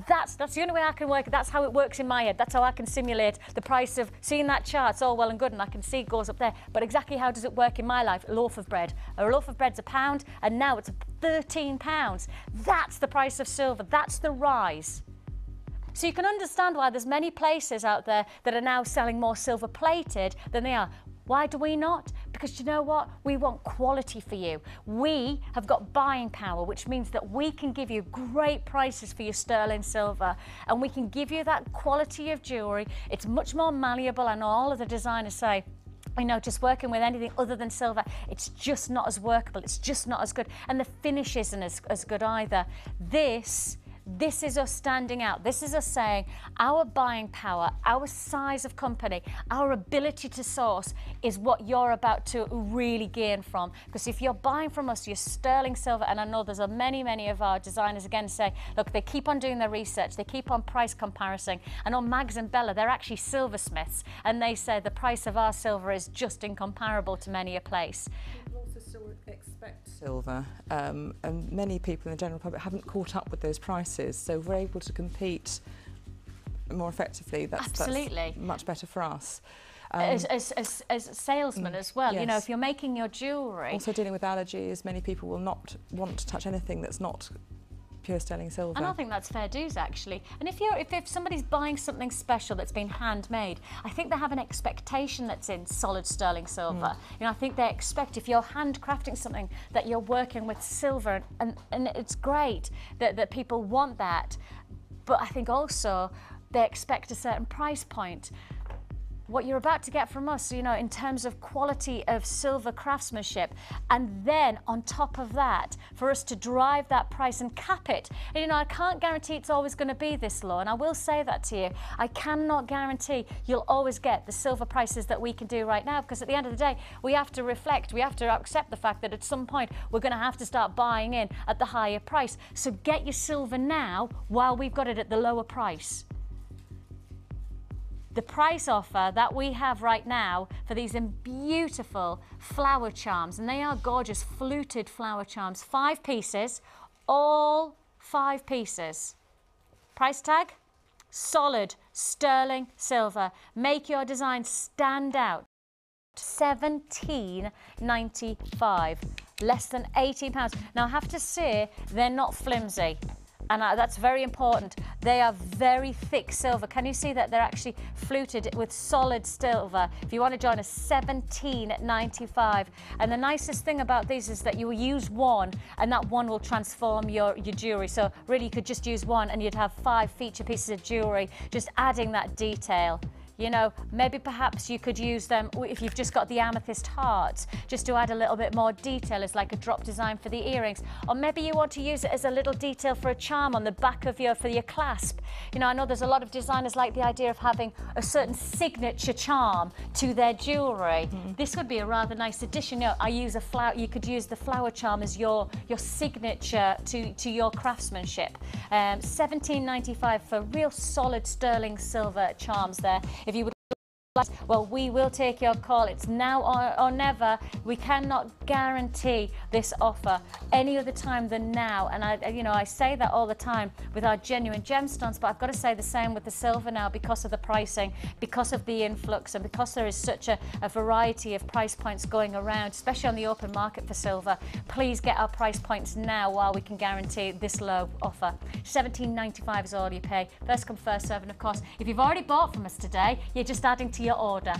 That's the only way I can work it. That's how it works in my head. That's how I can simulate the price of seeing that chart. It's all well and good, and I can see it goes up there. But exactly how does it work in my life? A loaf of bread. A loaf of bread's £1, and now it's £13. That's the price of silver. That's the rise. So you can understand why there's many places out there that are now selling more silver plated than they are. Why do we not? Because you know what? We want quality for you. We have got buying power, which means that we can give you great prices for your sterling silver, and we can give you that quality of jewellery. It's much more malleable. I know all of the designers say, you know, just working with anything other than silver, it's just not as workable, it's just not as good, and the finish isn't as good either. This is us standing out. This is us saying our buying power, our size of company, our ability to source is what you're about to really gain from. Because if you're buying from us, your sterling silver, and I know there's many of our designers again say, look, they keep on doing their research, they keep on price comparing. I know Mags and Bella, they're actually silversmiths, and they say the price of our silver is just incomparable to many a place. Still expect silver, and many people in the general public haven't caught up with those prices, so we're able to compete more effectively. That's much better for us. As salesmen as well, yes. You know, if you're making your jewellery. Also dealing with allergies, many people will not want to touch anything that's not pure sterling silver. And I think that's fair dues, actually. And if somebody's buying something special that's been handmade, I think they have an expectation that's in solid sterling silver. You know, I think they expect, if you're handcrafting something, that you're working with silver, and it's great that people want that. But I think also they expect a certain price point. What you're about to get from us, you know, in terms of quality of silver craftsmanship, and then on top of that, for us to drive that price and cap it. And, you know, I can't guarantee it's always going to be this low, and I will say that to you. I cannot guarantee you'll always get the silver prices that we can do right now, because at the end of the day, we have to reflect, we have to accept the fact that at some point we're going to have to start buying in at the higher price. So get your silver now while we've got it at the lower price. The price offer that we have right now for these beautiful flower charms, and they are gorgeous fluted flower charms, 5 pieces, all 5 pieces. Price tag, solid sterling silver. Make your design stand out. £17.95, less than £18. Now I have to say, they're not flimsy. And that's very important. They are very thick silver. Can you see that they're actually fluted with solid silver? If you want to join us, £17.95. And the nicest thing about these is that you will use one, and that one will transform your jewellery. So really, you could just use one, and you'd have 5 feature pieces of jewellery, just adding that detail. You know, maybe perhaps you could use them if you've just got the amethyst hearts, just to add a little bit more detail as like a drop design for the earrings. Or maybe you want to use it as a little detail for a charm on the back of for your clasp. You know, I know there's a lot of designers like the idea of having a certain signature charm to their jewellery. This would be a rather nice addition. You know, I use a flower. You could use the flower charm as your signature to your craftsmanship. $17.95 for real solid sterling silver charms there. If you would, well, we will take your call. It's now or never. We cannot guarantee this offer any other time than now. And I say that all the time with our genuine gemstones, but I've got to say the same with the silver now, because of the pricing, because of the influx, and because there is such a variety of price points going around, especially on the open market for silver. Please get our price points now while we can guarantee this low offer. $17.95 is all you pay. First come, first serve. And of course, if you've already bought from us today, you're just adding to your order.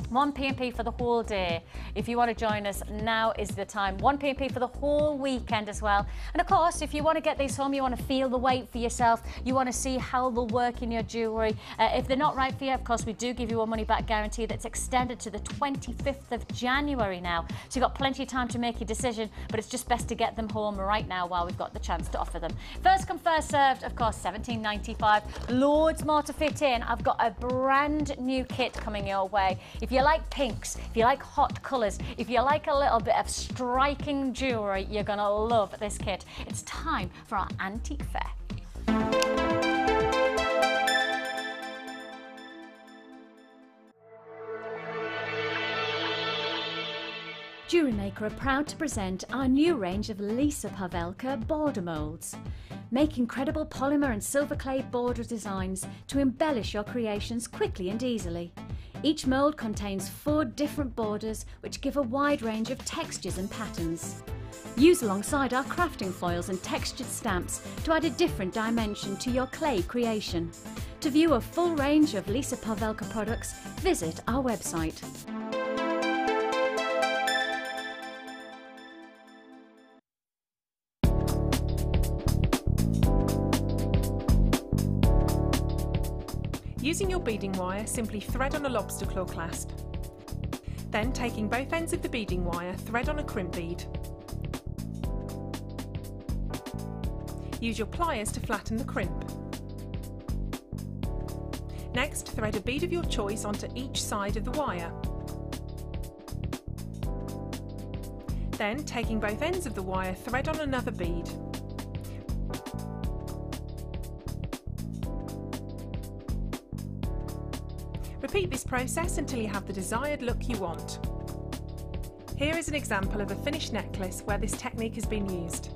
1 P&P for the whole day. If you want to join us, now is the time. 1 P&P for the whole weekend as well. And of course, if you want to get these home, you want to feel the weight for yourself, you want to see how they'll work in your jewellery. If they're not right for you, of course, we do give you a money back guarantee that's extended to the 25th of January now. So you've got plenty of time to make your decision, but it's just best to get them home right now while we've got the chance to offer them. First come, first served, of course, $17.95. Loads more to fit in. I've got a brand new kit coming your way. If you like pinks, if you like hot colours, if you like a little bit of striking jewellery, you're going to love this kit. It's time for our antique fair. Jewellery Maker are proud to present our new range of Lisa Pavelka border moulds. Make incredible polymer and silver clay border designs to embellish your creations quickly and easily. Each mould contains 4 different borders which give a wide range of textures and patterns. Use alongside our crafting foils and textured stamps to add a different dimension to your clay creation. To view a full range of Lisa Pavelka products, visit our website. Using your beading wire, simply thread on a lobster claw clasp. Then, taking both ends of the beading wire, thread on a crimp bead. Use your pliers to flatten the crimp. Next, thread a bead of your choice onto each side of the wire. Then, taking both ends of the wire, thread on another bead. Repeat this process until you have the desired look you want. Here is an example of a finished necklace where this technique has been used.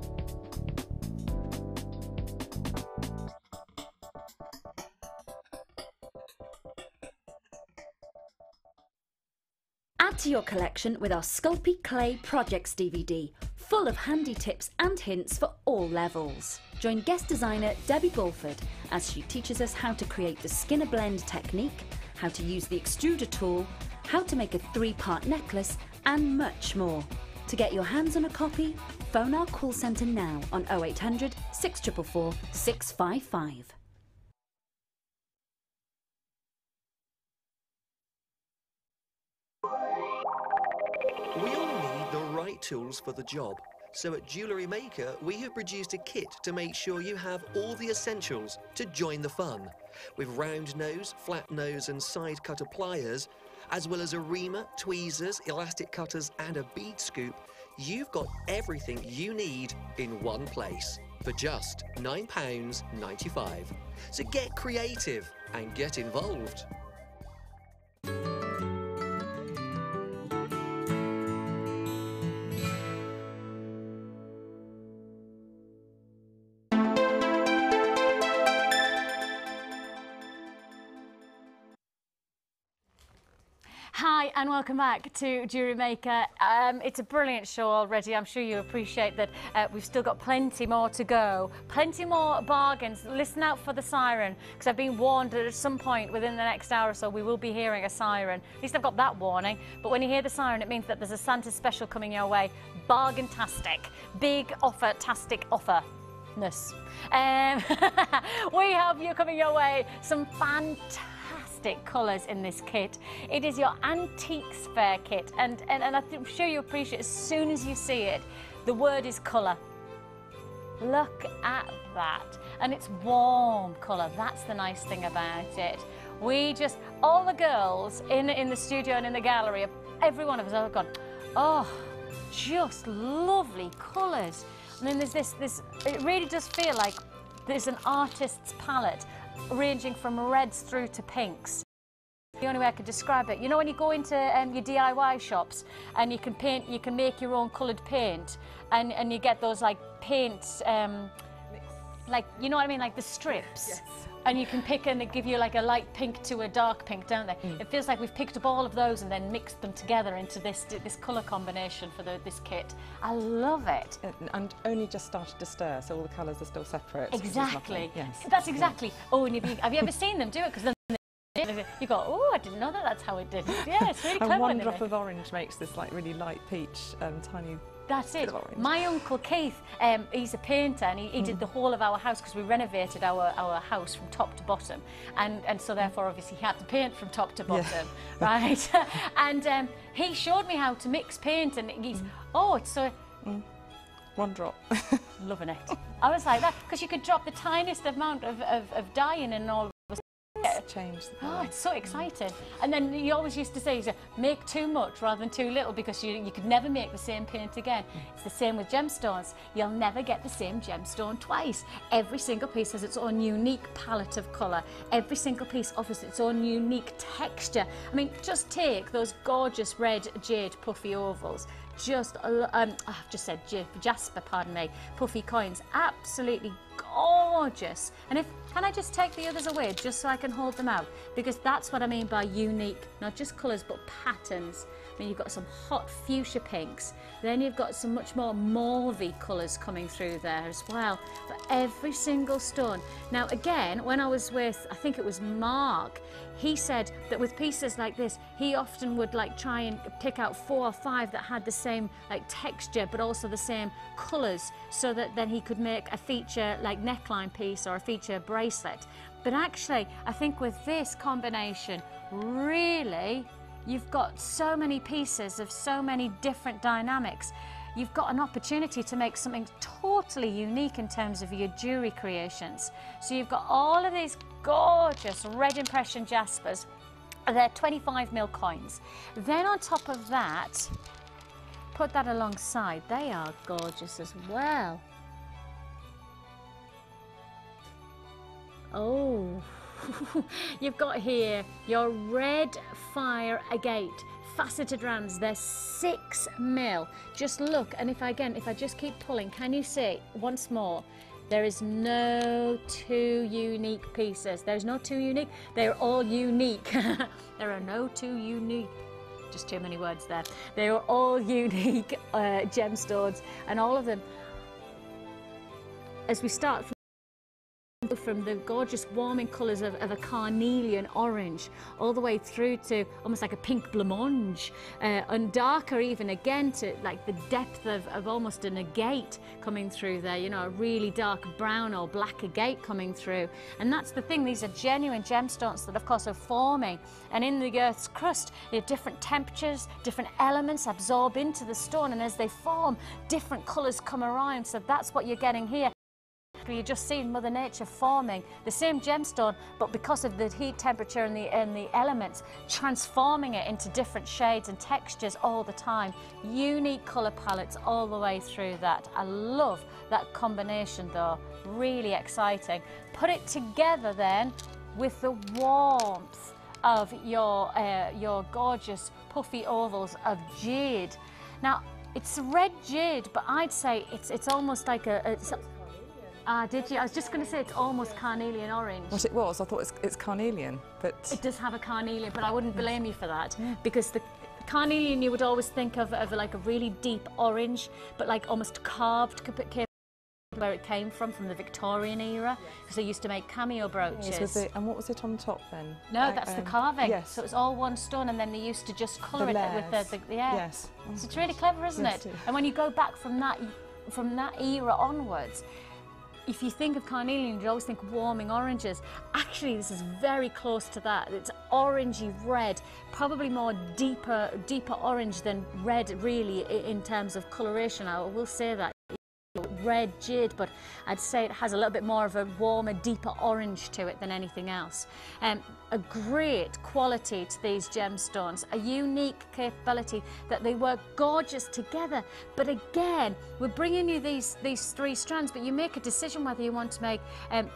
Add to your collection with our Sculpey Clay Projects DVD, full of handy tips and hints for all levels. Join guest designer Debbie Bulford as she teaches us how to create the Skinner blend technique, how to use the extruder tool, how to make a 3-part necklace, and much more. To get your hands on a copy, phone our call centre now on 0800 644 655. We all need the right tools for the job. So at Jewellery Maker, we have produced a kit to make sure you have all the essentials to join the fun. With round nose, flat nose and side cutter pliers, as well as a reamer, tweezers, elastic cutters and a bead scoop, you've got everything you need in one place for just £9.95. So get creative and get involved. Hi and welcome back to Jewellery Maker. It's a brilliant show already. I'm sure you appreciate that we've still got plenty more to go. Plenty more bargains. Listen out for the siren, because I've been warned that at some point within the next hour or so we will be hearing a siren. At least I've got that warning. But when you hear the siren, it means that there's a Santa special coming your way. Bargain-tastic. Big offer-tastic offer-ness. We have you coming your way some fantastic fantastic colours in this kit. It is your Antiques Fair kit, and I'm sure you appreciate as soon as you see it, the word is colour. Look at that. And it's warm colour. That's the nice thing about it. We just, all the girls in the studio and in the gallery, every one of us have gone, oh, just lovely colours. And then there's this, it really does feel like there's an artist's palette ranging from reds through to pinks. The only way I could describe it, you know when you go into your DIY shops and you can paint, you can make your own coloured paint, and you get those like paints, like, you know what I mean, like the strips. Yes. And you can pick, and they give you like a light pink to a dark pink, don't they? It feels like we've picked up all of those and then mixed them together into this colour combination for this kit. I love it. And only just started to stir, so all the colours are still separate. Exactly. Yes. That's exactly. Oh, and have you ever seen them do it? Because then you go, oh, I didn't know that's how it did. Yeah, it's really clever. And one drop of orange makes this like really light peach, tiny. That's it. My Uncle Keith, he's a painter, and he did the whole of our house because we renovated our house from top to bottom, and so therefore obviously he had to paint from top to bottom, right? And he showed me how to mix paint, and he's it's so one drop. Loving it. I was like that because you could drop the tiniest amount of dye in and all. Change. Oh, it's so exciting. And then you always used to say, make too much rather than too little, because you could never make the same paint again. It's the same with gemstones. You'll never get the same gemstone twice. Every single piece has its own unique palette of colour. Every single piece offers its own unique texture. I mean, just take those gorgeous red jade puffy ovals. I've just said jasper, pardon me, puffy coins. Absolutely gorgeous. And can I just take the others away just so I can hold them out? Because that's what I mean by unique, not just colours but patterns. I mean, you've got some hot fuchsia pinks, then you've got some much more mauvey colours coming through there as well for every single stone. Now again, when I was with, I think it was Mark, he said that with pieces like this, he often would like try and pick out 4 or 5 that had the same like texture but also the same colours, so that then he could make a feature like neckline piece or a feature bracelet. But actually, I think with this combination, really, you've got so many pieces of so many different dynamics. You've got an opportunity to make something totally unique in terms of your jewellery creations. So you've got all of these gorgeous red impression jaspers. They're 25mm coins. Then on top of that, put that alongside. They are gorgeous as well. Oh, you've got here your red fire agate faceted rands. They're 6mm. Just look, and if I just keep pulling, can you see once more? There is no two unique pieces. There's no two unique. They're all unique. There are no two unique. Just too many words there. They are all unique gemstones, and all of them. As we start from the gorgeous warming colours of a carnelian orange all the way through to almost like a pink blancmange, and darker even again to like the depth of almost an agate coming through there, you know, a really dark brown or black agate coming through. And that's the thing, these are genuine gemstones that of course are forming, and in the Earth's crust there are different temperatures, different elements absorb into the stone, and as they form, different colours come around. So that's what you're getting here. You're just seeing Mother Nature forming the same gemstone, but because of the heat, temperature and the elements, transforming it into different shades and textures all the time. Unique colour palettes all the way through that. I love that combination though, really exciting. Put it together then with the warmth of your gorgeous puffy ovals of jade. Now, it's red jade, but I'd say it's almost like did you? I was just going to say it's almost carnelian orange. What it was, I thought it's carnelian, but... It does have a carnelian, but I wouldn't blame you for that, because the carnelian you would always think of like a really deep orange, but like almost carved, where it came from the Victorian era, because they used to make cameo brooches. Yes, and what was it on top then? No, that's the carving. Yes. So it's all one stone, and then they used to just colour it with the Yes. So it's really clever, isn't it? And when you go back from that era onwards, if you think of carnelian, you always think warming oranges. Actually, this is very close to that. It's orangey red, probably more deeper orange than red really in terms of coloration. I will say that. Red jade, but I'd say it has a little bit more of a warmer, deeper orange to it than anything else. A great quality to these gemstones, a unique capability that they work gorgeous together. But again, we're bringing you these three strands, but you make a decision whether you want to make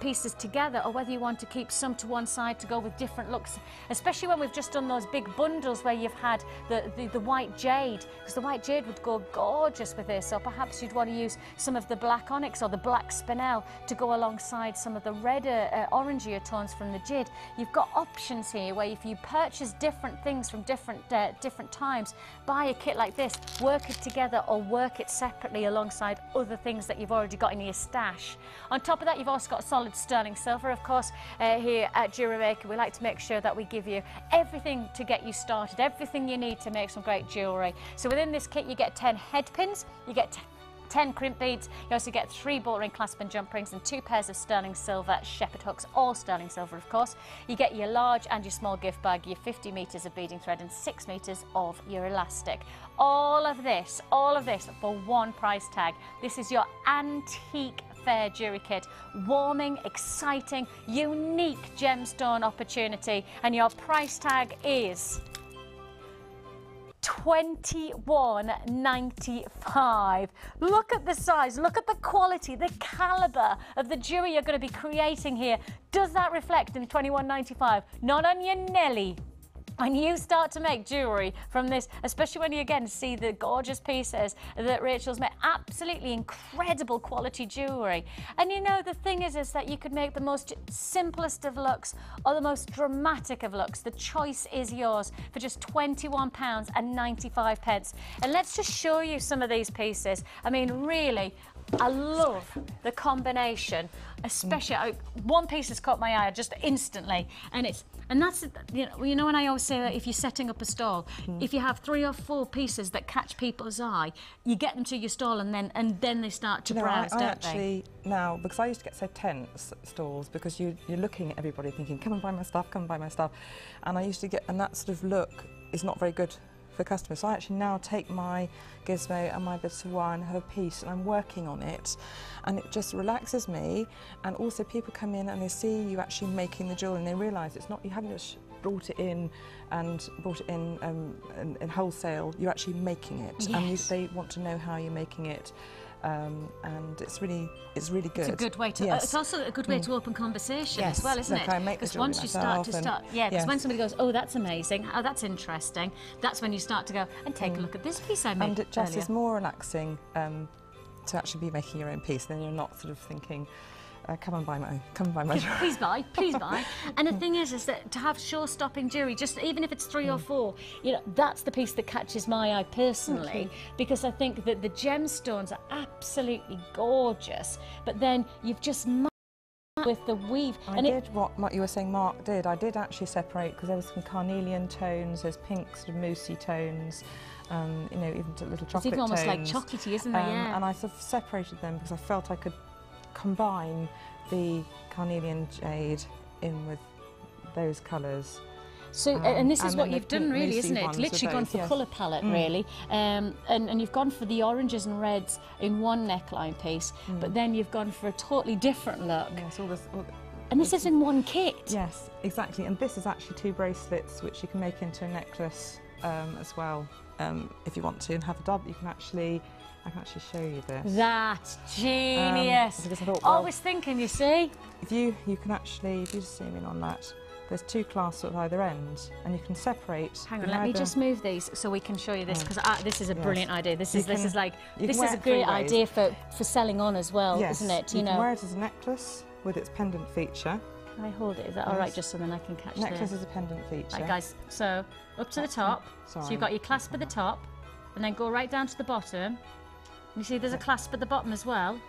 pieces together or whether you want to keep some to one side to go with different looks, especially when we've just done those big bundles where you've had the white jade, because the white jade would go gorgeous with this, or perhaps you'd want to use some of the black onyx or the black spinel to go alongside some of the redder, orangier tones from the jade. You've got options here where if you purchase different things from different times, buy a kit like this, work it together or work it separately alongside other things that you've already got in your stash. On top of that, you've also got solid sterling silver, of course. Here at Jewellery Maker, we like to make sure that we give you everything to get you started, everything you need to make some great jewellery. So within this kit, you get 10 head pins, you get 10 crimp beads, you also get 3 bolt ring clasp and jump rings and 2 pairs of sterling silver shepherd hooks, all sterling silver of course. You get your large and your small gift bag, your 50 metres of beading thread and 6 metres of your elastic. All of this for one price tag. This is your antique fair jewellery kit, warming, exciting, unique gemstone opportunity, and your price tag is $21.95. Look at the size, look at the quality, the calibre of the jewellery you're going to be creating here. Does that reflect in $21.95? Not on your Nelly. When you start to make jewellery from this, especially when you again see the gorgeous pieces that Rachel's made, absolutely incredible quality jewellery. And you know, the thing is that you could make the most simplest of looks or the most dramatic of looks. The choice is yours for just £21.95. And let's just show you some of these pieces. I mean, really, I love the combination, especially one piece has caught my eye just instantly, and that's you know when I always say that if you're setting up a stall, if you have 3 or 4 pieces that catch people's eye, you get them to your stall and then they start to browse, don't they? Now, because I used to get so tense at stalls because you're looking at everybody thinking, come and buy my stuff, come and buy my stuff, and I used to get, and that sort of look is not very good for customers. So I actually now take my Gizmo and my bits of wire and have a piece and I'm working on it, and it just relaxes me. And also people come in and they see you actually making the jewellery and they realise it's not, you haven't just brought it in in wholesale, you're actually making it. Yes. And they want to know how you're making it. And it's really good. It's a good way to. Yes. It's also a good way to open conversation as well, isn't Look, it? I make the Because once you start to because when somebody goes, oh, that's amazing, oh, that's interesting, that's when you start to go and take a look at this piece I made. And it just earlier. is more relaxing to actually be making your own piece. Then you're not sort of thinking, come and buy my jewellery. Please buy, please buy. And the thing is that to have show-stopping jewellery, just even if it's 3 or 4, you know, that's the piece that catches my eye personally, because I think that the gemstones are absolutely gorgeous, but then you've just with the weave. I did what you were saying Mark did. I did actually separate, because there was some carnelian tones, there's pink sort of moussey tones, you know, even little chocolate tones. It's even almost like chocolatey, isn't it? Yeah. And I sort of separated them because I felt I could combine the carnelian jade in with those colours. So, and this is what you've done really, isn't it? It's literally gone for colour palette, really. And you've gone for the oranges and reds in one neckline piece, but then you've gone for a totally different look. Yes, and this is in one kit. Yes, exactly. And this is actually 2 bracelets, which you can make into a necklace as well, if you want to, and have a double. I can actually show you this. That's genius. Always thinking, you see. If you can actually, if you just zoom in on that, there's 2 clasps at either end, and you can separate. Hang on, let me just move these so we can show you this, because this is a brilliant idea. This is a great idea for selling on as well, isn't it? You can wear it as a necklace with its pendant feature. Can I hold it? Is that all right, just so then I can catch it? Necklace is a pendant feature. Right, guys, so up to the top. So you've got your clasp at the top, and then go right down to the bottom. You see there's a clasp at the bottom as well.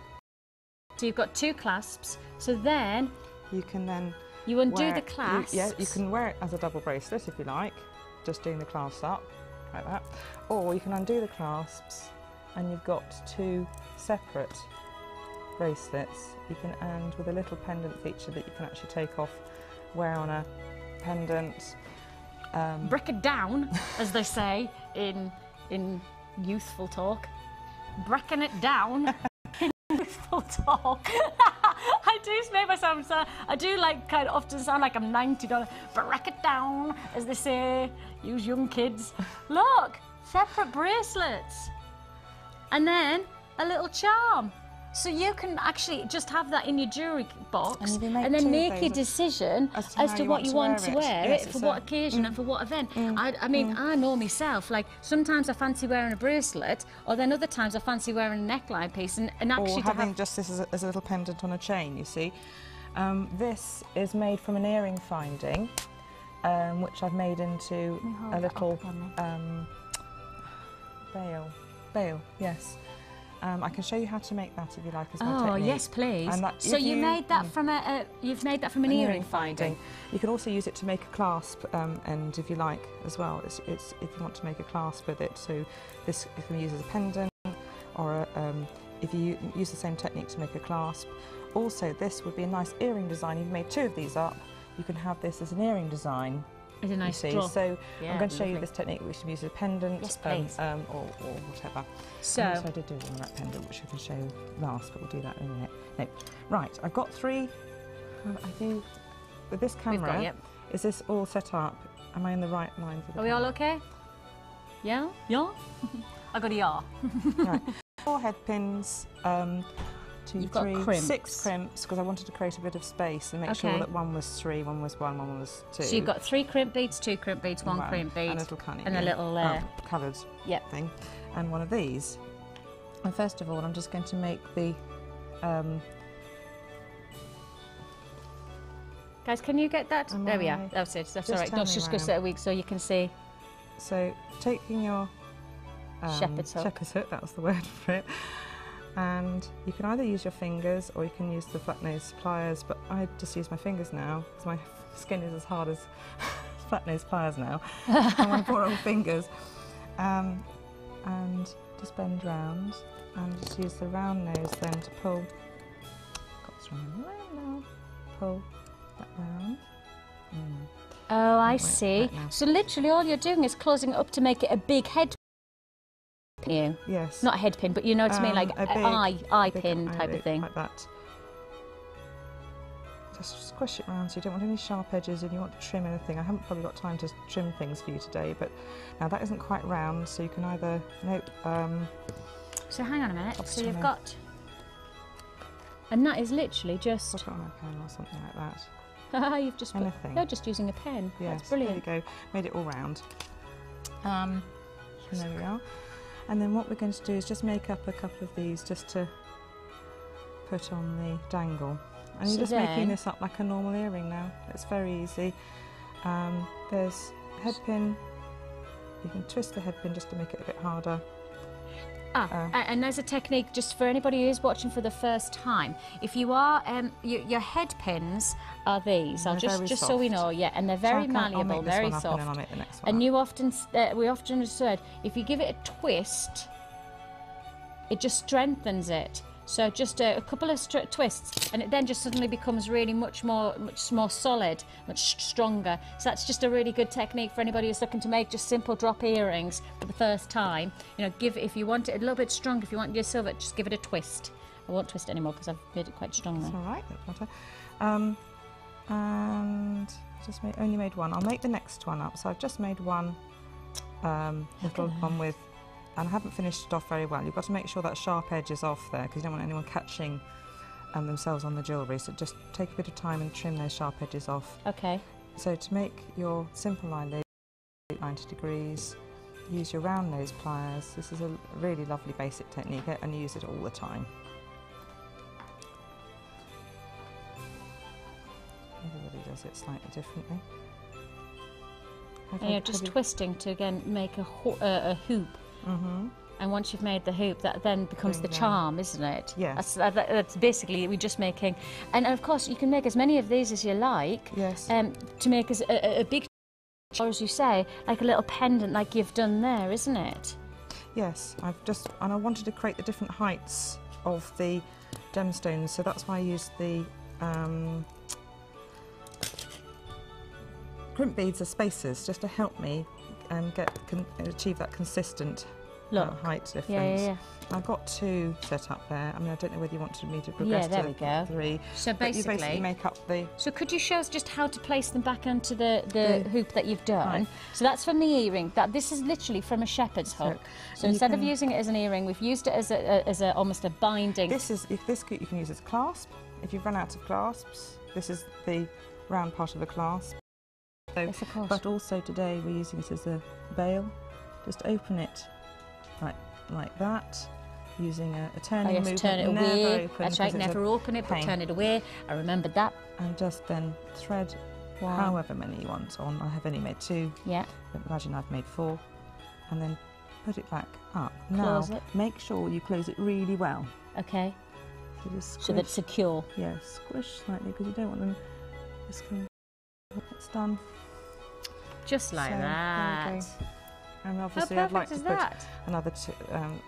So you've got 2 clasps. So then you can you undo the clasps. You can wear it as a double bracelet if you like, just doing the clasps up like that. Or you can undo the clasps and you've got 2 separate bracelets, you can end with a little pendant feature that you can actually take off, wear on a pendant. Break it down, as they say in youthful talk. Breaking it down in youthful talk. I do make myself sound, I do like kind of often sound like I'm 90, don't I? Break it down, as they say, use young kids. Look, separate bracelets. And then a little charm. So you can actually just have that in your jewellery box and then make your decision as to what you want to wear it for what occasion and for what event. I mean, I know myself, like sometimes I fancy wearing a bracelet, or then other times I fancy wearing a neckline piece and actually or having just this as a little pendant on a chain, you see. This is made from an earring finding, which I've made into a little bail, yes. I can show you how to make that if you like as my technique. Yes, please. So you made that from you've made that from an earring finding. You can also use it to make a clasp end if you like as well. It's if you want to make a clasp with it. So this you can use as a pendant, or if you use the same technique to make a clasp. Also, this would be a nice earring design. You've made 2 of these up. You can have this as an earring design. It's a nice draw. So yeah, I'm going to show you this technique which you use as a pendant, yes, please. or whatever. So I did do a wrap pendant, which I can show last, but we'll do that in a minute. No. Right, I've got 3. With this camera, is this all set up? Am I in the right line for the Are we all okay? Yeah? Yeah? I got a yeah. Right. 4 head pins. 2, 3, 6 crimps, because I wanted to create a bit of space and make sure that one was 3, one was 1, one was 2. So you've got 3 crimp beads, 2 crimp beads, 1 crimp bead, and a little cunning, and a little coloured thing, and one of these. And first of all, I'm just going to make the. Guys, can you get that? There we are. That's it. That's all right. That's just go a week so you can see. So taking your shepherd's hook. Shepherd's hook. That was the word for it. And you can either use your fingers or you can use the flat nose pliers, but I just use my fingers now because my skin is as hard as flat nose pliers now. And my poor old fingers. And just bend round and just use the round nose then to pull. Got round now. Pull that round. Oh, I see. So literally all you're doing is closing it up to make it a big head. Yes. Not a head pin, but you know what I mean, like an eye pin type of thing. Like that. Just squish it round so you don't want any sharp edges and you want to trim anything. I haven't probably got time to trim things for you today, but now that isn't quite round, so you can either... So hang on a minute. So you've got... And that is literally just... Put it on a pen or something like that. You've just anything. You're just using a pen. Yes, that's brilliant. There you go. Made it all round. And there we are. And then what we're going to do is just make up a couple of these just to put on the dangle. And you're just making this up like a normal earring now. It's very easy. There's a head pin. You can twist the head pin just to make it a bit harder. And there's a technique just for anybody who's watching for the first time. If you are, your head pins are these. I'll just so we know, and they're very malleable, very soft. And I'll make the next one. And you often, we often said, if you give it a twist, it just strengthens it. So just a couple of twists, and it then just suddenly becomes really much more solid, much stronger. So that's just a really good technique for anybody who's looking to make just simple drop earrings for the first time. You know, if you want it a little bit strong, if you want your silver, just give it a twist. I won't twist it anymore because I've made it quite strong now. That's all right, that's better. And just only made one. I'll make the next one up. So I've just made one little one with. And I haven't finished it off very well. You've got to make sure that sharp edge is off there because you don't want anyone catching themselves on the jewellery. So just take a bit of time and trim those sharp edges off. Okay. So to make your simple eyelid, 90 degrees, use your round nose pliers. This is a really lovely basic technique and you use it all the time. Everybody does it slightly differently. And you're just twisting to again make a hoop. Mm-hmm. And once you've made the hoop, that then becomes the charm, isn't it? Yes. That's basically, we're just making... And of course, you can make as many of these as you like. Yes. To make as a big, or as you say, like a little pendant like you've done there, isn't it? Yes, and I wanted to create the different heights of the gemstones, so that's why I used the crimp beads as spacers, just to help me achieve that consistent height difference. Yeah. I've got 2 set up there. I mean, I don't know whether you wanted me to progress there we go. to 3. So but you basically make up the... So could you show us just how to place them back onto the hoop that you've done? Right. So that's from the earring. This is literally from a shepherd's hook. So instead of using it as an earring, we've used it as almost a binding. This you can use as a clasp. If you've run out of clasps, this is the round part of the clasp. So, yes, of course. But also today we're using it as a bail. Just open it like that, using a turning movement. Turn it away. Open, that's right, never open it, but turn it away. I remembered that. And just then thread however many you want on. I have only made 2. Yeah. But imagine I've made 4. And then put it back up. Close now, it. make sure you close it really well. Okay. So just squish. So that it's secure. Yeah, squish slightly because you don't want them just going. It's done. Just like that. And obviously I'd like to put another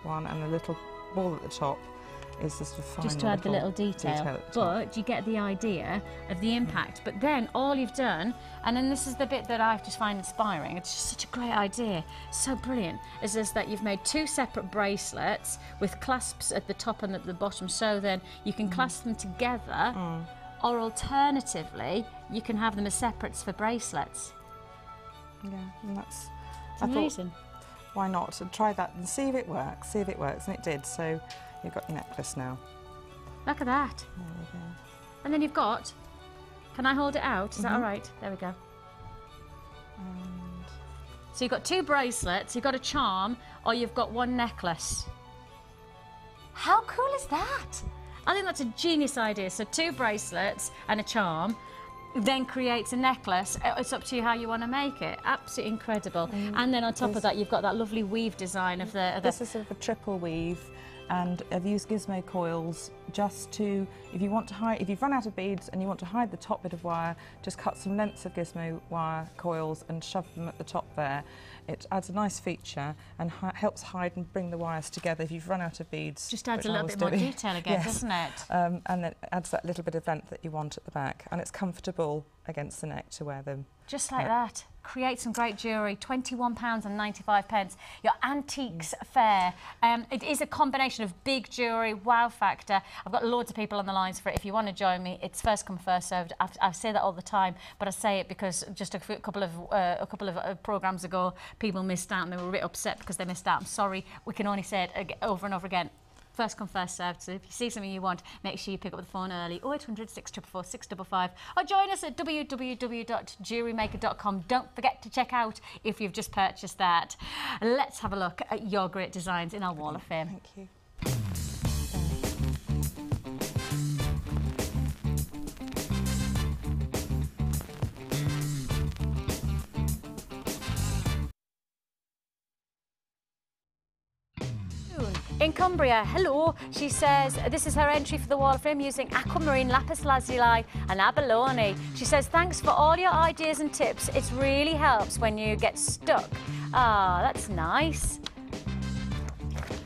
one and a little ball at the top is just to add the little detail. But you get the idea of the impact. But then all you've done, and then this is the bit that I just find inspiring, it's just such a great idea, so brilliant, is that you've made 2 separate bracelets with clasps at the top and at the bottom, so then you can clasp them together, or alternatively, you can have them as separates for bracelets. Yeah, and that's... It's amazing. Why not? And try that and see if it works. And it did. So you've got your necklace now. Look at that. There we go. And then you've got... Can I hold it out? Is that all right? There we go. And so you've got 2 bracelets, you've got a charm, or you've got 1 necklace. How cool is that? I think that's a genius idea. So 2 bracelets and a charm, then creates a necklace. It's up to you how you want to make it. Absolutely incredible. And then on top of that, you've got that lovely weave design of the... This is sort of a triple weave, and I've used Gizmo coils just to, if you've run out of beads and you want to hide the top bit of wire, just cut some lengths of Gizmo wire coils and shove them at the top there. It adds a nice feature and helps hide and bring the wires together if you've run out of beads. Just adds a little bit more detail again, doesn't it? And it adds that little bit of length that you want at the back, and it's comfortable against the neck to wear them. Just like that. Create some great jewellery, £21.95. Your antiques fair. It is a combination of big jewellery, wow factor. I've got loads of people on the lines for it. If you want to join me, it's first come, first served. I say that all the time, but I say it because just a couple of programmes ago, people missed out and they were a bit upset because they missed out. I'm sorry. We can only say it over and over again. First come, first served. So if you see something you want, make sure you pick up the phone early. 0800 644 655. Or join us at www.jewellerymaker.com. Don't forget to check out if you've just purchased that. Let's have a look at your great designs in our Wall of Fame. Thank you. In Cumbria, hello. She says this is her entry for the Wall of Fame using aquamarine, lapis lazuli and abalone. She says, thanks for all your ideas and tips. It really helps when you get stuck. Ah, that's nice.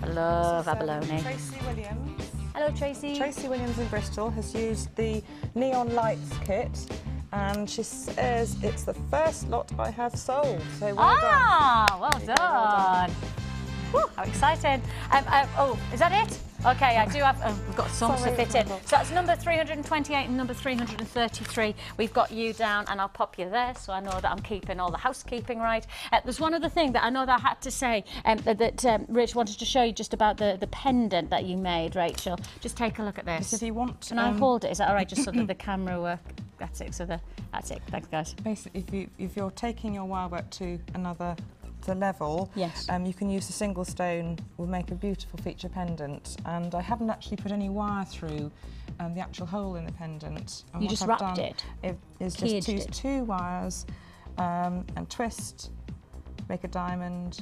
I love abalone. Tracy Williams. Hello, Tracy. Tracy Williams in Bristol has used the Neon Lights kit, and she says it's the first lot I have sold. So well done. Well done. Whew, how exciting. Oh, is that it? Okay, I do have, we've got so much to fit in. So that's number 328 and number 333. We've got you down and I'll pop you there so I know that I'm keeping all the housekeeping right. There's one other thing that I know that I had to say that Rich wanted to show you just about the pendant that you made, Rachel. Just take a look at this. If you want... Can I hold it? Is that all right? Just so that the camera work. That's it. That's it. Thanks, guys. Basically, if you're taking your wire work to another... the level, yes. You can use a single stone, will make a beautiful feature pendant, and I haven't actually put any wire through the actual hole in the pendant. And you just wrapped it? Is just use 2 wires and twist, make a diamond,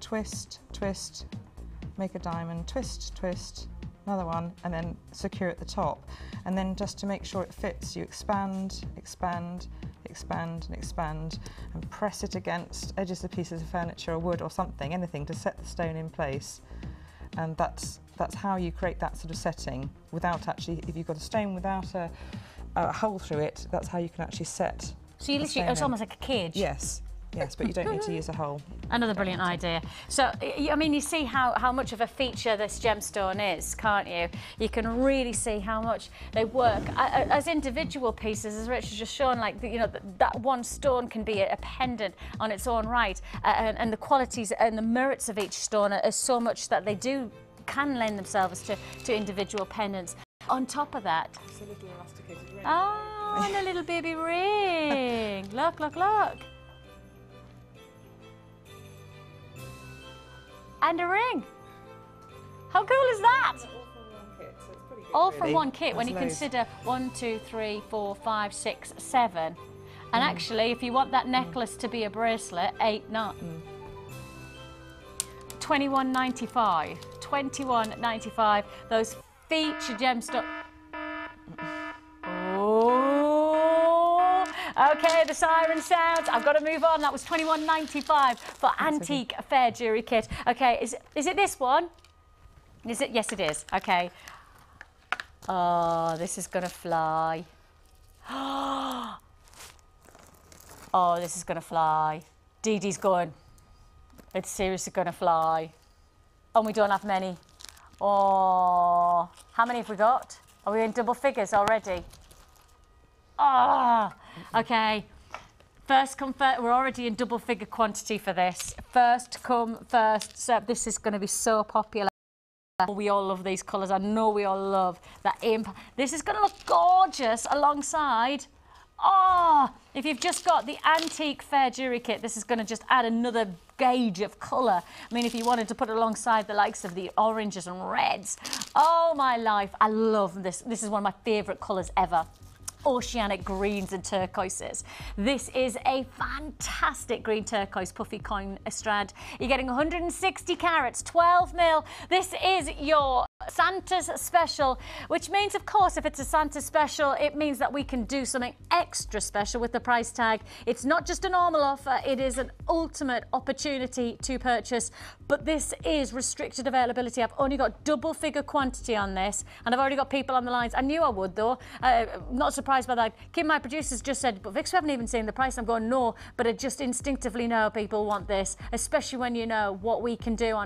twist, twist, make a diamond, twist, twist, another one, and then secure at the top. And then just to make sure it fits, you expand, expand, expand and expand, and press it against edges of pieces of furniture or wood or something, anything, to set the stone in place. And that's how you create that sort of setting without actually, if you've got a stone without a hole through it, that's how you can actually set. So you literally, it's almost like a cage. Yes. Yes, but you don't need to use a hole. Another brilliant idea. So, I mean, you see how much of a feature this gemstone is, can't you? You can really see how much they work as individual pieces, as Rich has just shown. Like, you know, that one stone can be a pendant on its own right, and the qualities and the merits of each stone are so much that they can lend themselves to individual pendants. On top of that, it's a little elasticated ring. Oh, and a little baby ring. Look, look, look. And a ring. How cool is that? All from one kit, when you consider 1, 2, 3, 4, 5, 6, 7. And actually, if you want that necklace to be a bracelet, 8, 9. $21.95. $21.95. Those feature gemstone. Oh, okay, the siren sounds. I've got to move on. That was $21.95 for antique fair jewellery kit. Okay, is it this one? Is it? Yes, it is. Okay. Oh, this is going to fly. Oh, this is going to fly. Dee Dee's going. It's seriously going to fly. And we don't have many. Oh, how many have we got? Are we in double figures already? Oh, okay. First come first. We're already in double figure quantity for this. First come first serve. This is going to be so popular. We all love these colours. I know we all love that imp. This is going to look gorgeous alongside. Oh, if you've just got the antique fair jewellery kit, this is going to just add another gauge of colour. I mean, if you wanted to put it alongside the likes of the oranges and reds. Oh, my life. I love this. This is one of my favourite colours ever. Oceanic greens and turquoises. This is a fantastic green turquoise puffy coin strand. You're getting 160 carats, 12 mil. This is your Santa's special, which means, of course, if it's a Santa special, it means that we can do something extra special with the price tag. It's not just a normal offer, it is an ultimate opportunity to purchase, but this is restricted availability. I've only got double figure quantity on this, and I've already got people on the lines. I knew I would, though. Not surprised by that. Kim, my producer's just said, but Vix, we haven't even seen the price. I'm going, no, but I just instinctively know people want this, especially when you know what we can do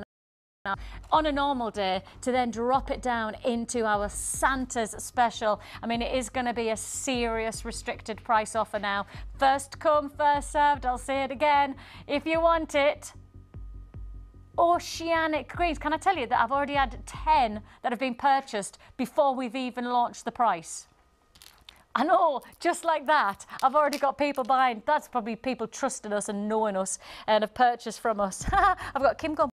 on a normal day, to then drop it down into our Santa's special. I mean, it is going to be a serious restricted price offer now. First come, first served. I'll say it again. If you want it, oceanic greens. Can I tell you that I've already had 10 that have been purchased before we've even launched the price? I know, just like that, I've already got people buying. That's probably people trusting us and knowing us and have purchased from us. I've got Kim going,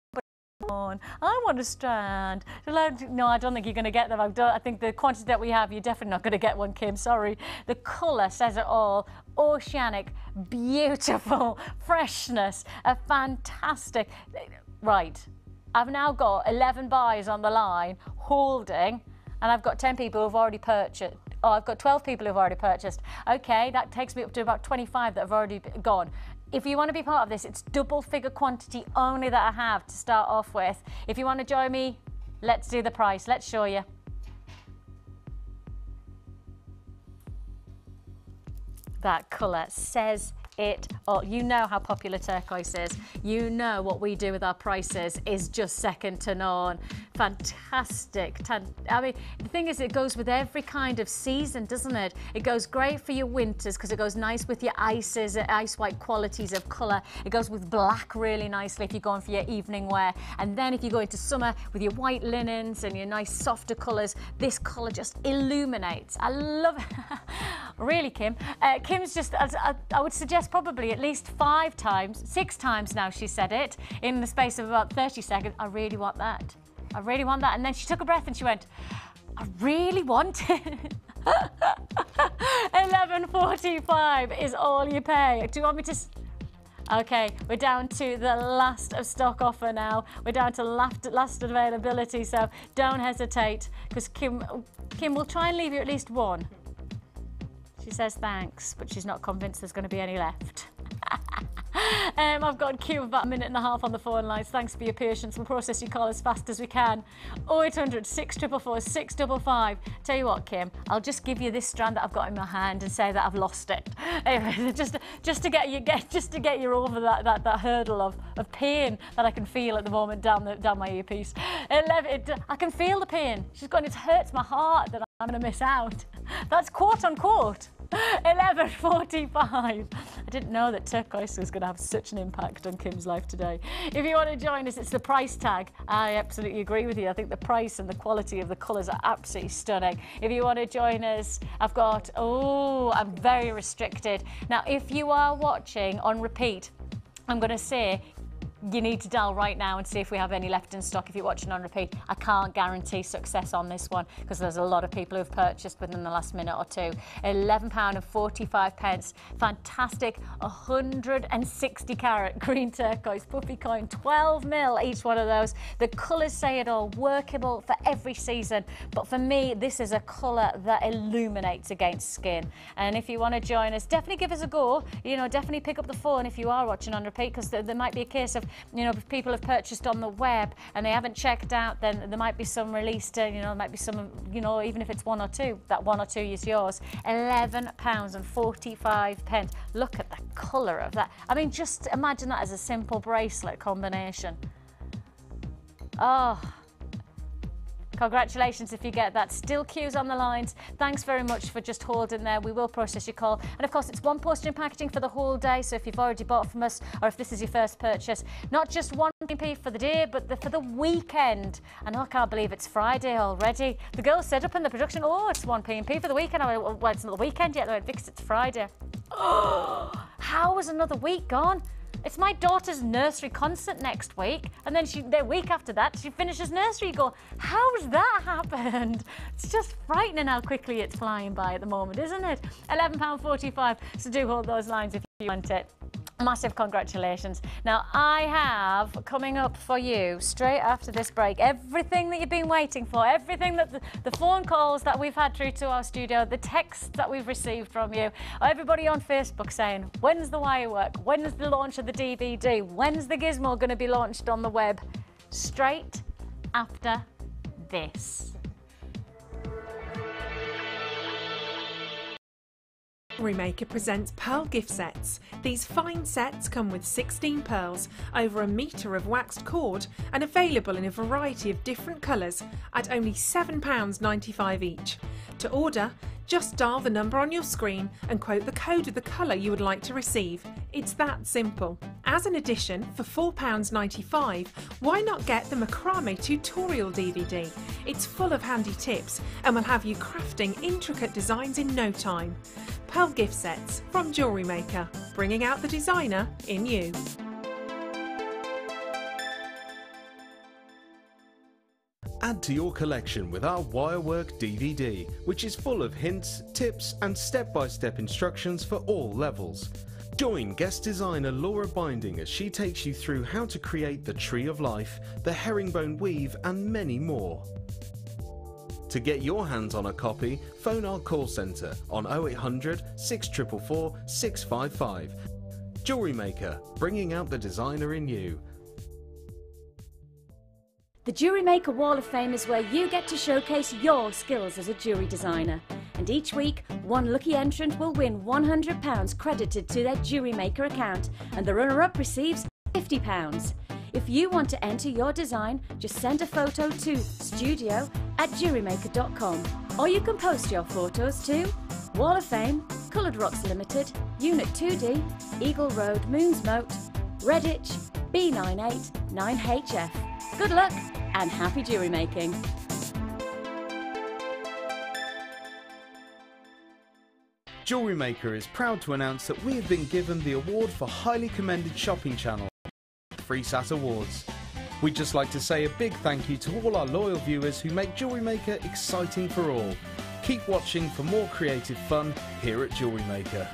I want a strand. No, I don't think you're going to get them. I think the quantity that we have, you're definitely not going to get one, Kim. Sorry. The colour says it all. Oceanic, beautiful, freshness, a fantastic. Right. I've now got 11 buyers on the line holding, and I've got 10 people who've already purchased. Oh, I've got 12 people who've already purchased. Okay, that takes me up to about 25 that have already gone. If you want to be part of this, it's double figure quantity only that I have to start off with. If you want to join me, let's do the price. Let's show you. That colour says it all. You know how popular turquoise is. You know what we do with our prices is just second to none. Fantastic. I mean, the thing is, it goes with every kind of season, doesn't it? It goes great for your winters because it goes nice with your ices, ice white qualities of colour. It goes with black really nicely if you're going for your evening wear. And then if you go into summer with your white linens and your nice softer colours, this colour just illuminates. I love it. Really, Kim. Kim's just, I would suggest probably at least 5 times, 6 times now she said it, in the space of about 30 seconds. I really want that. I really want that. And then she took a breath and she went, I really want it. $11.45 is all you pay. Do you want me to... Okay, we're down to the last of stock offer now. We're down to last availability, so don't hesitate, because Kim will try and leave you at least one. She says thanks, but she's not convinced there's going to be any left. I've got a queue of about a minute and a half on the phone lines. Thanks for your patience. We'll process your call as fast as we can. 0800 644 655. Tell you what, Kim, I'll just give you this strand that I've got in my hand and say that I've lost it. Anyway, just to get you over that hurdle of pain that I can feel at the moment down my earpiece. I can feel the pain. She's gone. It hurts my heart that I'm going to miss out. That's quote unquote. 11:45. I didn't know that turquoise was going to have such an impact on Kim's life today. If you want to join us, it's the price tag. I absolutely agree with you. I think the price and the quality of the colours are absolutely stunning. If you want to join us, I've got, I'm very restricted. Now, if you are watching on repeat, I'm going to say, you need to dial right now and see if we have any left in stock. If you're watching on repeat, I can't guarantee success on this one because there's a lot of people who've purchased within the last minute or two. £11.45. Fantastic 160 carat green turquoise puffy coin, 12 mil each one of those. The colours say it all, workable for every season. But for me, this is a colour that illuminates against skin. And if you want to join us, definitely give us a go. You know, definitely pick up the phone if you are watching on repeat, because there might be a case of, you know, if people have purchased on the web and they haven't checked out, then there might be some released, you know, there might be some, you know, even if it's one or two, that one or two is yours. £11.45. Look at the colour of that. I mean, just imagine that as a simple bracelet combination. Oh, congratulations if you get that. Still queues on the lines. Thanks very much for just holding there. We will process your call. And of course, it's one postage and packaging for the whole day. So if you've already bought from us, or if this is your first purchase, not just 1p for the day, but for the weekend. And I can't believe it's Friday already. The girls said up in the production, oh, it's 1p for the weekend. I went, well, it's not the weekend yet. They went, Vix, it's Friday. Oh, how was another week gone? It's my daughter's nursery concert next week, and then the week after that, she finishes nursery. You go, how's that happened? It's just frightening how quickly it's flying by at the moment, isn't it? £11.45, so do hold those lines if you want it. Massive congratulations. Now, I have coming up for you straight after this break everything that you've been waiting for, everything that the phone calls that we've had through to our studio, the texts that we've received from you, everybody on Facebook saying, when's the wire work? When's the launch of the DVD? When's the Gizmo going to be launched on the web? Straight after this. Jewellery Maker presents pearl gift sets. These fine sets come with 16 pearls, over a metre of waxed cord, and available in a variety of different colours at only £7.95 each. To order, just dial the number on your screen and quote the code of the colour you would like to receive. It's that simple. As an addition, for £4.95, why not get the Macrame tutorial DVD? It's full of handy tips and will have you crafting intricate designs in no time. Pearl gift sets from Jewellery Maker, bringing out the designer in you. Add to your collection with our Wirework DVD, which is full of hints, tips and step-by-step instructions for all levels. Join guest designer Laura Binding as she takes you through how to create the Tree of Life, the herringbone weave and many more. To get your hands on a copy, phone our call centre on 0800 644 655. Jewellery Maker, bringing out the designer in you. The Jewellery Maker Wall of Fame is where you get to showcase your skills as a jewellery designer. And each week, one lucky entrant will win £100 credited to their Jewellery Maker account, and the runner-up receives £50. If you want to enter your design, just send a photo to studio@jewellerymaker.com, or you can post your photos to Wall of Fame, Coloured Rocks Limited, Unit 2D, Eagle Road, Moonsmote, Redditch, B98 9HF. Good luck and happy jewellery making. Jewellery Maker is proud to announce that we have been given the award for Highly Commended Shopping Channel FreeSat Awards. We'd just like to say a big thank you to all our loyal viewers who make Jewellery Maker exciting for all. Keep watching for more creative fun here at Jewellery Maker.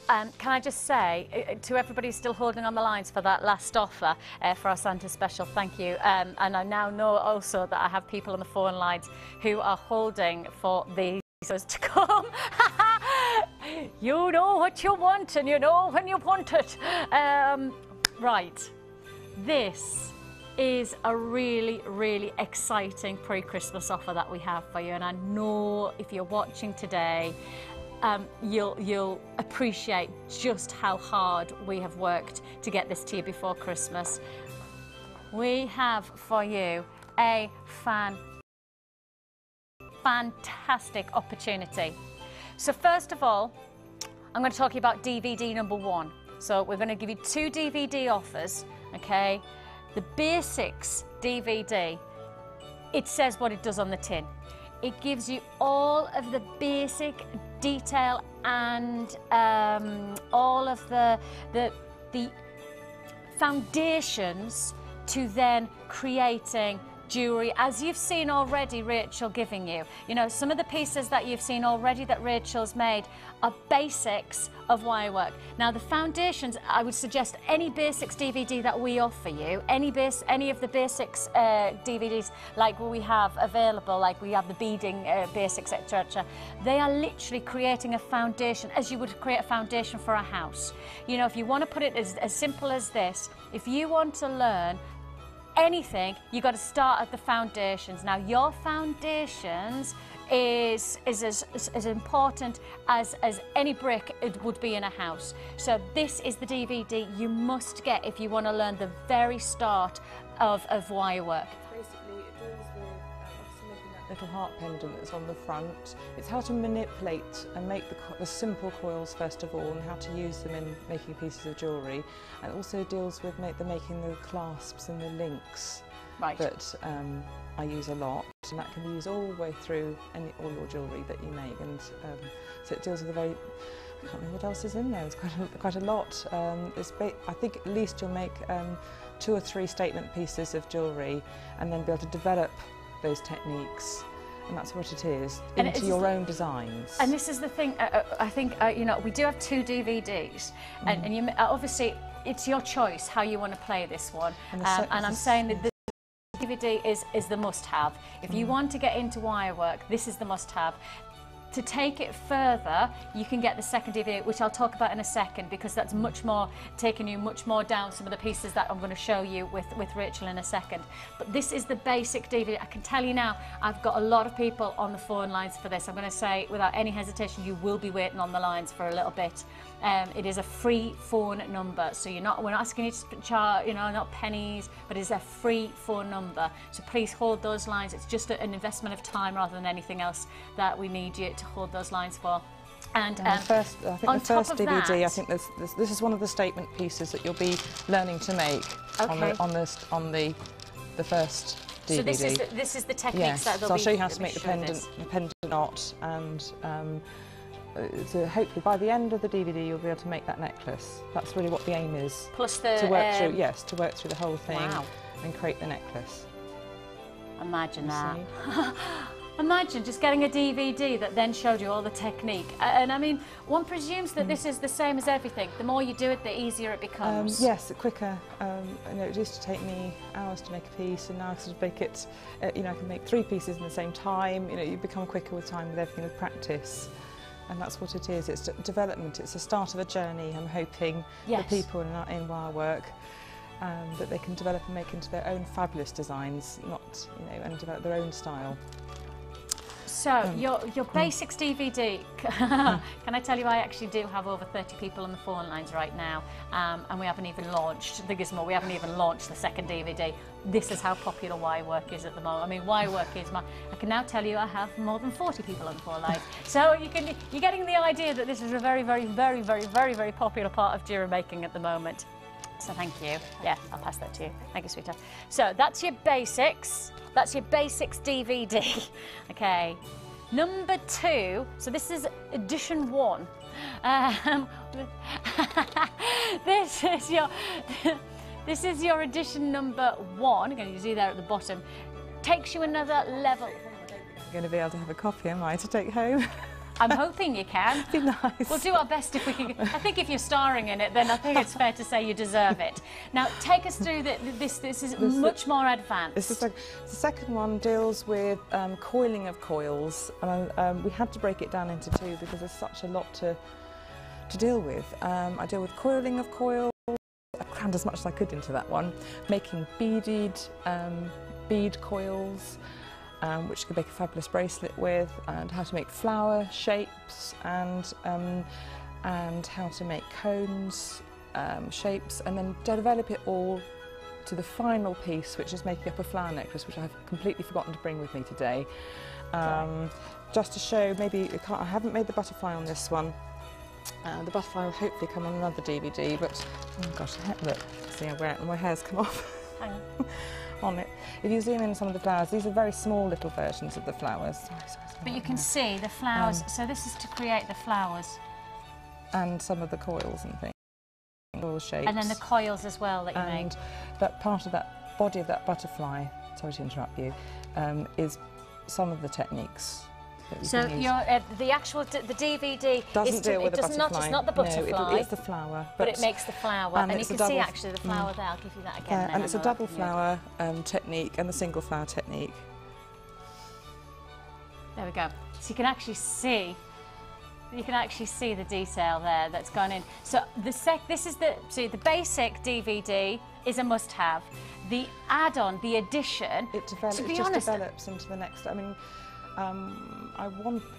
Can I just say to everybody who's still holding on the lines for that last offer for our Santa special, thank you. And I now know also that I have people on the phone lines who are holding for these to come. You know what you want and you know when you want it. Right, this is a really, really exciting pre-Christmas offer that we have for you, and I know if you're watching today, you'll appreciate just how hard we have worked to get this to you before Christmas. We have for you a fantastic opportunity. So first of all, I'm going to talk to you about DVD number 1. So we're going to give you 2 DVD offers, okay? The Basics DVD, it says what it does on the tin. It gives you all of the basic detail and all of the foundations to then creating jewellery, as you've seen already Rachel giving you. You know, some of the pieces that you've seen already that Rachel's made are basics of wire work. Now the foundations, I would suggest any Basics DVD that we offer you, any of the Basics DVDs like we have available, like we have the beading basics, etc. They are literally creating a foundation as you would create a foundation for a house. You know, if you want to put it as simple as this, if you want to learn anything, you've got to start at the foundations. Now your foundations is as important as any brick it would be in a house. So this is the DVD you must get if you want to learn the very start of wire work. Basically, it deals with obviously making that little heart pendant that's on the front. It's how to manipulate and make the simple coils first of all, and how to use them in making pieces of jewellery. And it also deals with making the clasps and the links that I use a lot, and that can be used all the way through all your jewellery that you make. And so it deals with a very, I can't remember what else is in there. There's quite a lot. I think at least you'll make 2 or 3 statement pieces of jewellery, and then be able to develop those techniques. And that's what it is, into your own designs. And this is the thing, I think, you know, we do have 2 DVDs, and you, obviously it's your choice how you want to play this one. And I'm saying that the DVD is the must-have. If you want to get into wire work, this is the must-have. To take it further, you can get the second DVD, which I'll talk about in a second, because that's much more, taking you much more down some of the pieces that I'm going to show you with Rachel in a second. But this is the basic DVD. I can tell you now, I've got a lot of people on the phone lines for this. I'm going to say, without any hesitation, you will be waiting on the lines for a little bit. It is a free phone number, so we're not asking you to charge, you know, not pennies, but it's a free phone number. So please hold those lines. It's just an investment of time rather than anything else that we need you to hold those lines for. And I think the first DVD, I think this is one of the statement pieces that you'll be learning to make on the first DVD. So this is the techniques that they'll so I'll show you how to make the pendant knot, and so hopefully by the end of the DVD you'll be able to make that necklace. That's really what the aim is. Plus the to work through, to work through the whole thing and create the necklace. Imagine that. Imagine just getting a DVD that then showed you all the technique. And I mean, one presumes that this is the same as everything. The more you do it, the easier it becomes. Yes, quicker. You know, it used to take me hours to make a piece, and now I sort of make it, you know, I can make 3 pieces in the same time. You know, you become quicker with time with everything, with practice. And that's what it is. It's development. It's the start of a journey. I'm hoping for people in wire work that they can develop and make into their own fabulous designs, not, you know, and develop their own style. So your Basics DVD, can I tell you, I actually do have over 30 people on the phone lines right now, and we haven't even launched the Gizmo, we haven't even launched the second DVD. This is how popular wire work is at the moment. I mean, wire work is I can now tell you I have more than 40 people on the phone lines. So you're getting the idea that this is a very, very, very, very, very, very popular part of jewellery making at the moment. So thank you. Yeah, I'll pass that to you. Thank you, sweetheart. So that's your Basics. That's your Basics DVD. Okay. Number 2. So this is edition 1. This is your edition number 1. I'm going to see there at the bottom. Takes you another level. I'm going to be able to have a copy, am I, to take home? I'm hoping you can. Be nice. We'll do our best if we can. I think if you're starring in it, then I think it's fair to say you deserve it. Now, take us through this is much more advanced. The second one deals with coiling of coils, and we had to break it down into two because there's such a lot to deal with. I deal with coiling of coils. I crammed as much as I could into that one, making bead coils, which you could make a fabulous bracelet with, and how to make flower shapes, and how to make cones shapes, and then develop it all to the final piece, which is making up a flower necklace, which I've completely forgotten to bring with me today. Just to show, maybe I haven't made the butterfly on this one. The butterfly will hopefully come on another DVD, but oh gosh, look, see I wear it and my hair's come off. Hang on. On it. If you zoom in some of the flowers, these are very small little versions of the flowers. But you can see the flowers, so this is to create the flowers. And some of the coils and things. All shapes. And then the coils as well that you make. And that part of that body of that butterfly, sorry to interrupt you, is some of the techniques. So the actual the DVD doesn't deal with the butterfly. It's not the butterfly. No, it's the flower. But it makes the flower, and you can see actually the flower there. I'll give you that again. And it's a double flower technique and the single flower technique. There we go. So you can actually see. You can actually see the detail there that's gone in. So the basic DVD is a must-have. The add-on, the addition, it develops into the next. I mean.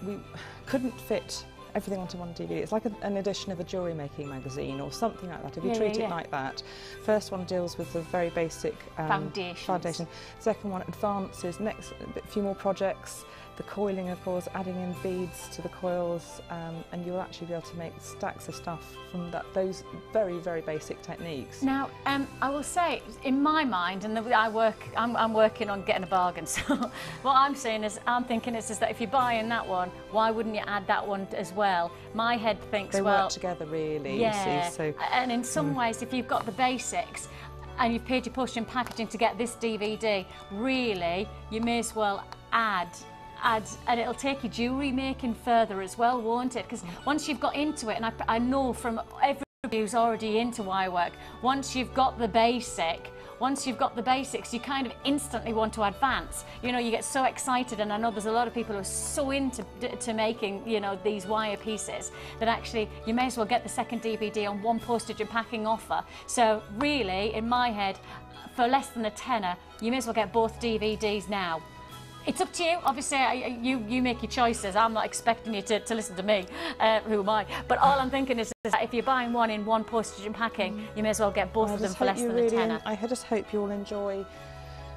We couldn't fit everything onto one DVD. It's like an edition of a jewellery making magazine or something like that. If you treat it like that. First one deals with the very basic foundation. Second one advances. Next, a few more projects. The coiling, of course, adding in beads to the coils, and you'll actually be able to make stacks of stuff from those very, very basic techniques. Now, I will say, in my mind, and I'm working on getting a bargain. So, what I'm saying is, I'm thinking is that if you're buying that one, why wouldn't you add that one as well? My head thinks, they work together really. Yeah. You see, so, and in some ways, if you've got the basics, and you've paid your postage and packaging to get this DVD, really, you may as well add, and it'll take your jewellery making further as well, won't it? Because once you've got into it, and I know from everybody who's already into wire work, once you've got the basics, you kind of instantly want to advance. You know, you get so excited, and I know there's a lot of people who are so into making, you know, these wire pieces that actually you may as well get the second DVD on one postage and packing offer. So really, in my head, for less than a tenner, you may as well get both DVDs now. It's up to you. Obviously, you make your choices. I'm not expecting you to listen to me. Who am I? But all I'm thinking is that if you're buying one in one postage and packing, you may as well get both of them for less than a tenner. I just hope you all enjoy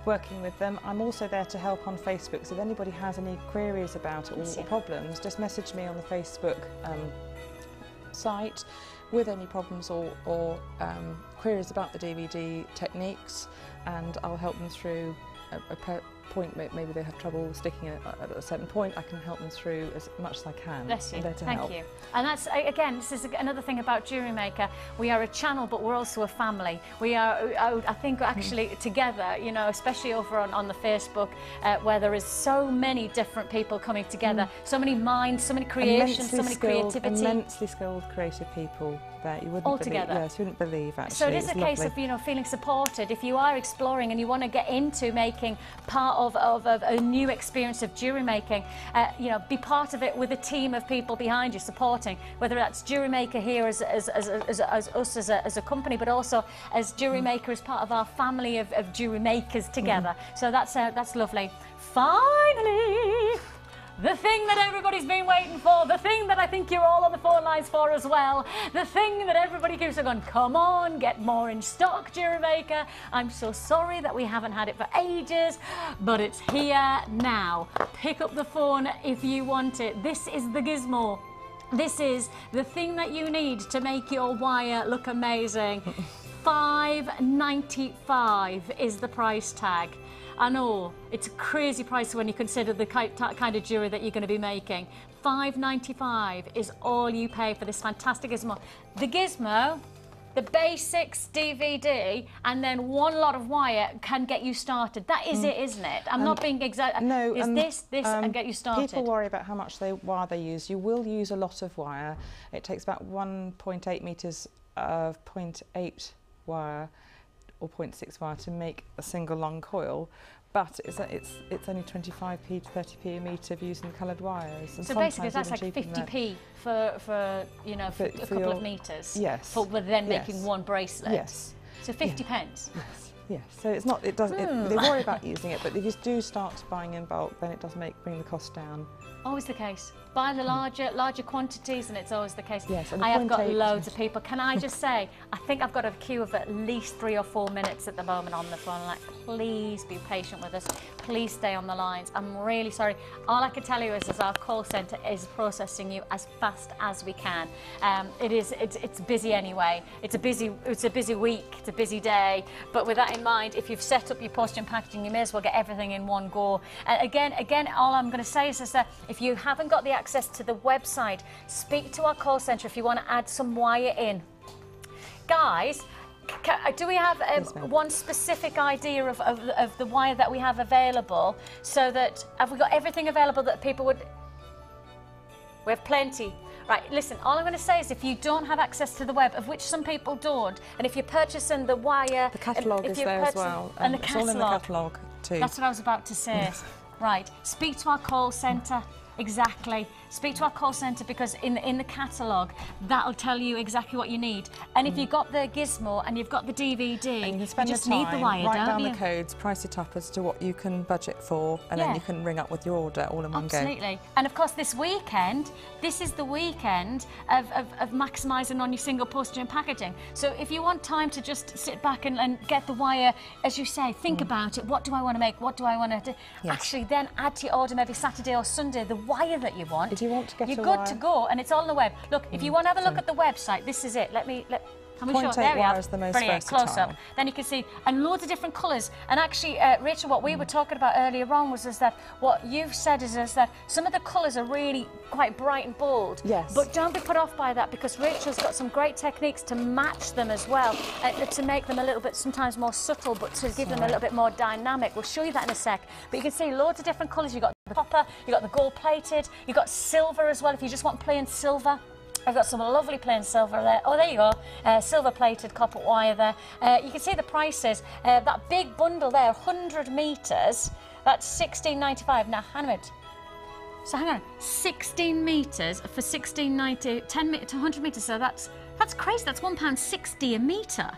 working with them. I'm also there to help on Facebook, so if anybody has any queries about it or problems, just message me on the Facebook site with any problems or queries about the DVD techniques, and I'll help them through a point. Maybe they have trouble sticking at a certain point. I can help them through as much as I can. Bless you. I'm there to Thank help. you. And that's, again, this is another thing about Jewellery Maker. We are a channel, but we're also a family. We are, I think, actually together, you know, especially over on the Facebook, where there is so many different people coming together, so many minds, so many creations, so many creativity. Immensely skilled, creative people that you wouldn't all believe. together. Yes, you wouldn't believe, actually. So it is a case of, you know, feeling supported. If you are exploring and you want to get into making part of a new experience of jewellery making, you know, be part of it with a team of people behind you supporting, whether that's Jewellery Maker here as us as a company, but also as Jewellery Maker as part of our family of jewellery makers together. So that's lovely. Finally, the thing that everybody's been waiting for, the thing that I think you're all on the phone lines for as well, the thing that everybody keeps on going, come on, get more in stock, Jewellery Maker. I'm so sorry that we haven't had it for ages, but it's here now. Pick up the phone if you want it. This is the Gizmo. This is the thing that you need to make your wire look amazing. $5.95 is the price tag. I know, it's a crazy price when you consider the kind of jewellery that you're going to be making. $5.95 is all you pay for this fantastic Gizmo. The Gizmo the basics DVD and then one lot of wire can get you started. That is it, isn't it? I'm not being exact. No, is this and get you started? People worry about how much wire they use. You will use a lot of wire. It takes about 1.8 metres of 0.8 wire or 0.6 wire to make a single long coil. But it's only 25p to 30p a metre of using coloured wires. And so basically that's like 50p for you know, for a couple of metres. Yes. For then making one bracelet. Yes. So 50 pence. Yes. Yes. So it's not. It does. They worry about using it, but if you do start buying in bulk, then it does bring the cost down. Always the case. Buy the larger quantities, and it's always the case. Yes, I have got loads of people. Can I just say, I think I've got a queue of at least 3 or 4 minutes at the moment on the phone. Like, please be patient with us. Please stay on the lines. I'm really sorry. All I can tell you is our call centre is processing you as fast as we can. It's busy anyway. It's a busy week. It's a busy day. But with that in mind, if you've set up your postage and packaging, you may as well get everything in one go. And again, all I'm going to say is that if you haven't got the access to the website, speak to our call centre if you want to add some wire in. Guys, do we have one specific idea of the wire that we have available, so that have we got everything available that people would... We have plenty. Right, listen, all I'm going to say is if you don't have access to the web, of which some people don't, and if you're purchasing the wire... The catalogue is there as well. And the it's all in the catalogue too. That's what I was about to say. Right, speak to our call centre. Exactly. Speak to our call centre, because in the catalogue, that'll tell you exactly what you need. And if you've got the Gizmo and you've got the DVD, and you spend just the time, need the wire, write don't down you? the codes, price it up as to what you can budget for, and then you can ring up with your order all in one go. Absolutely. And of course, this is the weekend of maximising on your single postage and packaging. So if you want time to just sit back and get the wire, as you say, think about it. What do I want to make? What do I want to do? Yes. Actually, then add to your order maybe Saturday or Sunday the wire that you want. If you want to get you're a good wire, to go, and it's all on the web. Look, if you want to have a look at the website, this is it. Can we show? There we are. Is the most brilliant. versatile. Close up. Then you can see, and loads of different colours. And actually, Rachel, what we were talking about earlier on was that what you've said is that some of the colours are really quite bright and bold. Yes. But don't be put off by that, because Rachel's got some great techniques to match them as well, to make them a little bit sometimes more subtle, but to give them a little bit more dynamic. We'll show you that in a sec. But you can see loads of different colours. You've got the copper, you've got the gold plated, you've got silver as well if you just want plain silver. I've got some lovely plain silver there. Oh, there you go. Silver plated copper wire there. You can see the prices. That big bundle there, 100 metres, that's £16.95. Now, hang on a minute. So hang on, 16 metres for £16.90, 10 to 100 metres. So that's crazy. That's £1.60 a metre.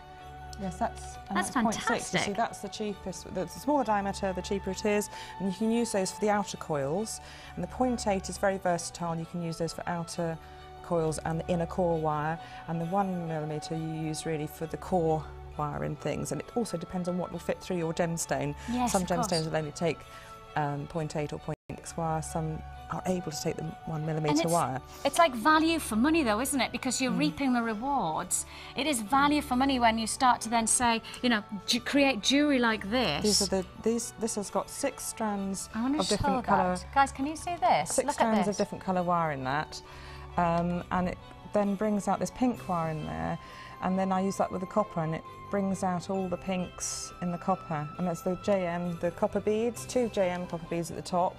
Yes, that's fantastic. 0.6. You see, that's the cheapest. The smaller diameter, the cheaper it is, and you can use those for the outer coils. And the 0.8 is very versatile. You can use those for outer coils and the inner core wire, and the 1mm you use really for the core wire and things. And it also depends on what will fit through your gemstone. Yes, some gemstones will only take 0.8 or 0.6 wire. Some are able to take the 1mm wire. It's like value for money, though, isn't it? Because you're reaping the rewards. It is value for money when you start to then say, you know, create jewellery like this. This has got 6 strands of show different that. colour. Guys, can you see this? 6 strands of different colour wire in that, and it then brings out this pink wire in there, and then I use that with the copper, and it brings out all the pinks in the copper, and that's the JM, the copper beads, 2 JM copper beads at the top.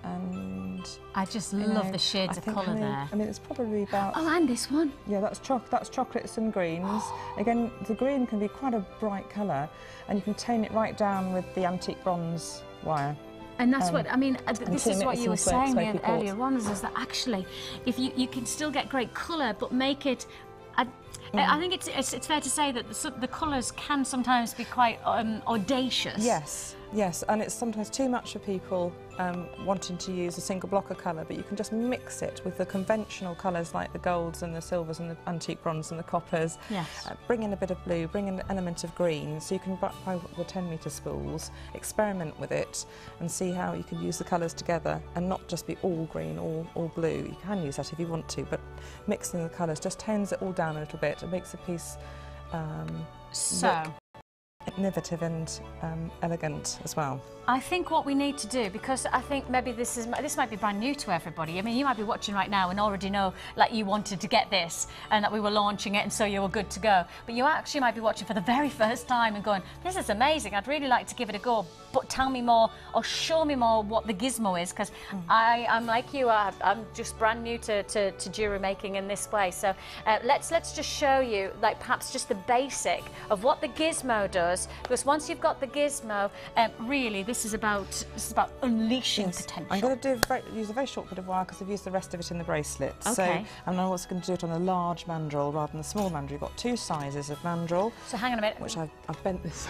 And I just love the shades of colour there. I mean, it's probably about... Oh, and this one. Yeah, that's chocolates and greens. Again, the green can be quite a bright colour, and you can tone it right down with the antique bronze wire. And that's what, I mean, this is what you were saying earlier on, is that actually, if you can still get great colour, but make it... I think it's fair to say that the colours can sometimes be quite audacious. Yes, yes, and it's sometimes too much for people wanting to use a single block of colour, but you can just mix it with the conventional colours like the golds and the silvers and the antique bronze and the coppers. Yes. Bring in a bit of blue, bring in an element of green, so you can buy the 10-metre spools, experiment with it and see how you can use the colours together and not just be all green, all blue. You can use that if you want to, but mixing the colours just tones it all down a little bit. It makes a piece look innovative and elegant as well. I think what we need to do, because I think maybe this might be brand new to everybody. I mean, you might be watching right now and already know, like, you wanted to get this and that we were launching it and so you were good to go. But you actually might be watching for the very first time and going, this is amazing, I'd really like to give it a go, but tell me more or show me more what the Gizmo is, because I'm like you, I'm just brand new to jewellery making in this way. So let's just show you, like, perhaps just the basic of what the Gizmo does, because once you've got the Gizmo, really this is about unleashing potential. I'm going to use a very short bit of wire because I've used the rest of it in the bracelet. Okay. So I'm also going to do it on a large mandrel rather than a small mandrel. You've got two sizes of mandrel. So hang on a minute. Which I've bent this,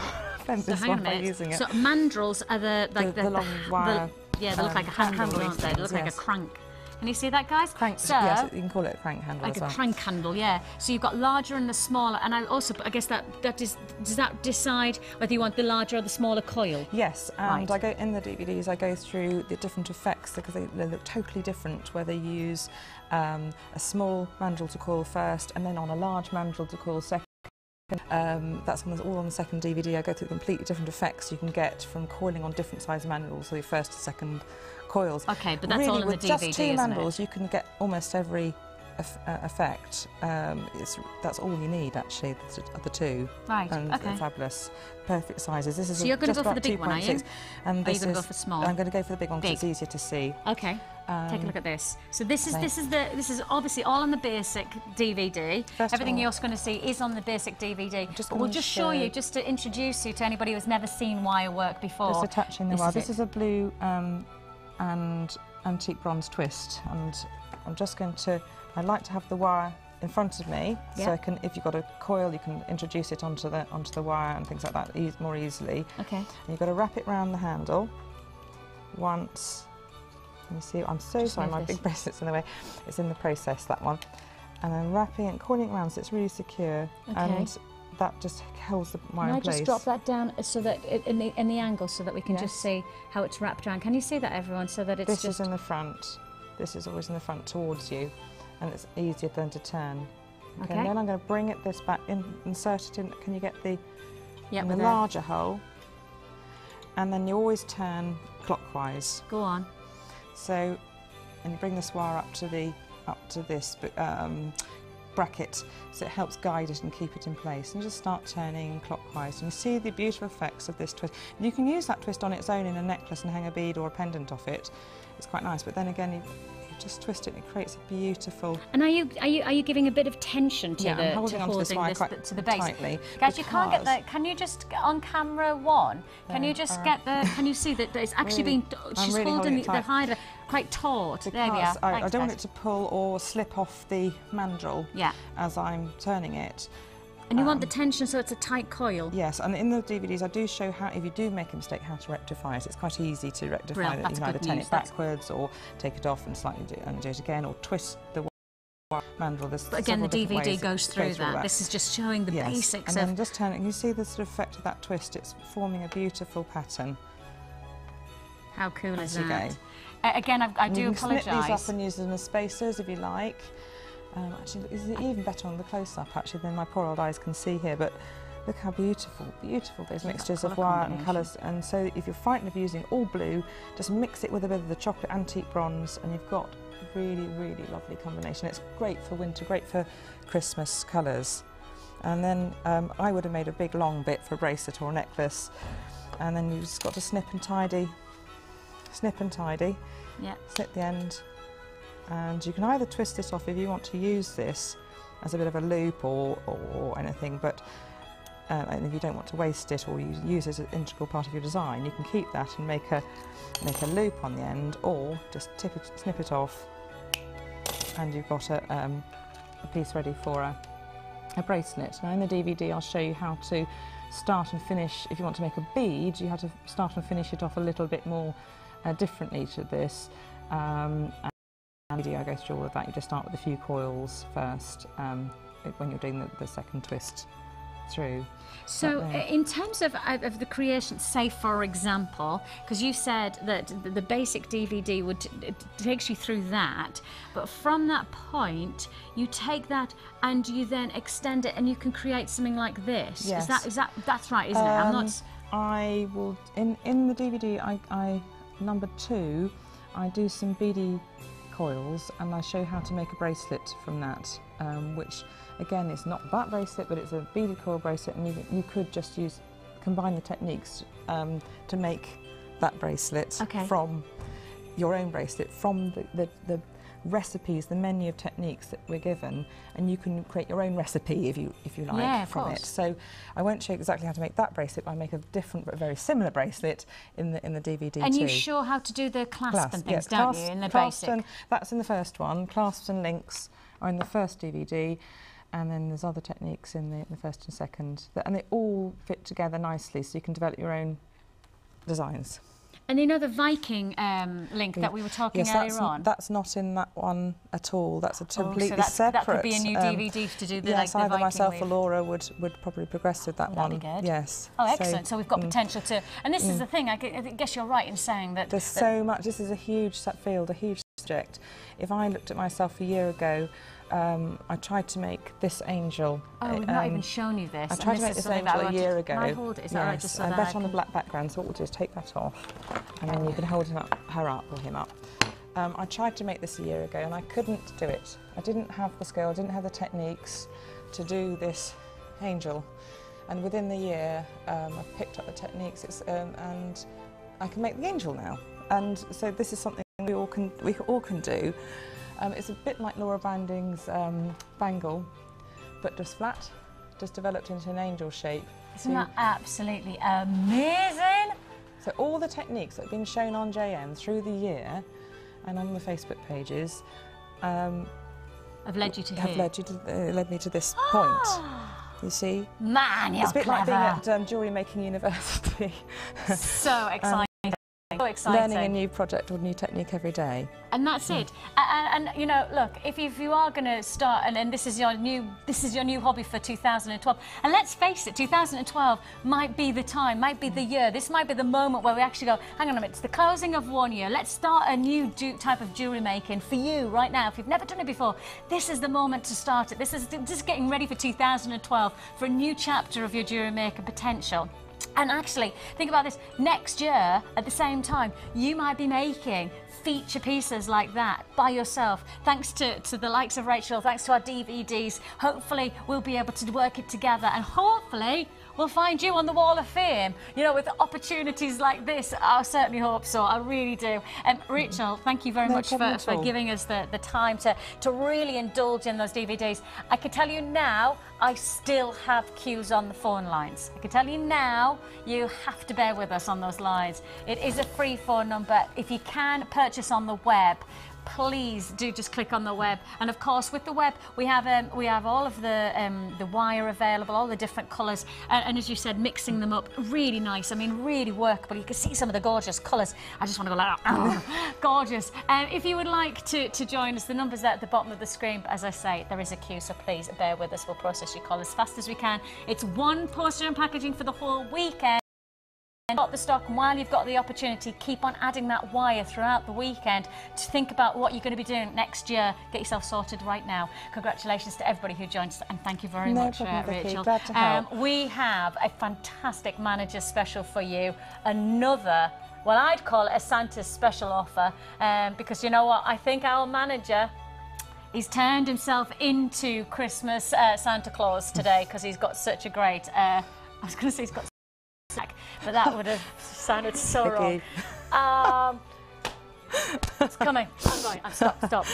one by using it. So mandrels are the long wire. Yeah, they look like a handle, don't they? They look like a crank. Can you see that, guys? Crank, so, yes, you can call it a crank handle like as well. a crank handle, yeah. So you've got larger and the smaller, and I guess does that decide whether you want the larger or the smaller coil? Yes, and I go in the DVDs. I go through the different effects because they look totally different. Whether you use a small mandrel to coil first, and then on a large mandrel to coil second. That's all on the second DVD. I go through completely different effects you can get from coiling on different size mandrels, so your first and second coils. Okay, but that's really, all in the DVD, with just two mandrels, you can get almost every effect. That's all you need, actually, the two. Right, and okay. They're fabulous, perfect sizes. This is so you're going to just go for the about big one, are you? And are you going to go for small? I'm going to go for the big one because it's easier to see. Okay. Take a look at this. So this is obviously all on the basic DVD. Everything you're going to see is on the basic DVD. But we'll just show you, just to introduce you to anybody who's never seen wire work before. Just attaching the wire. This is a blue and antique bronze twist, and I'm just going to. I like to have the wire in front of me, so I can. If you've got a coil, you can introduce it onto the wire and things like that more easily. Okay. And you've got to wrap it around the handle once. You see, I'm so sorry, my big bracelet's in the way. It's in the process, that one. And then wrapping and coiling it around so it's really secure. Okay. And that just holds the wire in place. Can I just drop that down so that in the angle so that we can just see how it's wrapped around? Can you see that, everyone? So that it's this is in the front. This is always in the front towards you, and it's easier then to turn. Okay. And then I'm going to bring this back in, insert it in. Can you get the larger hole? And then you always turn clockwise. Go on. So, and you bring this wire up to this bracket, so it helps guide it and keep it in place. And just start turning clockwise, and you see the beautiful effects of this twist. And you can use that twist on its own in a necklace and hang a bead or a pendant off it. It's quite nice. But then again, you just twist it and it creates a beautiful. And are you giving a bit of tension to I'm holding onto this wire quite to the base? Tightly. Guys, you can't get that. Can you just on camera one? Can you just get the? Can you see that it's actually being? She's really holding the hider quite taut. Because there we are. I don't want it to pull or slip off the mandrel as I'm turning it. And you want the tension so it's a tight coil? Yes, and in the DVDs I do show how, if you do make a mistake, how to rectify it. It's quite easy to rectify it. You can either turn it backwards or take it off and slightly do it again, or twist the mandrel. But again, the DVD goes through that. This is just showing the basics. And then just turning, you see the sort of effect of that twist. It's forming a beautiful pattern. How cool is that? Again, I do apologise. You can snip these up and use them as spacers if you like. Actually, it's even better on the close-up actually than my poor old eyes can see here. But look how beautiful those mixtures of wire and colours. And so, if you're frightened of using all blue, just mix it with a bit of the chocolate antique bronze, and you've got a really, really lovely combination. It's great for winter, great for Christmas colours. And then I would have made a big long bit for a bracelet or a necklace, and then you've just got to snip and tidy. Snip the end. And you can either twist this off if you want to use this as a bit of a loop or anything, but and if you don't want to waste it or use it as an integral part of your design, you can keep that and make a loop on the end, or just snip it off, and you've got a piece ready for a bracelet. Now in the DVD I'll show you how to start and finish. If you want to make a bead, you have to start and finish it off a little bit more differently to this. I go through all of that. You just start with a few coils first when you're doing the second twist. through. So in terms of the creation, say for example, because you said that the basic DVD it takes you through that, but from that point you take that and you then extend it and you can create something like this. Yes. That's right, isn't it? I'm not. I will in the DVD. I number 2. I do some beady coils and I show how to make a bracelet from that, which again is not that bracelet, but it's a beaded coil bracelet, and you could just combine the techniques to make that bracelet from your own bracelet, from the recipes, the menu of techniques that we're given, and you can create your own recipe if you like from it. So I won't show you exactly how to make that bracelet, but I make a different but very similar bracelet in the DVD and too. you show how to do the clasp and things, yes, don't you, in the basic? That's in the first one. Clasps and links are in the first DVD, and then there's other techniques in the first and second, and they all fit together nicely, so you can develop your own designs. And you know the Viking link that we were talking earlier on? That's not in that one at all. That's a completely separate. That could be a new DVD to do the, yes, the either Viking myself weave. or Laura would probably progress with that one. That'd be good. Yes. Oh, excellent. So we've got potential to... And this is the thing, I guess you're right in saying that... There's so much. This is a huge field, a huge subject. If I looked at myself a year ago, I tried to make this angel. Oh, we've not even shown you this. I tried to make this angel a year ago. Can I hold it? Is that right? Just so I that bet on the black background, so what we'll do is take that off, and then you can hold her up or him up. I tried to make this a year ago, and I couldn't do it. I didn't have the skill, I didn't have the techniques to do this angel. And within the year, I've picked up the techniques, and I can make the angel now. And so this is something we all can do. It's a bit like Laura Banding's bangle, but just flat, just developed into an angel shape. Isn't that absolutely amazing? So all the techniques that have been shown on JM through the year and on the Facebook pages have led you to here. Led me to this point. You see? Man, you're It's a bit clever. like being at Jewellery Making University. So exciting. So exciting. Learning a new project or new technique every day. And that's it. And you know, look, if you are going to start, and this is your new hobby for 2012, and let's face it, 2012 might be the time, might be the year. This might be the moment where we actually go, hang on a minute, it's the closing of one year. Let's start a new type of jewellery making for you right now. If you've never done it before, this is the moment to start it. This is just getting ready for 2012 for a new chapter of your jewellery maker potential. And actually, think about this, next year, at the same time, you might be making feature pieces like that by yourself. Thanks to the likes of Rachel, thanks to our DVDs, hopefully we'll be able to work it together, and hopefully we'll find you on the Wall of Fame, you know, with opportunities like this. I certainly hope so, I really do. Rachel, thank you very much for giving us the time to really indulge in those DVDs. I can tell you now, I still have queues on the phone lines. I can tell you now, you have to bear with us on those lines. It is a free phone number. If you can purchase on the web, please do just click on the web. And of course, with the web, we have all of the wire available, all the different colours, and as you said, mixing them up, really nice. I mean, really workable. You can see some of the gorgeous colours. I just want to go like, oh, gorgeous. If you would like to join us, the number's at the bottom of the screen. But as I say, there is a queue, so please bear with us. We'll process your call as fast as we can. It's one postage and packaging for the whole weekend. Got the stock, and while you've got the opportunity, keep on adding that wire throughout the weekend to think about what you're going to be doing next year. Get yourself sorted right now. Congratulations to everybody who joined us, and thank you very much, Rachel. Glad to help. We have a fantastic manager special for you. Another, well, I'd call it a Santa's special offer, because you know what? I think our manager, he's turned himself into Christmas Santa Claus today because he's got such a great, I was going to say he's got but that would have sounded so wrong. It's coming. I'm going. Stop.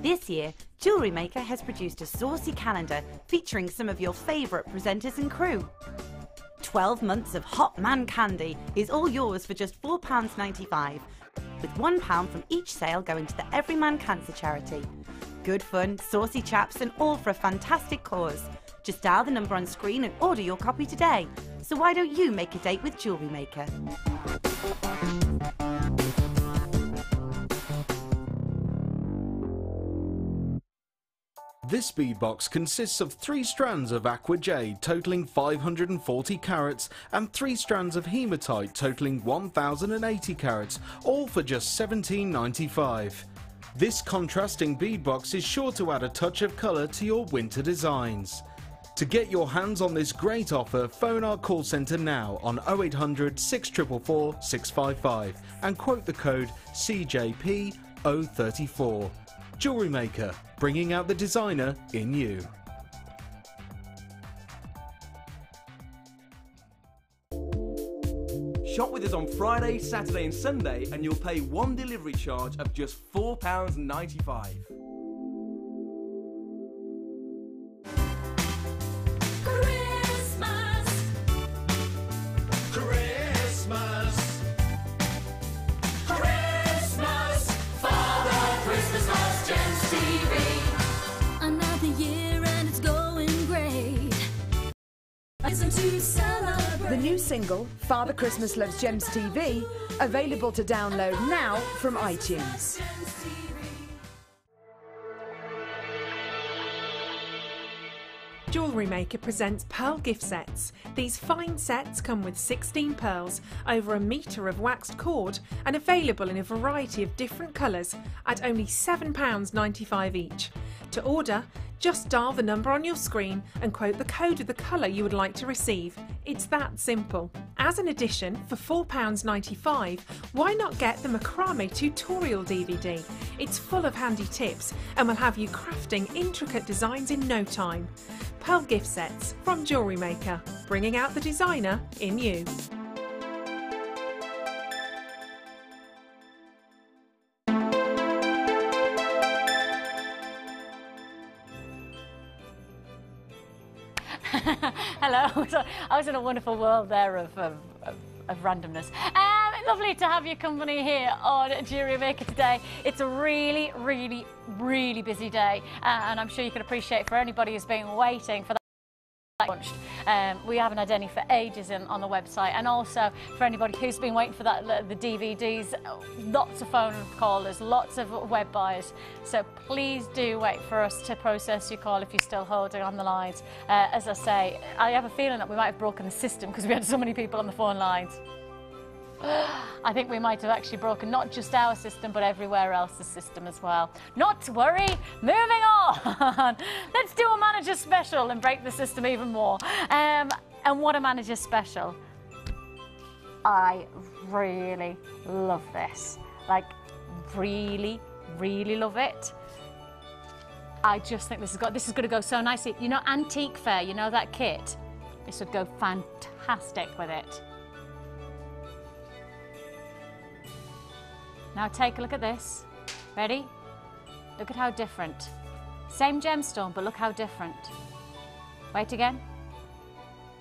This year, Jewellery Maker has produced a saucy calendar featuring some of your favourite presenters and crew. 12 months of hot man candy is all yours for just £4.95, with £1 from each sale going to the Everyman Cancer Charity. Good fun, saucy chaps, and all for a fantastic cause. Just dial the number on screen and order your copy today. So why don't you make a date with Jewellery Maker? This bead box consists of 3 strands of aqua jade totaling 540 carats and 3 strands of hematite totaling 1080 carats, all for just $17.95. This contrasting bead box is sure to add a touch of colour to your winter designs. To get your hands on this great offer, phone our call centre now on 0800 644 655 and quote the code CJP034. Jewellery Maker, bringing out the designer in you. Shop with us on Friday, Saturday and Sunday and you'll pay one delivery charge of just £4.95. The new single, Father Christmas Loves Gems TV, available to download now from iTunes. Jewellery Maker presents pearl gift sets. These fine sets come with 16 pearls, over 1 metre of waxed cord, and available in a variety of different colours at only £7.95 each. To order, just dial the number on your screen and quote the code of the colour you would like to receive. It's that simple. As an addition, for £4.95, why not get the Macrame tutorial DVD? It's full of handy tips and will have you crafting intricate designs in no time. Pearl gift sets from Jewellery Maker, bringing out the designer in you. Hello. So I was in a wonderful world there of randomness. Lovely to have your company here on Jewellery Maker today. It's a really, really, really busy day, and I'm sure you can appreciate for anybody who's been waiting for that. We haven't had any for ages on the website, and also for anybody who's been waiting for that, the DVDs, lots of phone callers, lots of web buyers, so please do wait for us to process your call if you're still holding on the lines. As I say, I have a feeling that we might have broken the system because we had so many people on the phone lines. I think we might have actually broken not just our system but everywhere else's system as well. Not to worry, moving on. Let's do a manager special and break the system even more. And what a manager special. I really love this. Like, really, really love it. I just think this is going to go so nicely. You know, Antique Fair, you know that kit? This would go fantastic with it. Now take a look at this. Ready? Look at how different. Same gemstone, but look how different. Wait again.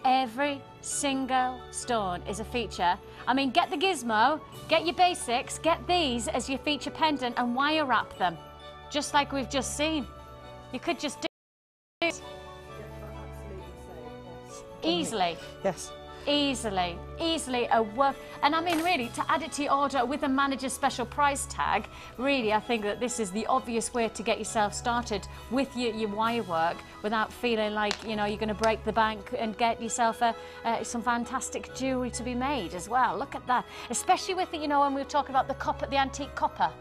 Every single stone is a feature. I mean, get the Gizmo, get your basics, get these as your feature pendant and wire wrap them. Just like we've just seen. You could just do it. Easily. Yes. Easily a work, and I mean really to add it to your order with a manager special price tag. Really, I think that this is the obvious way to get yourself started with your wire work without feeling like, you know, you're going to break the bank, and get yourself some fantastic jewellery to be made as well. Look at that, especially with the, you know, when we were talking about the copper, the antique copper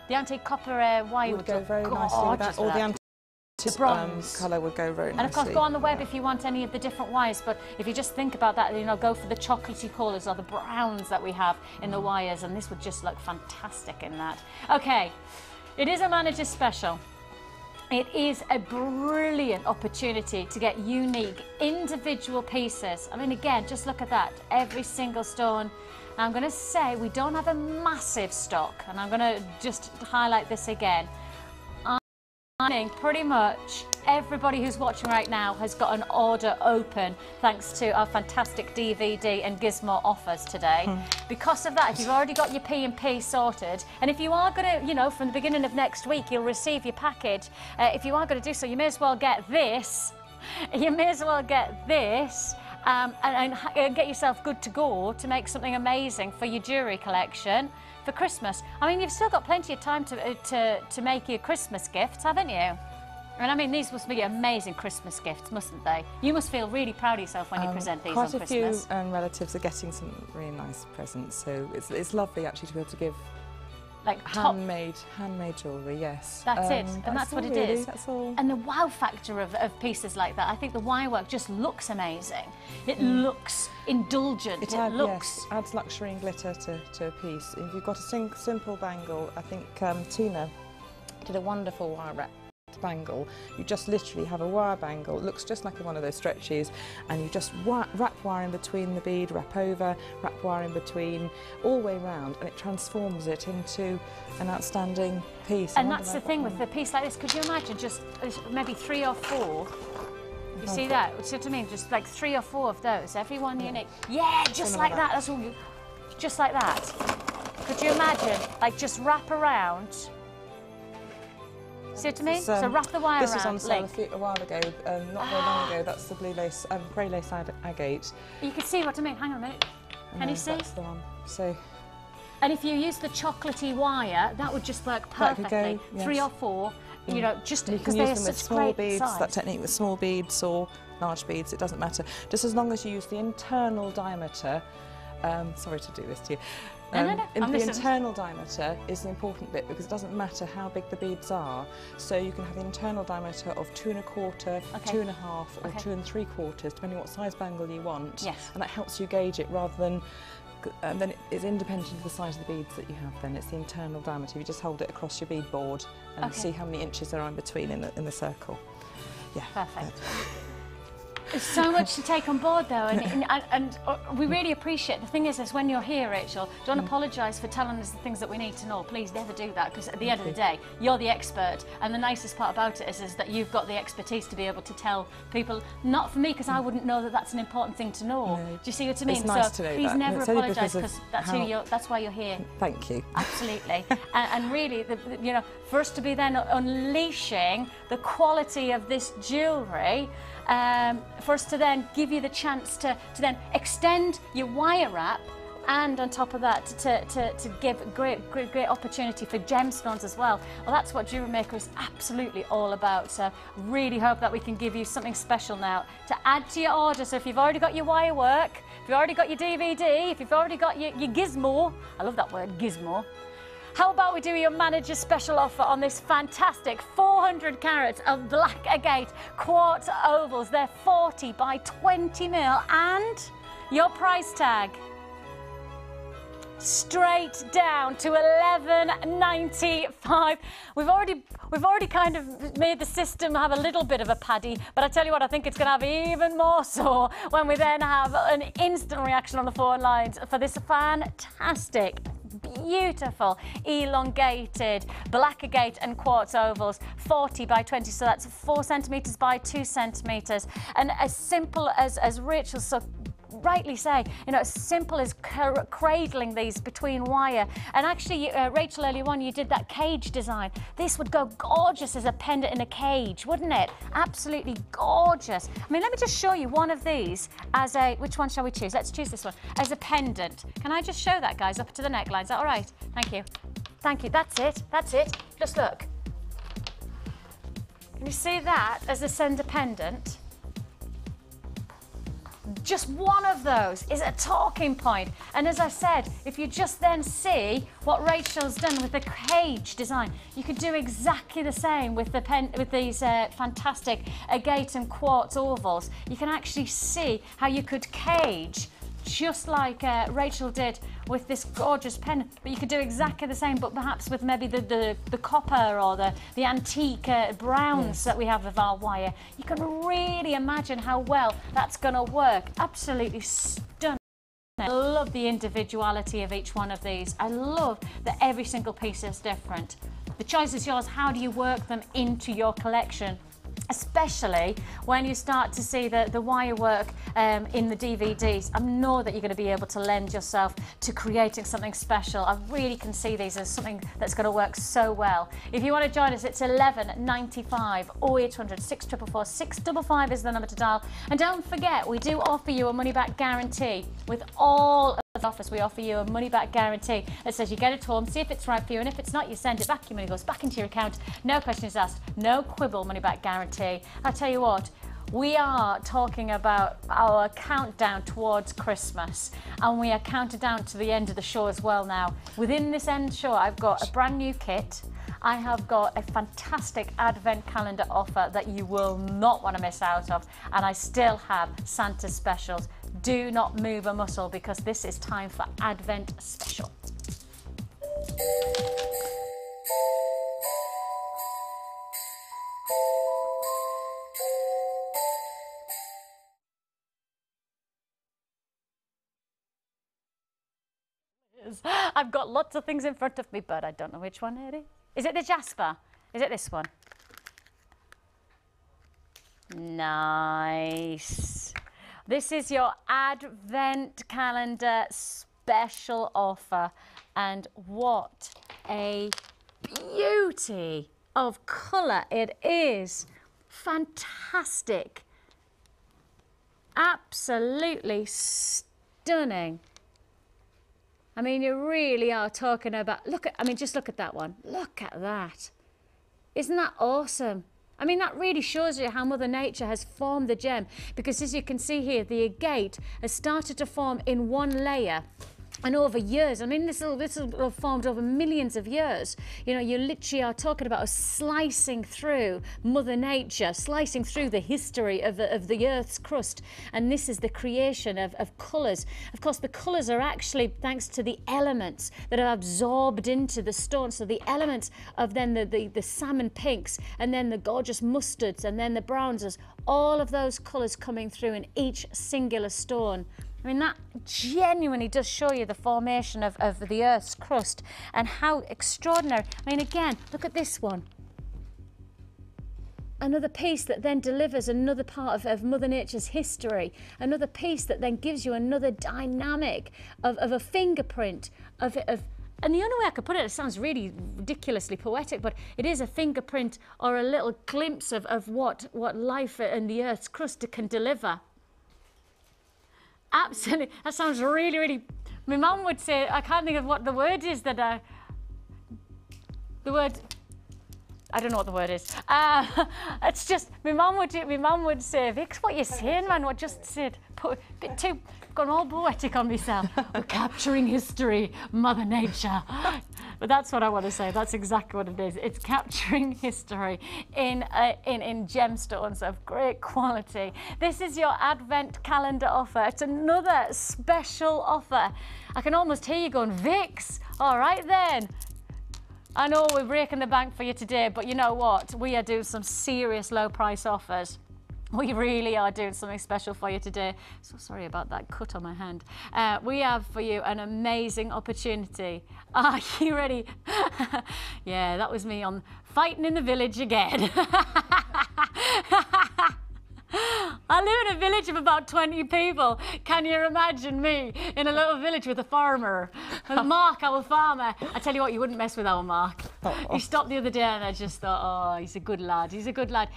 wire would go very nicely with that. All the the bronze colour would go very nicely. And of course, go on the web if you want any of the different wires, but if you just think about that, you know, go for the chocolatey colours or the browns that we have in the wires, and this would just look fantastic in that. Okay, it is a manager special. It is a brilliant opportunity to get unique, individual pieces. I mean, again, just look at that, every single stone. Now, I'm going to say we don't have a massive stock, and I'm going to just highlight this again. Pretty much everybody who's watching right now has got an order open thanks to our fantastic DVD and Gizmo offers today. Because of that, if you've already got your P&P sorted, and if you are going to, you know, from the beginning of next week, you'll receive your package. If you are going to do so, you may as well get this. You may as well get this. And get yourself good to go to make something amazing for your jewellery collection for Christmas. I mean, you've still got plenty of time to make your Christmas gifts, haven't you? And I mean, these must be amazing Christmas gifts, mustn't they? You must feel really proud of yourself when you present these on Christmas. Quite a few relatives are getting some really nice presents, so it's lovely actually to be able to give like handmade jewellery. Yes, that's it, and that's what it really is. That's all. And the wow factor of pieces like that, I think the wire work just looks amazing. It looks indulgent. It adds luxury and glitter to a piece. If you've got a simple bangle, I think Tina did a wonderful wire wrap bangle. You just literally have a wire bangle. It looks just like one of those stretchies, and you just wrap wire in between the bead, wrap over, wrap wire in between, all the way round, and it transforms it into an outstanding piece. And that's the thing with a piece like this. Could you imagine just maybe 3 or 4? You see that? See what I mean? Just like 3 or 4 of those, every one unique. Yeah, just like that. That's all. Just like that. Could you imagine? Like just wrap around. See what I mean? So wrap the wire around. This was on sale a while ago, not very long ago. That's the blue lace, grey lace agate. You can see what I mean. Hang on a minute. Can you see? That's the one. So. And if you use the chocolatey wire, that would just work perfectly. That could go, yes. 3 or 4, you know, just because they're such small beads. Size. That technique with small beads or large beads, it doesn't matter. Just as long as you use the internal diameter. Sorry to do this to you. No. The internal diameter is the important bit because it doesn't matter how big the beads are. So you can have the internal diameter of 2 1/4, 2 1/2, or 2 3/4, depending on what size bangle you want. Yes. And that helps you gauge it rather than. Then it's independent of the size of the beads that you have. Then it's the internal diameter. You just hold it across your bead board and see how many inches there are in between in the circle. Yeah. Perfect. There's so much to take on board though, and we really appreciate. The thing is when you're here, Rachel, don't apologise for telling us the things that we need to know. Please never do that, because at the end of the day, you're the expert, and the nicest part about it is that you've got the expertise to be able to tell people. Not for me, because I wouldn't know that that's an important thing to know. No. Do you see what I mean? It's nice to know please that. Never apologise, because that's why you're here. Thank you. Absolutely. and really, you know, for us to be then unleashing the quality of this jewellery. For us to then give you the chance to then extend your wire wrap, and on top of that to give great opportunity for gemstones as well. Well, that's what Jewellery Maker is absolutely all about. So really hope that we can give you something special now to add to your order. So if you've already got your wire work, if you've already got your DVD, if you've already got your Gizmo, I love that word, Gizmo. How about we do your manager's special offer on this fantastic 400 carats of black agate quartz ovals. They're 40 by 20 mil, and your price tag straight down to $11.95. We've already kind of made the system have a little bit of a paddy, but I tell you what, I think it's going to have even more so when we then have an instant reaction on the phone lines for this fantastic, beautiful elongated black agate and quartz ovals, 40 by 20, so that's 4 centimetres by 2 centimetres, and as simple as Rachel so rightly say, you know, as simple as cradling these between wire. And actually, Rachel, earlier on, you did that cage design. This would go gorgeous as a pendant in a cage, wouldn't it? Absolutely gorgeous. I mean, let me just show you one of these as a, which one shall we choose? Let's choose this one, as a pendant. Can I just show that, guys, up to the neckline? Is that all right? Thank you. Thank you. That's it. That's it. Just look. Can you see that as a centre pendant? Just one of those is a talking point. And as I said, if you just then see what Rachel's done with the cage design, you could do exactly the same with these fantastic agate and quartz ovals. You can actually see how you could cage just like Rachel did with this gorgeous pen, but you could do exactly the same, but perhaps with maybe the copper or the antique browns that we have of our wire. You can really imagine how well that's going to work. Absolutely stunning. I love the individuality of each one of these. I love that every single piece is different. The choice is yours. How do you work them into your collection? Especially when you start to see the wire work in the DVDs. I know that you're going to be able to lend yourself to creating something special. I really can see these as something that's going to work so well. If you want to join us, it's $11.95 or 0800 644 655 is the number to dial. And don't forget, we do offer you a money-back guarantee with all of office, we offer you a money-back guarantee that says you get it home, see if it's right for you, and if it's not, you send it back, your money goes back into your account, no questions asked, no quibble, money-back guarantee. I tell you what, we are talking about our countdown towards Christmas, and we are counted down to the end of the show as well now. Within this end show, I've got a brand new kit. I have got a fantastic advent calendar offer that you will not want to miss out of, and I still have Santa specials. Do not move a muscle because this is time for Advent Special. I've got lots of things in front of me, but I don't know which one it is. Is it the Jasper? Is it this one? Nice. This is your Advent calendar special offer, and what a beauty of colour it is. Fantastic. Absolutely stunning. I mean, you really are talking about, just look at that one. Look at that. Isn't that awesome? I mean, that really shows you how Mother Nature has formed the gem, because as you can see here, the agate has started to form in one layer. And over years, I mean, this will have formed over millions of years. You know, you literally are talking about us slicing through Mother Nature, slicing through the history of the Earth's crust. And this is the creation of colours. Of course, the colours are actually thanks to the elements that are absorbed into the stone. So the elements of then the salmon pinks, and then the gorgeous mustards, and then the browns, all of those colours coming through in each singular stone. I mean, that genuinely does show you the formation of the Earth's crust and how extraordinary. I mean, again, look at this one. Another piece that then delivers another part of Mother Nature's history. Another piece that then gives you another dynamic of a fingerprint of and the only way I could put it sounds really ridiculously poetic, but it is a fingerprint or a little glimpse of what life and the Earth's crust can deliver. Absolutely, that sounds really, really. My mum would say, I can't think of what the word is that I don't know what the word is. It's just my mum would say, Vix, what you saying, man? What just said? Put a bit too gone all poetic on myself. We're capturing history, Mother Nature. But that's what I want to say. That's exactly what it is. It's capturing history in gemstones of great quality. This is your Advent calendar offer. It's another special offer. I can almost hear you going, Vix, all right then. I know we're breaking the bank for you today, but you know what? We are doing some serious low price offers. We really are doing something special for you today. So sorry about that cut on my hand. We have for you an amazing opportunity. Are you ready? Yeah, that was me on Fighting in the Village again. I live in a village of about 20 people. Can you imagine me in a little village with a farmer? And Mark, our farmer, I tell you what, you wouldn't mess with our Mark. He stopped the other day and I just thought, oh, he's a good lad. He's a good lad.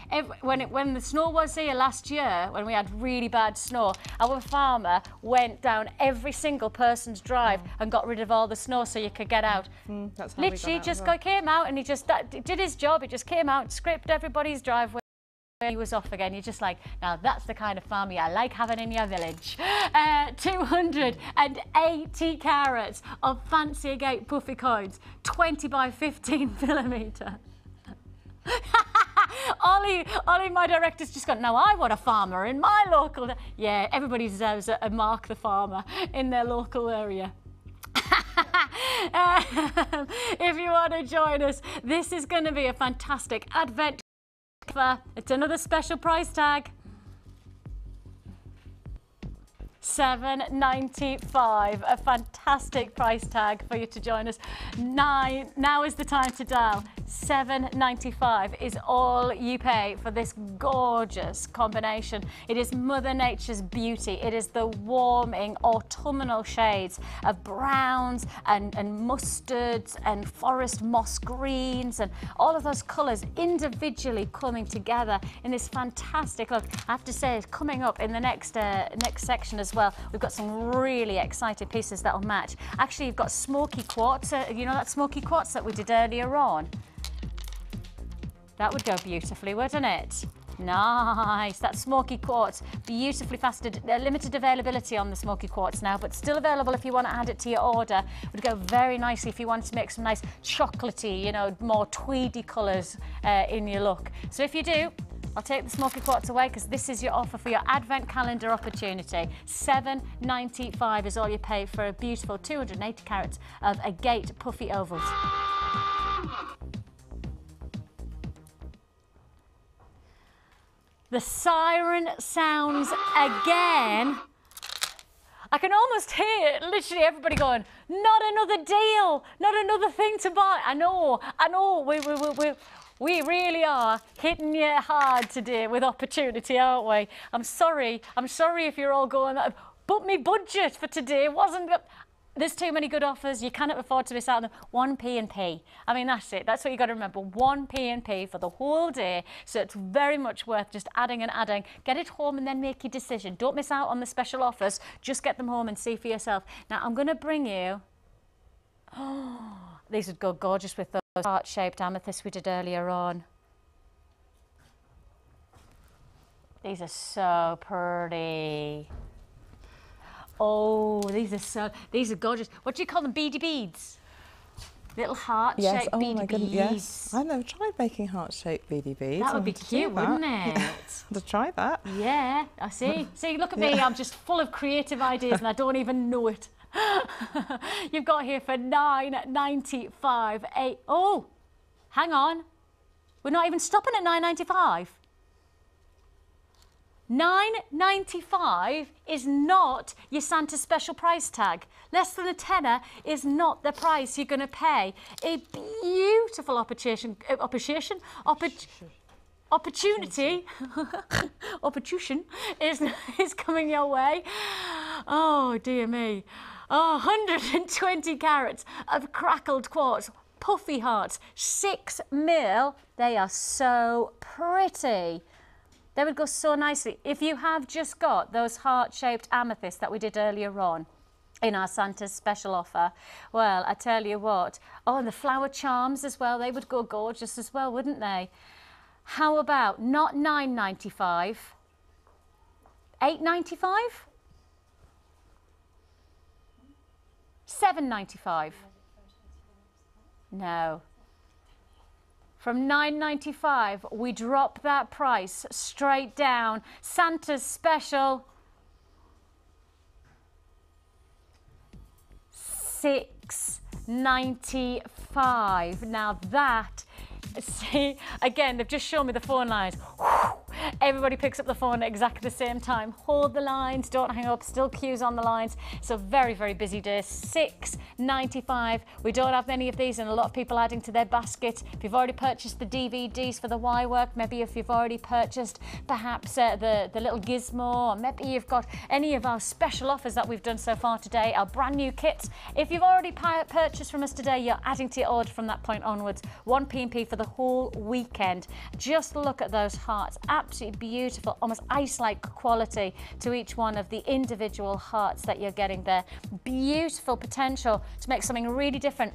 When the snow was here last year, when we had really bad snow, our farmer went down every single person's drive and got rid of all the snow so you could get out. That's how literally just came out and he just did his job. He just came out, scraped everybody's driveway. He was off again. You're just like, now that's the kind of farmer I like having in your village. 280 carats of fancy agate puffy coins, 20 by 15 millimetre. Ollie, my director's just gone, now I want a farmer in my local... Yeah, everybody deserves a Mark the farmer in their local area. If you want to join us, this is going to be a fantastic Advent. It's another special price tag. $7.95, a fantastic price tag for you to join us. Now is the time to dial £7.95 is all you pay for this gorgeous combination. It is Mother Nature's beauty. It is the warming autumnal shades of browns and mustards and forest moss greens and all of those colours individually coming together in this fantastic look. I have to say, coming up in the next section as well, we've got some really exciting pieces that'll match. Actually, you've got Smoky quartz. You know that Smoky quartz that we did earlier on? That would go beautifully, wouldn't it? Nice, that Smoky quartz, beautifully faceted. Limited availability on the Smoky quartz now, but still available if you want to add it to your order. Would go very nicely if you wanted to make some nice chocolatey, you know, more tweedy colours in your look. So if you do, I'll take the Smoky quartz away because this is your offer for your advent calendar opportunity. £7.95 is all you pay for a beautiful 280 carats of agate puffy ovals. The siren sounds again. I can almost hear literally everybody going, not another deal, not another thing to buy. I know, we really are hitting you hard today with opportunity, aren't we? I'm sorry if you're all going, but my budget for today wasn't... There's too many good offers. You cannot afford to miss out on them. 1p&p. I mean, that's it. That's what you got to remember. 1p&p for the whole day. So it's very much worth just adding and adding. Get it home and then make your decision. Don't miss out on the special offers. Just get them home and see for yourself. Now, I'm going to bring you... Oh, these would go gorgeous with those heart-shaped amethysts we did earlier on. These are so pretty. Oh, these are gorgeous. What do you call them? Beady beads? Little heart-shaped beady beads. Yes, I've never tried making heart-shaped beady beads. That would be cute, wouldn't it? To try that. Yeah, I see. See, look at me. I'm just full of creative ideas and I don't even know it. You've got here for £9.95. Oh, hang on. We're not even stopping at £9.95. £9.95 is not your Santa special price tag. Less than a tenner is not the price you're going to pay. A beautiful opportunity is coming your way. Oh, dear me. Oh, 120 carats of crackled quartz, puffy hearts, 6 mil. They are so pretty. They would go so nicely. If you have just got those heart-shaped amethysts that we did earlier on in our Santa's special offer, well, I tell you what. Oh, and the flower charms as well, they would go gorgeous as well, wouldn't they? How about not £9.95, £8.95? £7.95? No. From £9.95, we drop that price straight down. Santa's special, £6.95. Now that, see, again, they've just shown me the phone lines. Everybody picks up the phone at exactly the same time. Hold the lines, don't hang up, still queues on the lines. So very, very busy day. £6.95. We don't have many of these and a lot of people adding to their basket. If you've already purchased the DVDs for the Y work, maybe if you've already purchased perhaps the little Gizmo, or maybe you've got any of our special offers that we've done so far today, our brand new kits. If you've already purchased from us today, you're adding to your order from that point onwards. 1p&p for the whole weekend. Just look at those hearts. Absolutely beautiful, almost ice-like quality to each one of the individual hearts that you're getting there. Beautiful potential to make something really different.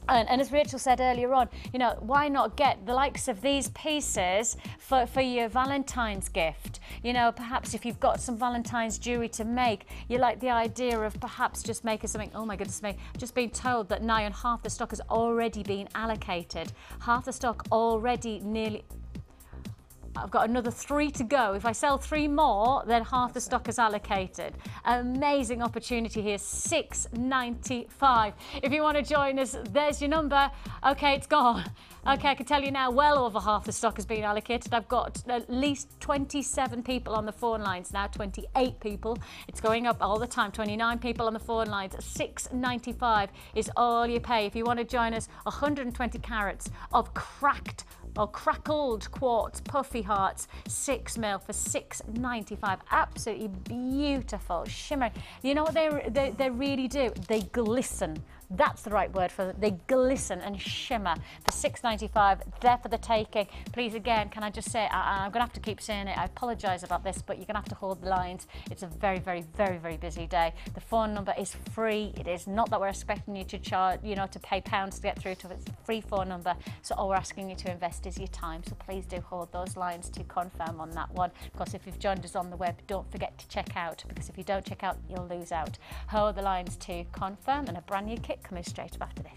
And as Rachel said earlier on, you know, why not get the likes of these pieces for your Valentine's gift? You know, perhaps if you've got some Valentine's jewellery to make, you like the idea of perhaps just making something, oh my goodness me, just being told that nigh on half the stock has already been allocated. Half the stock already nearly... I've got another 3 to go. If I sell 3 more, then half the stock is allocated. Amazing opportunity here, £6.95. If you want to join us, there's your number. Okay, it's gone. Okay, I can tell you now, well over half the stock has been allocated. I've got at least 27 people on the phone lines now, 28 people. It's going up all the time, 29 people on the phone lines. £6.95 is all you pay. If you want to join us, 120 carats of cracked or crackled quartz puffy hearts, 6mm for £6.95. Absolutely beautiful, shimmering. You know what they really do? They glisten. That's the right word for it. They glisten and shimmer for £6.95. There for the taking. Please, again, can I just say, I'm going to have to keep saying it. I apologise about this, but you're going to have to hold the lines. It's a very, very, very, very busy day. The phone number is free. It is not that we're expecting you to charge, to pay pounds to get through to it. It's a free phone number. So all we're asking you to invest is your time. So please do hold those lines to confirm on that one. Of course, if you've joined us on the web, don't forget to check out, because if you don't check out, you'll lose out. Hold the lines to confirm, and a brand new kit coming straight up after this.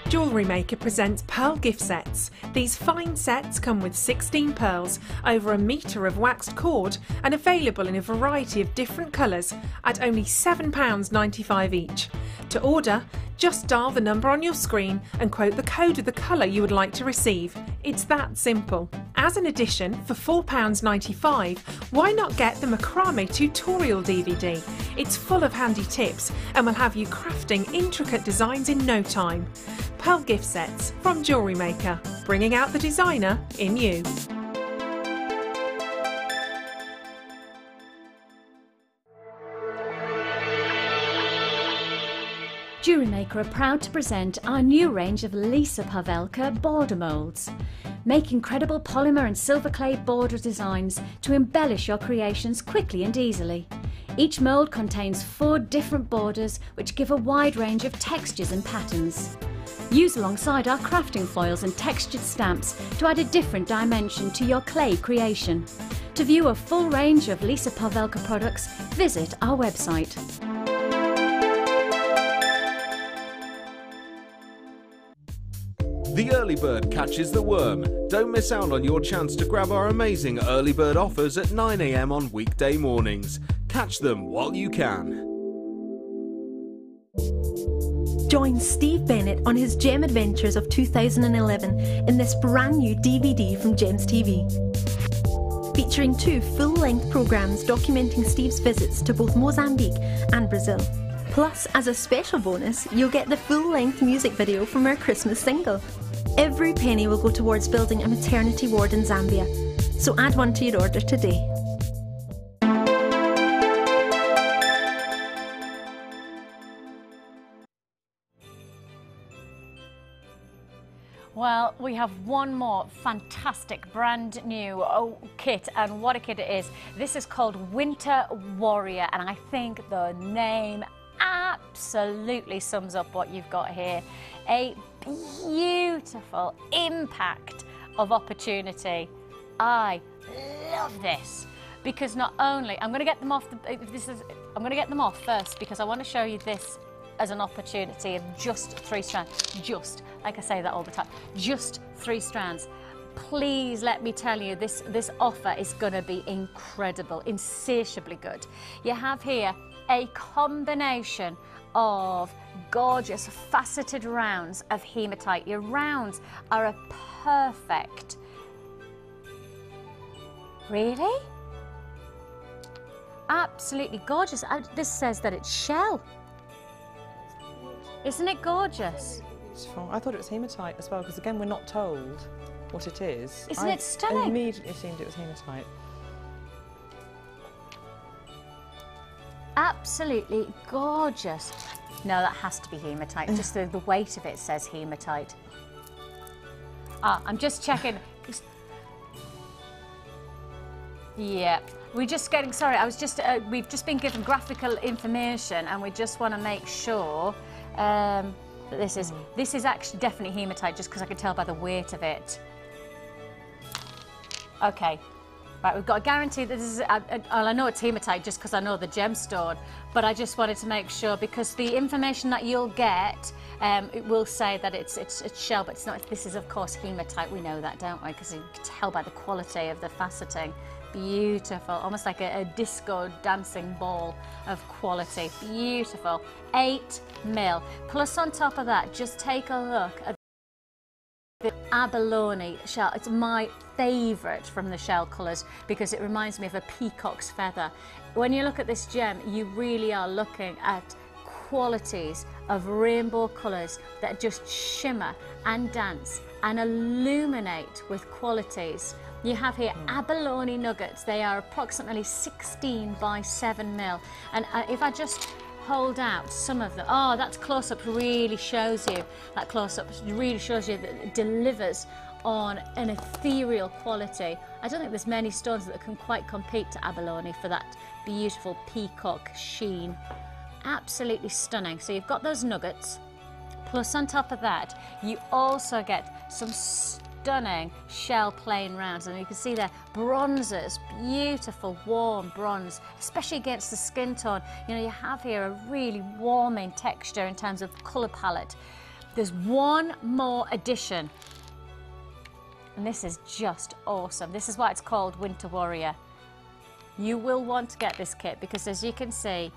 Jewellery Maker presents Pearl gift sets. These fine sets come with 16 pearls, over a metre of waxed cord, and available in a variety of different colours at only £7.95 each. To order, just dial the number on your screen and quote the code of the colour you would like to receive. It's that simple. As an addition, for £4.95, why not get the Macrame tutorial DVD? It's full of handy tips and will have you crafting intricate designs in no time. Pearl gift sets from Jewellery Maker, bringing out the designer in you. Jewellery Maker are proud to present our new range of Lisa Pavelka border moulds. Make incredible polymer and silver clay border designs to embellish your creations quickly and easily. Each mould contains 4 different borders which give a wide range of textures and patterns. Use alongside our crafting foils and textured stamps to add a different dimension to your clay creation. To view a full range of Lisa Pavelka products, visit our website. The early bird catches the worm. Don't miss out on your chance to grab our amazing early bird offers at 9 AM on weekday mornings. Catch them while you can. Join Steve Bennett on his gem adventures of 2011 in this brand new DVD from Gems TV. Featuring 2 full-length programmes documenting Steve's visits to both Mozambique and Brazil. Plus, as a special bonus, you'll get the full-length music video from our Christmas single. Every penny will go towards building a maternity ward in Zambia, so add one to your order today. Well, we have one more fantastic brand new kit, and what a kit it is. This is called Winter Warrior, and I think the name absolutely sums up what you've got here. A beautiful impact of opportunity. I love this because not only I'm going to get them off I'm going to get them off first because I want to show you this as an opportunity of just 3 strands. Just, like I say that all the time, just 3 strands. Please let me tell you, this offer is going to be incredible, insatiably good. You have here a combination of gorgeous faceted rounds of hematite. Your rounds are a perfect. Really? Absolutely gorgeous. This says that it's shell. Isn't it gorgeous? Beautiful. I thought it was hematite as well, because again, we're not told what it is. Isn't it stunning? I immediately assumed it was hematite. Absolutely gorgeous. No, that has to be hematite. Just the weight of it says hematite. I'm just checking. Yeah, we're just getting, sorry, we've just been given graphical information and we just want to make sure that this is actually definitely hematite, just because I could tell by the weight of it. Okay, Right, we've got a guarantee that this is, I know it's hematite just because I know the gemstone, but I just wanted to make sure, because the information that you'll get, it will say that it's shell, but it's not. This is, of course, hematite. We know that, don't we? Because you can tell by the quality of the faceting. Beautiful, almost like a disco dancing ball of quality. Beautiful. 8 mil. Plus on top of that, just take a look at the abalone shell. It's my favourite from the shell colours because it reminds me of a peacock's feather. When you look at this gem, you really are looking at qualities of rainbow colours that just shimmer and dance and illuminate with qualities. You have here abalone nuggets. They are approximately 16 by 7 mil. And if I just hold out some of them, oh, that close-up really shows you, that close-up really shows you that it delivers on an ethereal quality. I don't think there's many stones that can quite compete to abalone for that beautiful peacock sheen. Absolutely stunning. So you've got those nuggets, plus on top of that, you also get some stunning shell plain rounds, and you can see there bronzes, beautiful warm bronze, especially against the skin tone. You know, you have here a really warming texture in terms of colour palette. There's one more addition, and this is just awesome. This is why it's called Winter Warrior. You will want to get this kit because, as you can see,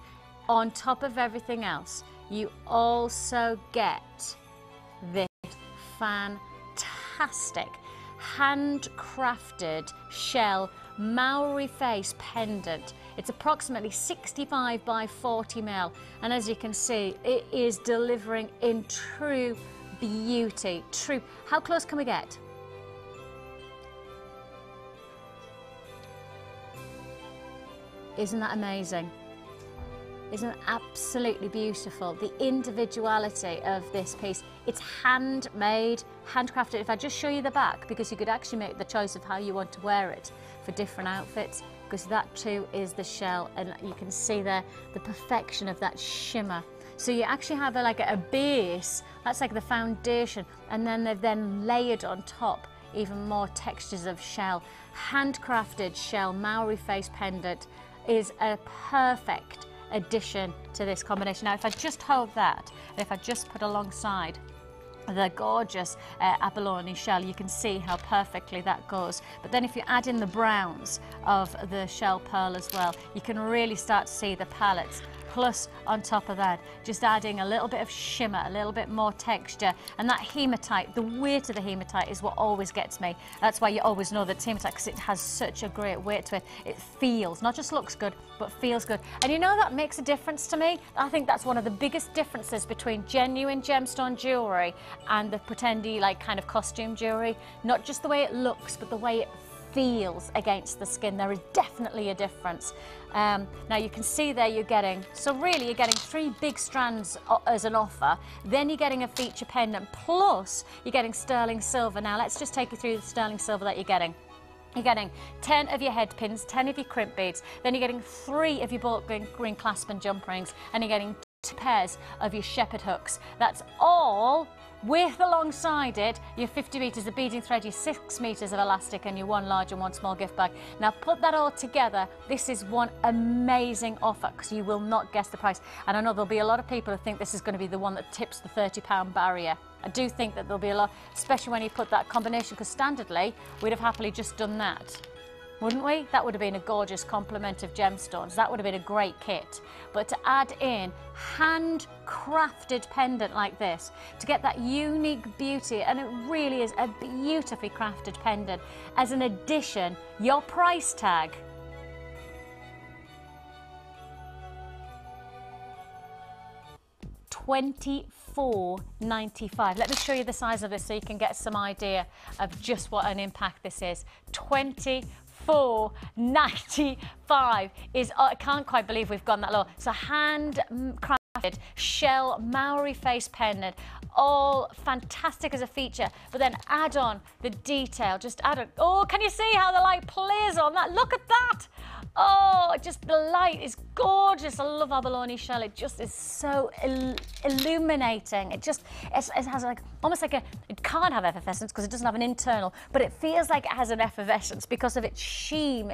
on top of everything else, you also get this fantastic handcrafted shell Maori face pendant. It's approximately 65 by 40 mil, and as you can see, it is delivering in true beauty. True. How close can we get? Isn't that amazing? Isn't it absolutely beautiful? The individuality of this piece. It's handmade, handcrafted. If I just show you the back, because you could actually make the choice of how you want to wear it for different outfits, because that too is the shell, and you can see there the perfection of that shimmer. So you actually have like a base, that's like the foundation, and then they've then layered on top even more textures of shell. Handcrafted shell Maori face pendant is a perfect addition to this combination. Now if I just hold that, and if I just put alongside the gorgeous abalone shell, you can see how perfectly that goes. But then if you add in the browns of the shell pearl as well, you can really start to see the palettes. Plus on top of that, just adding a little bit of shimmer, a little bit more texture, and that hematite, the weight of the hematite is what always gets me. That's why you always know that it's hematite, because it has such a great weight to it. It feels, not just looks good, but feels good. And you know, that makes a difference to me. I think that's one of the biggest differences between genuine gemstone jewellery and the pretendy, like, kind of costume jewellery. Not just the way it looks, but the way it feels against the skin. There is definitely a difference. Now you can see there you're getting, so really you're getting 3 big strands as an offer, then you're getting a feature pendant, plus you're getting sterling silver. Now let's just take you through the sterling silver that you're getting. You're getting 10 of your head pins, 10 of your crimp beads, then you're getting 3 of your bolt green clasp and jump rings, and you're getting 2 pairs of your shepherd hooks. That's all with, alongside it, your 50 metres of beading thread, your 6 metres of elastic, and your 1 large and 1 small gift bag. Now put that all together, this is one amazing offer, because you will not guess the price. And I know there'll be a lot of people who think this is going to be the one that tips the £30 barrier. I do think that there'll be a lot, especially when you put that combination, because standardly we'd have happily just done that, wouldn't we? That would have been a gorgeous complement of gemstones. That would have been a great kit. But to add in handcrafted pendant like this, to get that unique beauty, and it really is a beautifully crafted pendant, as an addition, your price tag, $24.95. Let me show you the size of this so you can get some idea of just what an impact this is. $24.95 is, I can't quite believe we've gone that low. So handcrafted shell Maori face pendant, all fantastic as a feature, but then add on the detail, just add on, oh, can you see how the light plays on that? Look at that. Oh, just the light is gorgeous. I love abalone shell. It just is so illuminating. It has like almost like it can't have effervescence because it doesn't have an internal, but it feels like it has an effervescence because of its sheen.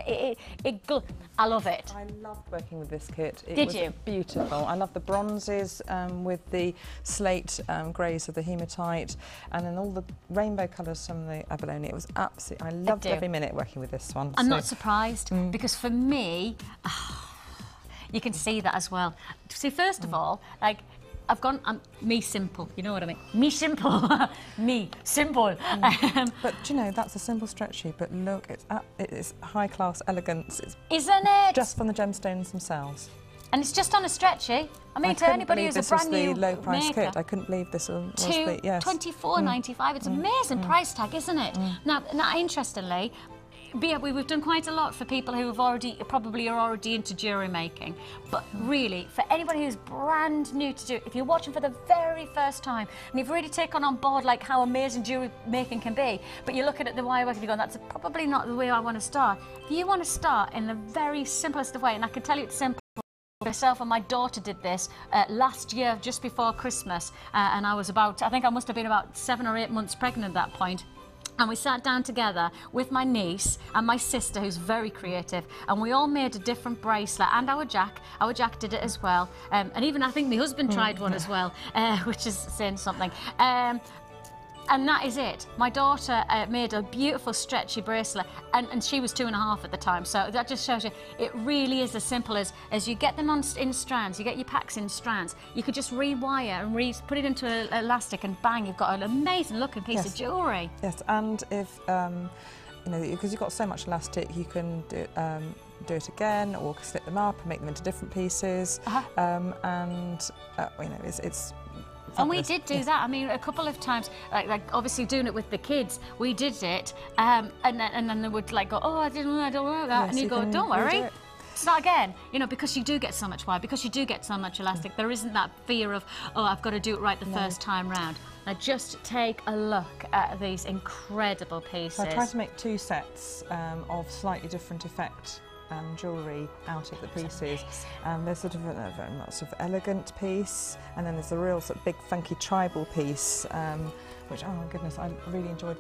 I love it. I loved working with this kit. Did you? Beautiful. I love the bronzes with the slate greys of the hematite, and then all the rainbow colours from the abalone. It was absolutely. I loved every minute working with this one. I'm not surprised because for me, you can see that as well. See, first of all, like. I've gone, me simple, you know what I mean? Me simple, me simple. But do you know, that's a simple stretchy, but look, it is high class elegance. Isn't it? Just from the gemstones themselves. And it's just on a stretchy. I mean, to anybody who's a brand new low price maker, kit, I couldn't believe this was the, yes. $24.95. It's an amazing price tag, isn't it? Now, interestingly, but yeah, we've done quite a lot for people who have probably are already into jewellery making. But really, for anybody who's brand new to do it, if you're watching for the very first time and you've really taken on board like how amazing jewellery making can be, but you're looking at the wire work and you're going, that's probably not the way I want to start. If you want to start in the very simplest of way, and I can tell you it's simple. Myself and my daughter did this last year, just before Christmas, and I think I must have been about 7 or 8 months pregnant at that point. And we sat down together with my niece and my sister, who's very creative, and we all made a different bracelet, and our Jack did it as well, and even I think my husband tried one as well, which is saying something. And that is it. My daughter made a beautiful stretchy bracelet, and she was 2.5 at the time, so that just shows you it really is as simple as you get them in strands, you get your packs in strands, you could just rewire and put it into an elastic, and bang, you've got an amazing looking piece of jewellery. Yes, and if you know, because you've got so much elastic, you can do it again, or split them up and make them into different pieces, and you know, it's and we did do that. I mean, a couple of times, like obviously doing it with the kids, we did it, and then they would like go, oh, I don't like that, and you go, don't worry, start again. You know, because you do get so much wire, because you do get so much elastic. There isn't that fear of, oh, I've got to do it right the first time round. Now, just take a look at these incredible pieces. I tried to make 2 sets of slightly different effect jewellery out of the pieces. There's sort of a very much sort of elegant piece, and then there's a real sort of big funky tribal piece, which, oh my goodness, I really enjoyed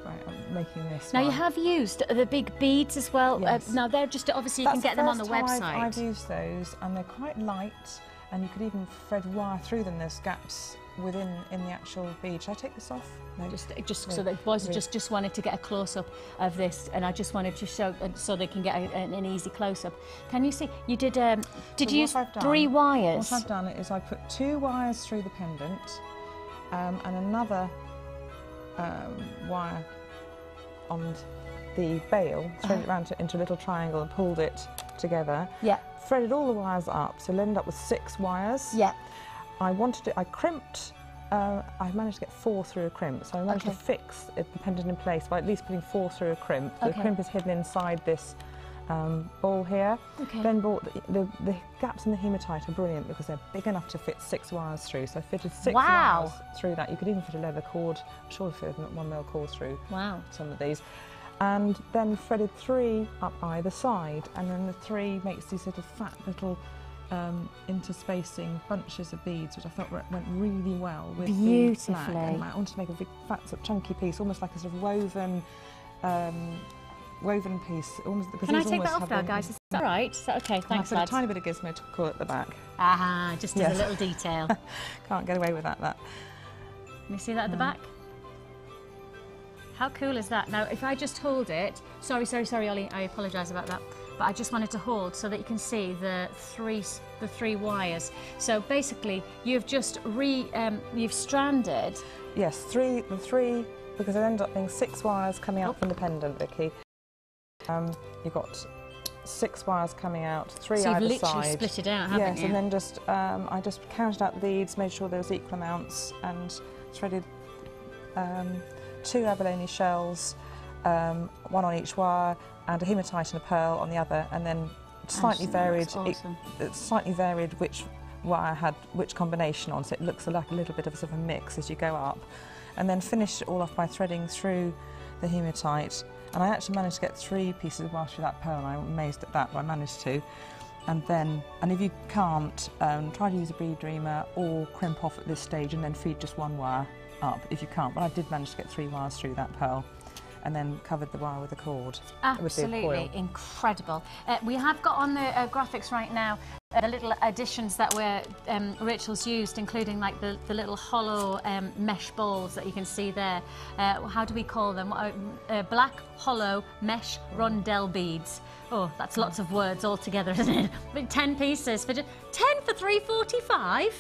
making this. Now you have used the big beads as well. Yes. Now they're just obviously you can get them on the website. I've used those, and they're quite light, and you could even thread wire through them. There's gaps within the actual bead. Should I take this off? No. Just so the boys just wanted to get a close-up of this, and I just wanted to show so they can get an easy close-up. Can you see? You did you use 3 wires? What I've done is I put 2 wires through the pendant, and another wire on the bail, threaded it around into a little triangle and pulled it together. Yeah. Threaded all the wires up, so ended up with 6 wires. Yeah. I crimped. I managed to get 4 through a crimp, so I managed to fix the pendant in place by at least putting 4 through a crimp. The crimp is hidden inside this ball here. Then bought the gaps in the hematite are brilliant because they're big enough to fit 6 wires through. So I fitted 6 wires through that. You could even fit a leather cord. I'm sure I fitted a 1mm cord through some of these. And then threaded 3 up either side, and then the 3 makes these little fat little interspacing bunches of beads, which I thought went really well with the black. And I wanted to make a big fat sort of chunky piece, almost like a sort of woven piece. Almost, can I take that off now, guys? Is that all right? Is that okay? Thanks, lads. I put a tiny bit of Gizmo to call at the back. Ah, just as a little detail. Can't get away with that. Can you see that at the back? How cool is that? Now, if I just hold it, sorry, Ollie, I apologise about that. But I just wanted to hold so that you can see the three wires. So basically, you've just you've stranded. Yes, the three, because it ended up being 6 wires coming out from the pendant, Vicky. You've got 6 wires coming out, 3 so either side. So you've literally split it out, haven't you? Yes, and then just I just counted out the beads, made sure there was equal amounts, and threaded 2 abalone shells, 1 on each wire, and a hematite and a pearl on the other, and then slightly varied. Awesome. It slightly varied which wire had which combination on, so it looks like a little bit of a sort of a mix as you go up, and then finished it all off by threading through the hematite And I actually managed to get 3 pieces of wire through that pearl, and I'm amazed at that, but I managed to. And if you can't, try to use a bead reamer or crimp off at this stage and then feed just 1 wire up if you can't. But I did manage to get 3 wires through that pearl and then covered the wire with a cord. Absolutely incredible. We have got on the graphics right now the little additions that Rachel's used, including like the little hollow mesh balls that you can see there. How do we call them? Black hollow mesh rondelle beads. Oh, that's lots of words all together, isn't it? 10 pieces for just 10 for £3.45.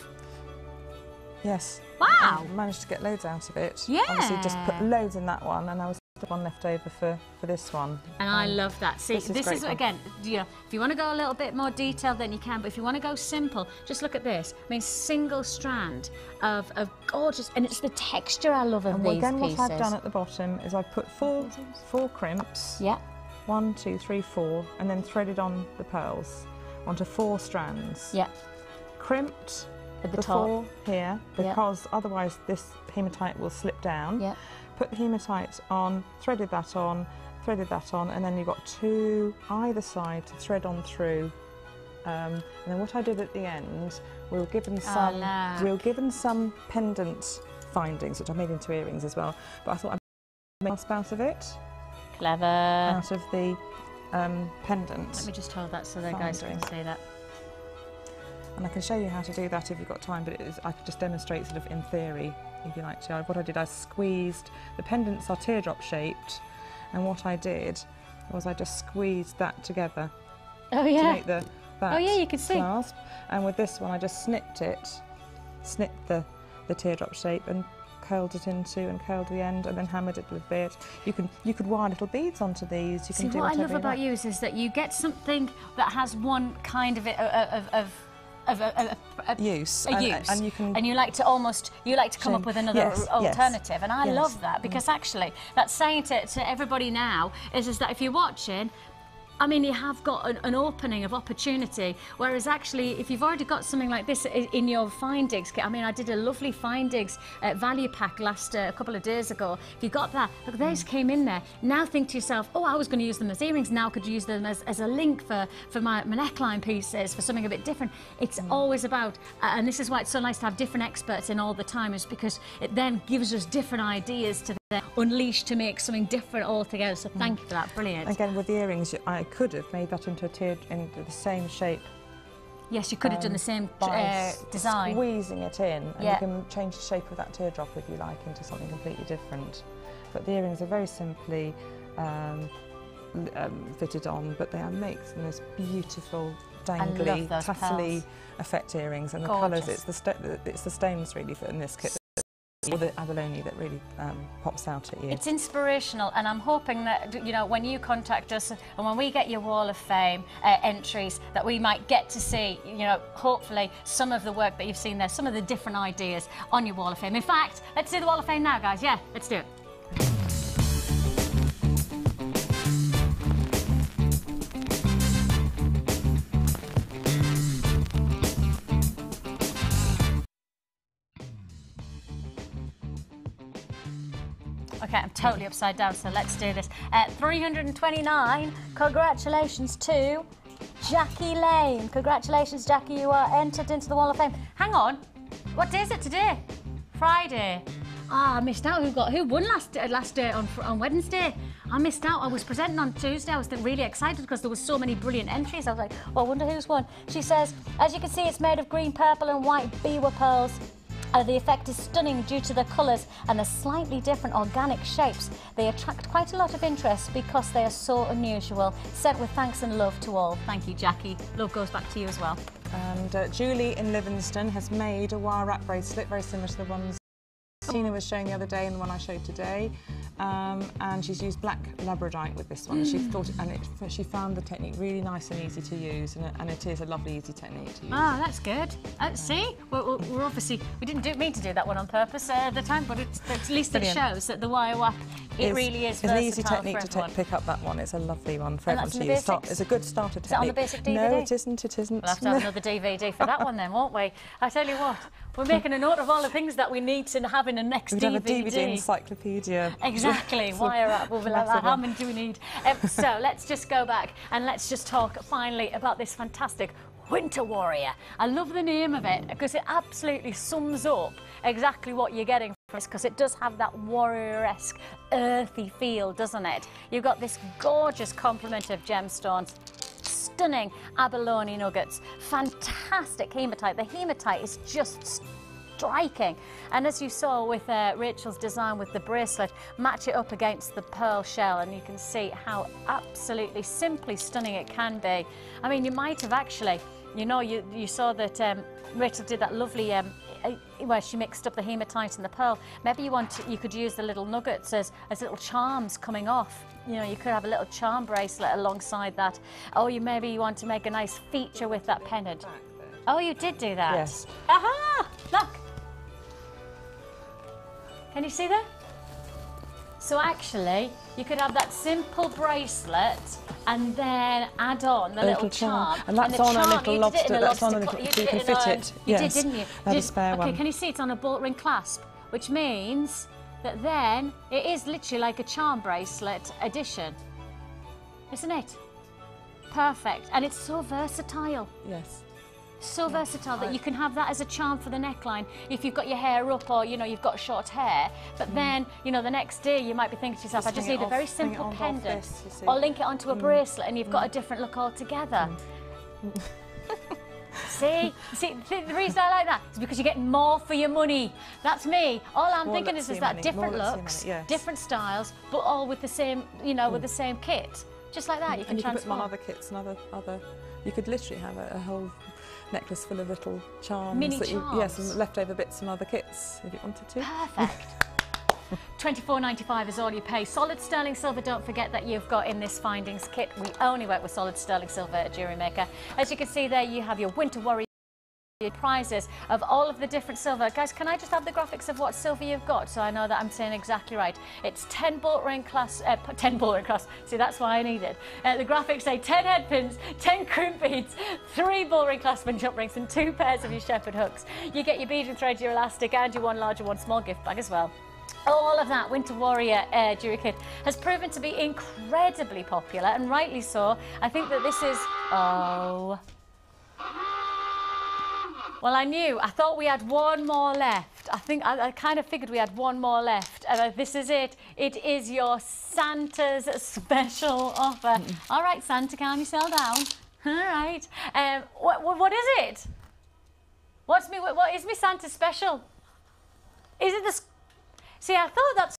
Yes. Wow. I managed to get loads out of it. Yeah. Obviously, just put loads in that one, and I was one left over for this one. And I love that. See, this is again, you know, if you want to go a little bit more detailed, then you can. But if you want to go simple, just look at this. I mean, single strand of gorgeous, and it's the texture I love of these again, pieces. what I've done at the bottom is I've put four crimps. Yeah. 1, 2, 3, 4, and then threaded on the pearls onto 4 strands. Yeah. Crimped at the before top here, because otherwise this hematite will slip down. Yeah. Put the hematite on, threaded that on, and then you've got 2 either side to thread on through. And then what I did at the end, we were given some pendant findings, which I made into earrings as well. But I thought I'd make a clasp out of it. Clever. Out of the pendant. Let me just hold that so the guys can see that. And I can show you how to do that if you've got time, but I could just demonstrate sort of in theory, if you like to. What I did, I squeezed, the pendants are teardrop shaped, and what I did was I just squeezed that together. Oh yeah. To make that you can see. Clasp. And with this one I just snipped the teardrop shape and curled it into and curled the end and then hammered it a little bit. You could wire little beads onto these. You can do what I whatever love you about like. you is that you get something that has one kind of use, and you like to come up with another alternative, and I love that, because actually that's saying to everybody now is that if you're watching, I mean, you have got an opening of opportunity, whereas actually if you've already got something like this in your findings kit, I mean, I did a lovely findings value pack a couple of days ago. If you got that, look, those came in there. Now think to yourself, oh, I was going to use them as earrings, now I could use them as a link for my neckline pieces, for something a bit different. It's always about, and this is why it's so nice to have different experts in all the time, is because it then gives us different ideas to unleash to make something different altogether. So thank you for that, brilliant. Again, with the earrings, I could have made that into the same shape. Yes, you could have done the same design. Squeezing it in, and you can change the shape of that teardrop if you like into something completely different. But the earrings are very simply fitted on, but they make the most beautiful, dangly, tassely effect earrings, and the colours. It's the stones really in this kit. Or the abalone that really pops out at you. It's inspirational, and I'm hoping that, you know, when you contact us and when we get your Wall of Fame entries, that we might get to see, you know, hopefully some of the work that you've seen there, some of the different ideas on your Wall of Fame. In fact, let's do the Wall of Fame now, guys. Yeah, let's do it. Okay, I'm totally upside down, so let's do this. 329, congratulations to Jackie Lane. Congratulations, Jackie, you are entered into the Wall of Fame. Hang on, what day is it today? Friday. Ah, I missed out. Who won last day on Wednesday? I missed out. I was presenting on Tuesday. I was really excited because there was so many brilliant entries. I was like, well, I wonder who's won. She says, as you can see, it's made of green, purple and white biwa pearls. The effect is stunning due to the colours and the slightly different organic shapes. They attract quite a lot of interest because they are so unusual. Sent with thanks and love to all. Thank you, Jackie. Love goes back to you as well. And Julie in Livingston has made a wire wrap bracelet very similar to the ones Tina was showing the other day and the one I showed today. And she's used black labradorite with this one. She thought, she found the technique really nice and easy to use, and it is a lovely, easy technique to use. Ah, that's good. See, we're obviously, we didn't mean to do that one on purpose at the time, but at least it shows that the wire wrap It really is It's an easy versatile technique for to everyone. pick up that one. It's a lovely one for And everyone that's to in the use. basics? It's a good starter technique. Is that on the basic DVD? No, it isn't. It isn't. We'll have to have another DVD for that one then, won't we? I tell you what, we're making a note of all the things that we need to have in the next We'd DVD. have a DVD encyclopedia. Exactly. Why we'll be like that. How many do we need? So let's just go back and let's just talk finally about this fantastic Winter Warrior. I love the name of it because it absolutely sums up exactly what you're getting from this, because it does have that warrior-esque earthy feel, doesn't it? You've got this gorgeous complement of gemstones, stunning abalone nuggets, fantastic hematite. The hematite is just striking, and as you saw with Rachel's design with the bracelet, match it up against the pearl shell and you can see how absolutely simply stunning it can be. I mean, you might have actually, you know, you saw that Rachel did that lovely where she mixed up the hematite and the pearl. Maybe you could use the little nuggets as little charms coming off. You know, you could have a little charm bracelet alongside that. Or maybe you want to make a nice feature with that pendant. Oh, you did do that? Yes. Aha! Look! Can you see that? So actually, you could have that simple bracelet and then add on the little charm. And that's on a little lobster. That's on a little, You so you can did fit it. it. You Yes. did, didn't you? I have a spare one. Okay, can you see it's on a bolt ring clasp, which means that then it is literally like a charm bracelet edition, isn't it? Perfect, and it's so versatile. Yes. So versatile that you can have that as a charm for the neckline if you've got your hair up, or you know you've got short hair, but then you know the next day you might be thinking to yourself, I just need a very simple pendant, or link it onto a bracelet and you've got a different look altogether. See, the reason I like that is because you're getting more for your money. That's me. All I'm thinking is that different looks, different styles, but all with the same, you know, with the same kit. Just like that, you can transform. And you could put them on other kits and other. You could literally have a whole necklace full of little charms. Mini charms. Yes, and leftover bits from other kits if you wanted to. Perfect. $24.95 is all you pay. Solid sterling silver, don't forget that you've got in this findings kit. We only work with solid sterling silver at Jewellery Maker. As you can see there, you have your Winter Warrior prizes of all of the different silver. Guys, can I just have the graphics of what silver you've got so I know that I'm saying exactly right? It's 10 bolt ring clasp, 10 bolt ring clasp, see that's why I need it. The graphics say 10 head pins, 10 crimp beads, 3 bolt ring clasp and jump rings and 2 pairs of your shepherd hooks. You get your bead and thread, your elastic and your one large and one small gift bag as well. All of that Winter Warrior jewellery kit has proven to be incredibly popular, and rightly so. I think that this is, oh. Well, I thought we had one more left. I kind of figured we had one more left. This is it. It is your Santa's special offer. All right, Santa, calm yourself down. All right. What is it? What is me Santa's special? Is it the... See, I thought that's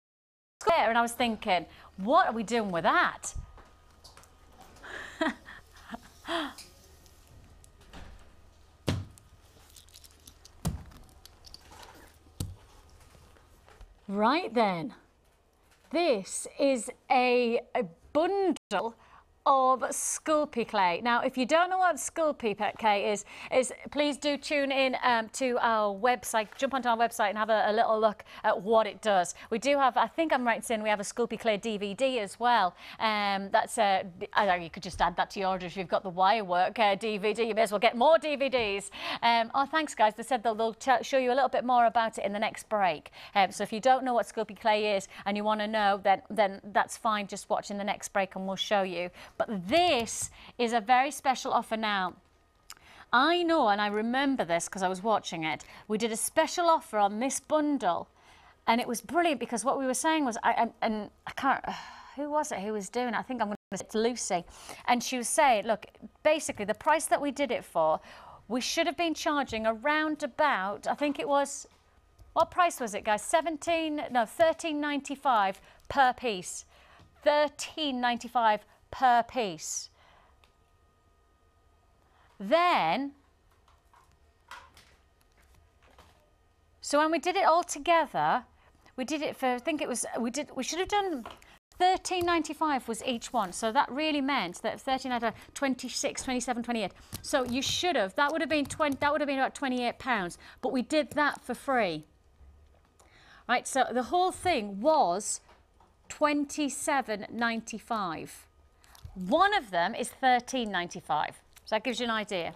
square, and I was thinking, what are we doing with that? Right then, this is a bundle of Sculpey clay. Now, if you don't know what Sculpey clay is please do tune in to our website, jump onto our website and have a little look at what it does. We do have, I think I'm right in saying we have a Sculpey clay DVD as well. That's I know you could just add that to your order if you've got the wirework DVD. You may as well get more DVDs. Oh, thanks guys. They said they'll show you a little bit more about it in the next break. So if you don't know what Sculpey clay is and you want to know, then that's fine. Just watch in the next break and we'll show you. But this is a very special offer now. I know, and I remember this because I was watching it. We did a special offer on this bundle, and it was brilliant because what we were saying was, I can't, who was it who was doing it? I think I'm going to say it's Lucy. And she was saying, look, basically the price that we did it for, we should have been charging around about, I think it was, what price was it, guys? $13.95 per piece. $13.95 per piece. Then, so when we did it all together, we did it for, I think it was, we should have done $13.95 was each one. So that really meant that 13 out of 26, 27, 28. So you should have, that would have been about £28, but we did that for free. Right, so the whole thing was 27.95. One of them is 13.95. So that gives you an idea.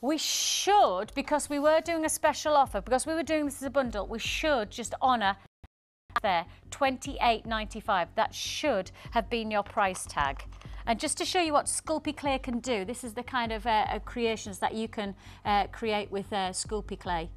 We should, because we were doing a special offer, because we were doing this as a bundle, we should just honour there, 28.95. That should have been your price tag. And just to show you what Sculpey Clay can do, this is the kind of creations that you can create with Sculpey Clay.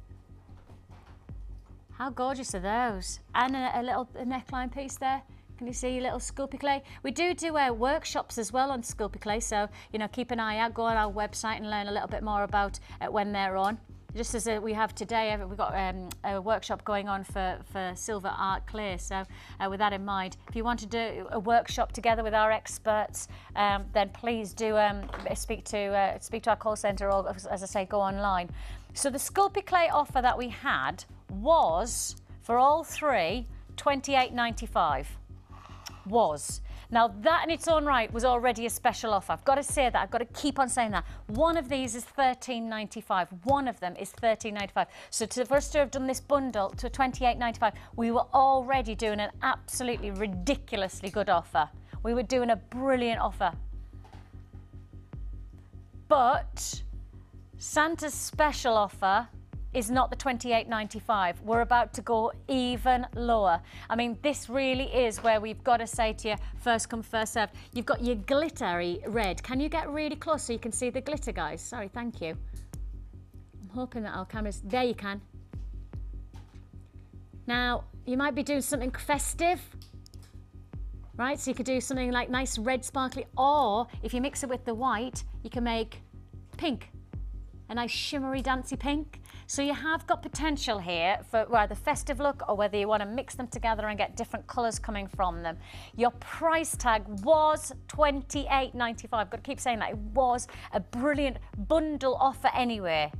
How gorgeous are those? And a little neckline piece there. Can you see your little Sculpey Clay? We do workshops as well on Sculpey Clay, so you know, keep an eye out, go on our website and learn a little bit more about when they're on. Just as we have today, we've got a workshop going on for silver art clay. So with that in mind, if you want to do a workshop together with our experts, then please do speak to our call centre, or as I say, go online. So the Sculpey Clay offer that we had was, for all three, $28.95. Was. Now that in its own right was already a special offer. I've got to say that, I've got to keep on saying that. One of these is $13.95. One of them is $13.95. So for us to have done this bundle to $28.95, we were already doing an absolutely ridiculously good offer. We were doing a brilliant offer. But Santa's special offer is not the $28.95. We're about to go even lower. I mean, this really is where we've got to say to you, first come, first served. You've got your glittery red. Can you get really close so you can see the glitter, guys? Sorry, thank you. I'm hoping that our cameras, there you can. Now, you might be doing something festive, right? So you could do something like nice red sparkly, or if you mix it with the white, you can make pink, a nice shimmery dancy pink. So you have got potential here for either festive look or whether you want to mix them together and get different colours coming from them. Your price tag was $28.95. I've got to keep saying that. It was a brilliant bundle offer anyway.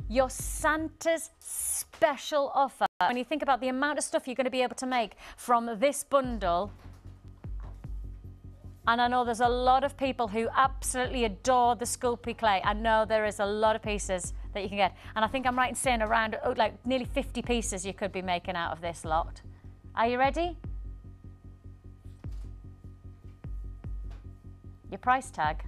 Your Santa's special offer. When you think about the amount of stuff you're going to be able to make from this bundle, and I know there's a lot of people who absolutely adore the Sculpey Clay. I know there is a lot of pieces that you can get. And I think I'm right in saying around like nearly 50 pieces you could be making out of this lot. Are you ready? Your price tag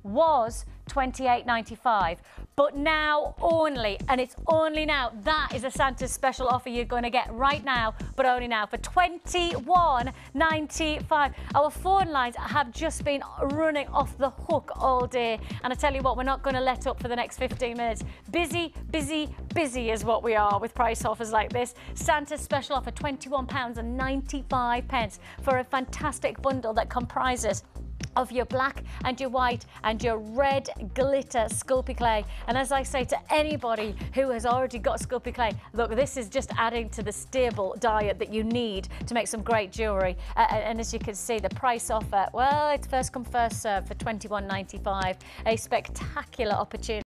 was $28.95, but now only, and it's only now, that is a Santa's special offer you're going to get right now, but only now for $21.95. Our phone lines have just been running off the hook all day, and I tell you what, we're not going to let up for the next 15 minutes. Busy, busy, busy is what we are with price offers like this. Santa's special offer, £21.95 for a fantastic bundle that comprises of your black and your white and your red glitter Sculpey Clay. And as I say to anybody who has already got Sculpey Clay, look, this is just adding to the stable diet that you need to make some great jewellery. And as you can see, the price offer, well, it's first come, first served for $21.95. A spectacular opportunity.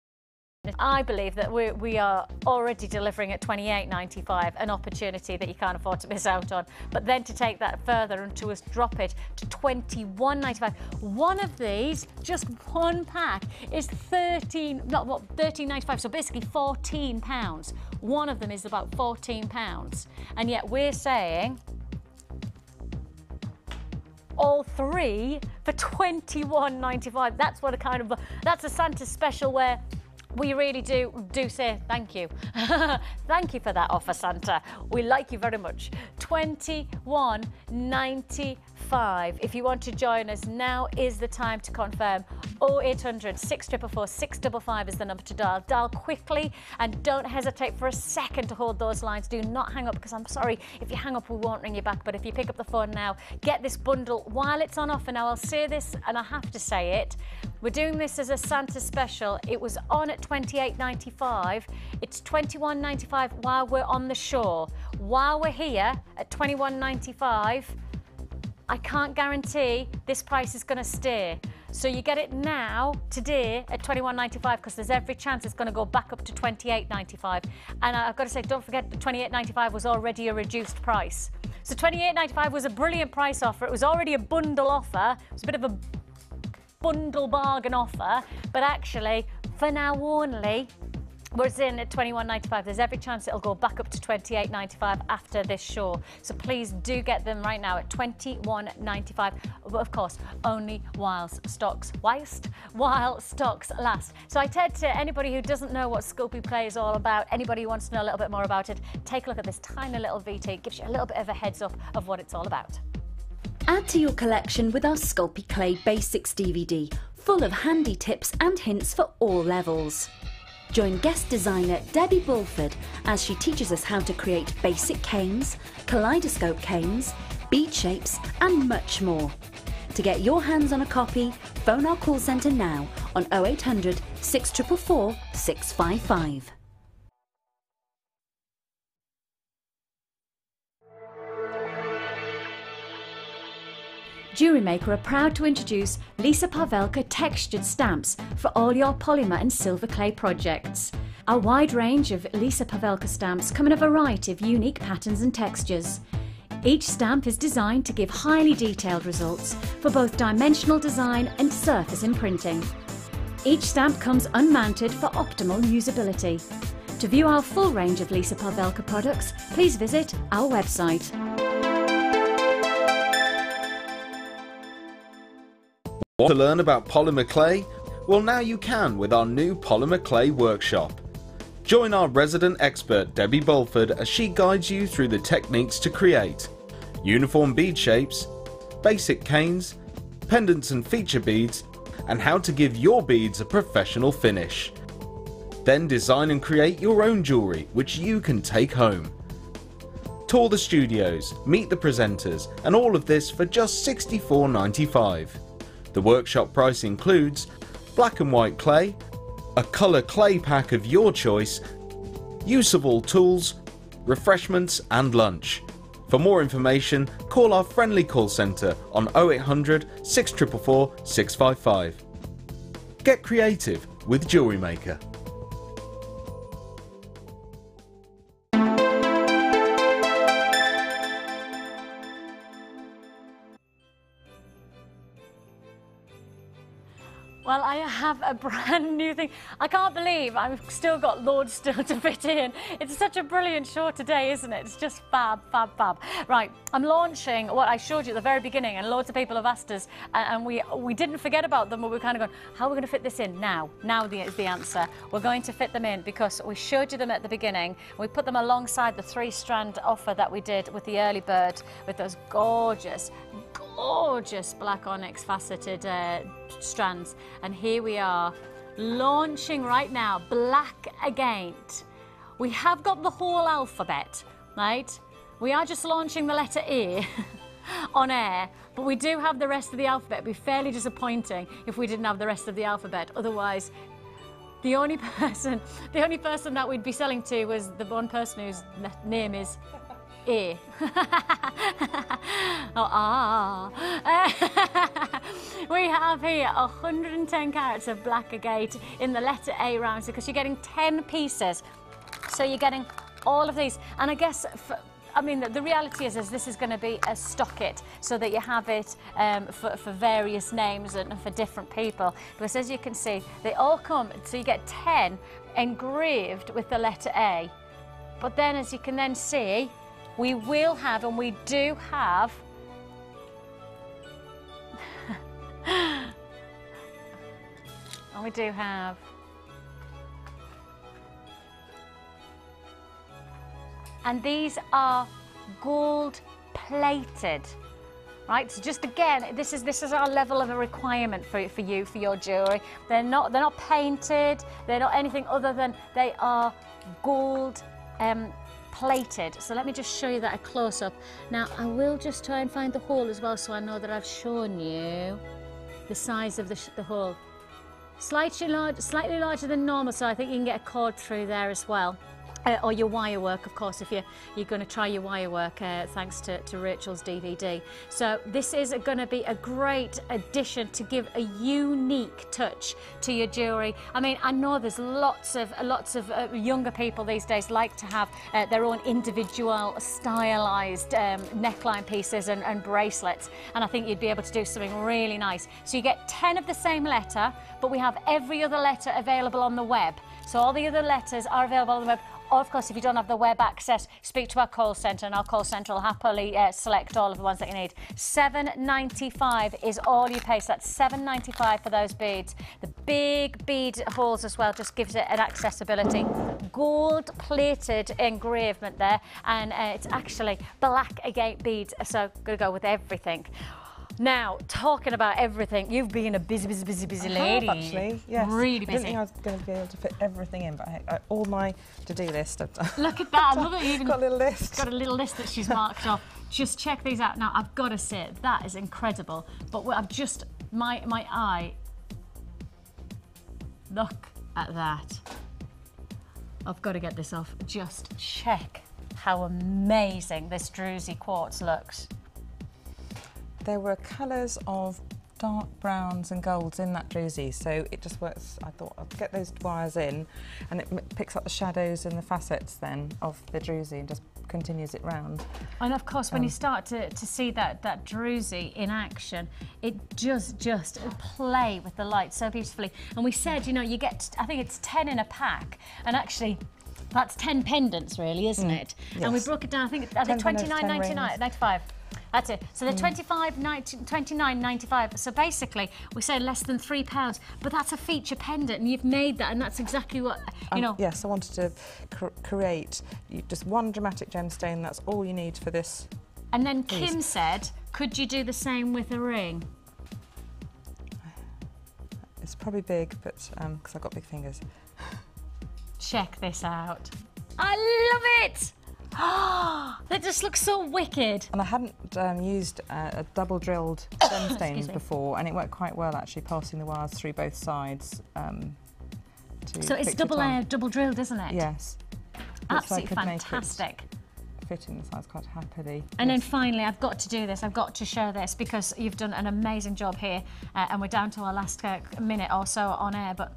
I believe that we are already delivering at $28.95, an opportunity that you can't afford to miss out on. But then to take that further and to drop it to $21.95. One of these, just one pack, is $13.95, so basically £14. One of them is about £14. And yet we're saying all three for $21.95. That's what that's a Santa special where we really do say thank you. Thank you for that offer, Santa. We like you very much. $21.95. If you want to join us, now is the time to confirm. 0800 644 655 is the number to dial. Dial quickly and don't hesitate for a second to hold those lines. Do not hang up, because I'm sorry, if you hang up, we won't ring you back. But if you pick up the phone now, get this bundle while it's on offer. Now, I'll say this, and I have to say it. We're doing this as a Santa special. It was on at $28.95. It's $21.95 while we're on the show. While we're here at $21.95, I can't guarantee this price is going to stay. So you get it now, today, at $21.95, because there's every chance it's going to go back up to $28.95. And I've got to say, don't forget that $28.95 was already a reduced price. So $28.95 was a brilliant price offer. It was already a bundle offer. It was a bit of a bundle bargain offer, but actually, for now only, was in at $21.95. There's every chance it'll go back up to $28.95 after this show. So please do get them right now at $21.95. But of course, only while stocks last. So I said to anybody who doesn't know what Smoky Clay is all about, anybody who wants to know a little bit more about it, take a look at this tiny little VT. It gives you a little bit of a heads up of what it's all about. Add to your collection with our Smoky Clay Basics DVD, full of handy tips and hints for all levels. Join guest designer Debbie Bulford as she teaches us how to create basic canes, kaleidoscope canes, bead shapes and much more. To get your hands on a copy, phone our call centre now on 0800 644 655. Jewellery Maker are proud to introduce Lisa Pavelka textured stamps for all your polymer and silver clay projects. Our wide range of Lisa Pavelka stamps come in a variety of unique patterns and textures. Each stamp is designed to give highly detailed results for both dimensional design and surface imprinting. Each stamp comes unmounted for optimal usability. To view our full range of Lisa Pavelka products, please visit our website. Want to learn about polymer clay? Well, now you can with our new polymer clay workshop. Join our resident expert Debbie Bulford as she guides you through the techniques to create uniform bead shapes, basic canes, pendants and feature beads, and how to give your beads a professional finish. Then design and create your own jewellery which you can take home. Tour the studios, meet the presenters, and all of this for just $64.95. The workshop price includes black and white clay, a colour clay pack of your choice, use of all tools, refreshments and lunch. For more information, call our friendly call centre on 0800 644 655. Get creative with Jewellery Maker. Well, I have a brand new thing. I can't believe I've still got loads still to fit in. It's such a brilliant show today, isn't it? It's just fab, fab, fab. Right, I'm launching what I showed you at the very beginning, and loads of people have asked us, and we didn't forget about them, but we're kind of going, how are we going to fit this in now? Now is the answer. We're going to fit them in because we showed you them at the beginning. We put them alongside the 3-strand offer that we did with the early bird, with those gorgeous black onyx faceted strands, and here we are launching right now black agate. We have got the whole alphabet, right? We are just launching the letter E on air, but we do have the rest of the alphabet. It'd be fairly disappointing if we didn't have the rest of the alphabet. Otherwise, the only person that we'd be selling to was the one person whose name is E. We have here 110 carats of black agate in the letter A round, because you're getting 10 pieces. So you're getting all of these. And I guess, the reality is this is going to be a stock it, so that you have it for various names and for different people. Because as you can see, they all come, so you get 10 engraved with the letter A. But then, as you can then see, we will have, and we do have, and we do have, and these are gold plated, right? So just again, this is our level of a requirement for you, for your jewellery. They're not painted, they're not anything other than they are gold plated. So let me just show you that a close-up. Now I will just try and find the hole as well, so I know that I've shown you the size of the hole. Slightly larger than normal, so I think you can get a cord through there as well. Or your wire work, of course, if you're going to try your wire work, thanks to Rachel's DVD. So this is going to be a great addition to give a unique touch to your jewellery. I mean, I know there's lots of younger people these days like to have their own individual stylised neckline pieces and bracelets, and I think you'd be able to do something really nice. So you get 10 of the same letter, but we have every other letter available on the web. So all the other letters are available on the web. Of course, if you don't have the web access, speak to our call centre, and our call centre will happily select all of the ones that you need. $7.95 is all you pay, so that's $7.95 for those beads. The big bead holes as well just gives it an accessibility. Gold-plated engravement there, and it's actually black agate beads, so going to go with everything. Now, talking about everything, you've been a busy lady. Actually, yes. Really busy. I didn't think I was going to be able to fit everything in, but all my to-do list I've done. Look at that. I love it. Even got a little list. Got a little list that she's marked off. Just check these out. Now, I've got to say, that is incredible. But I've just, my eye, look at that. I've got to get this off. Just check how amazing this Druzy quartz looks. There were colours of dark browns and golds in that Druzy, so it just works. I thought I'd get those wires in, and it picks up the shadows and the facets then of the Druzy and just continues it round. And of course, when you start to see that Druzy in action, it does just play with the light so beautifully. And we said, you know, you get, I think it's 10 in a pack, and actually that's 10 pendants really, isn't it? Yes. And we broke it down, I think, are they $29.95? That's it. So they're $29.95. So basically, we say less than £3, but that's a feature pendant, and you've made that, and that's exactly what you know. Yes, I wanted to create just one dramatic gemstone. That's all you need for this. And then Kim said, "Could you do the same with a ring?" It's probably big, but because I've got big fingers. Check this out. I love it. That just looks so wicked. And I hadn't used a double drilled gemstones before, and it worked quite well actually, passing the wires through both sides. So it's double drilled, isn't it? Yes. Absolutely fantastic. Fit in the sides quite happily. And then finally, I've got to do this, I've got to share this, because you've done an amazing job here, and we're down to our last minute or so on air, but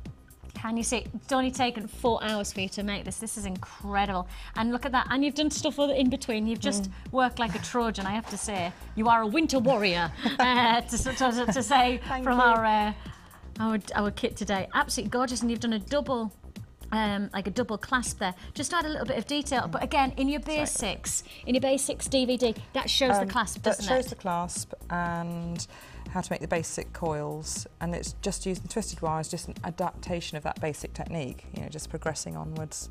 can you see, it's only taken 4 hours for you to make this. This is incredible. And look at that. And you've done stuff in between. You've just worked like a Trojan, I have to say. You are a winter warrior, to say from our kit today. Absolutely gorgeous. And you've done a double, like a double clasp there. Just add a little bit of detail. But again, in your basics, DVD, that shows the clasp, doesn't it? That shows the clasp and how to make the basic coils, and it's just using twisted wires, just an adaptation of that basic technique, you know, just progressing onwards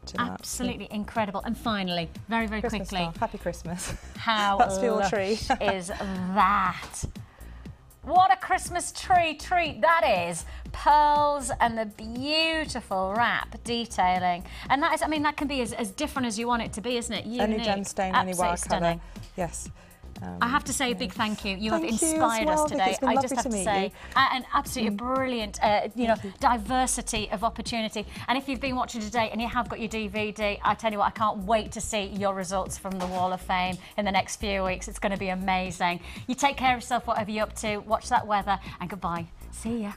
to that. Absolutely incredible. And finally, very Christmas quickly, star. Happy Christmas. How that's for your tree. is that? What a Christmas tree treat that is. Pearls and the beautiful wrap detailing. And that is, I mean, that can be as different as you want it to be, isn't it? Unique. Any gemstone, any wire colour. Yes. I have to say a big thank you. You have inspired us today. I just have to say, an absolutely brilliant, you know, diversity of opportunity. And if you've been watching today and you have got your DVD, I tell you what, I can't wait to see your results from the Wall of Fame in the next few weeks. It's going to be amazing. You take care of yourself, whatever you're up to. Watch that weather, and goodbye. See ya.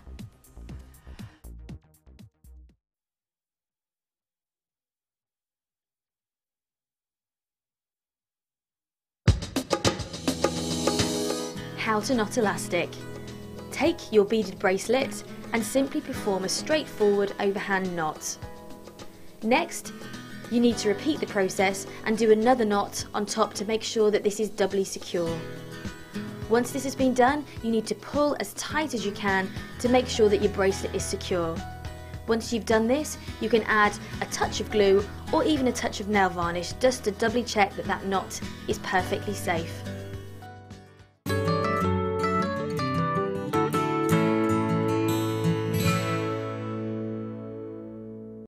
How to knot elastic. Take your beaded bracelet and simply perform a straightforward overhand knot. Next, you need to repeat the process and do another knot on top to make sure that this is doubly secure. Once this has been done, you need to pull as tight as you can to make sure that your bracelet is secure. Once you've done this, you can add a touch of glue or even a touch of nail varnish just to doubly check that that knot is perfectly safe.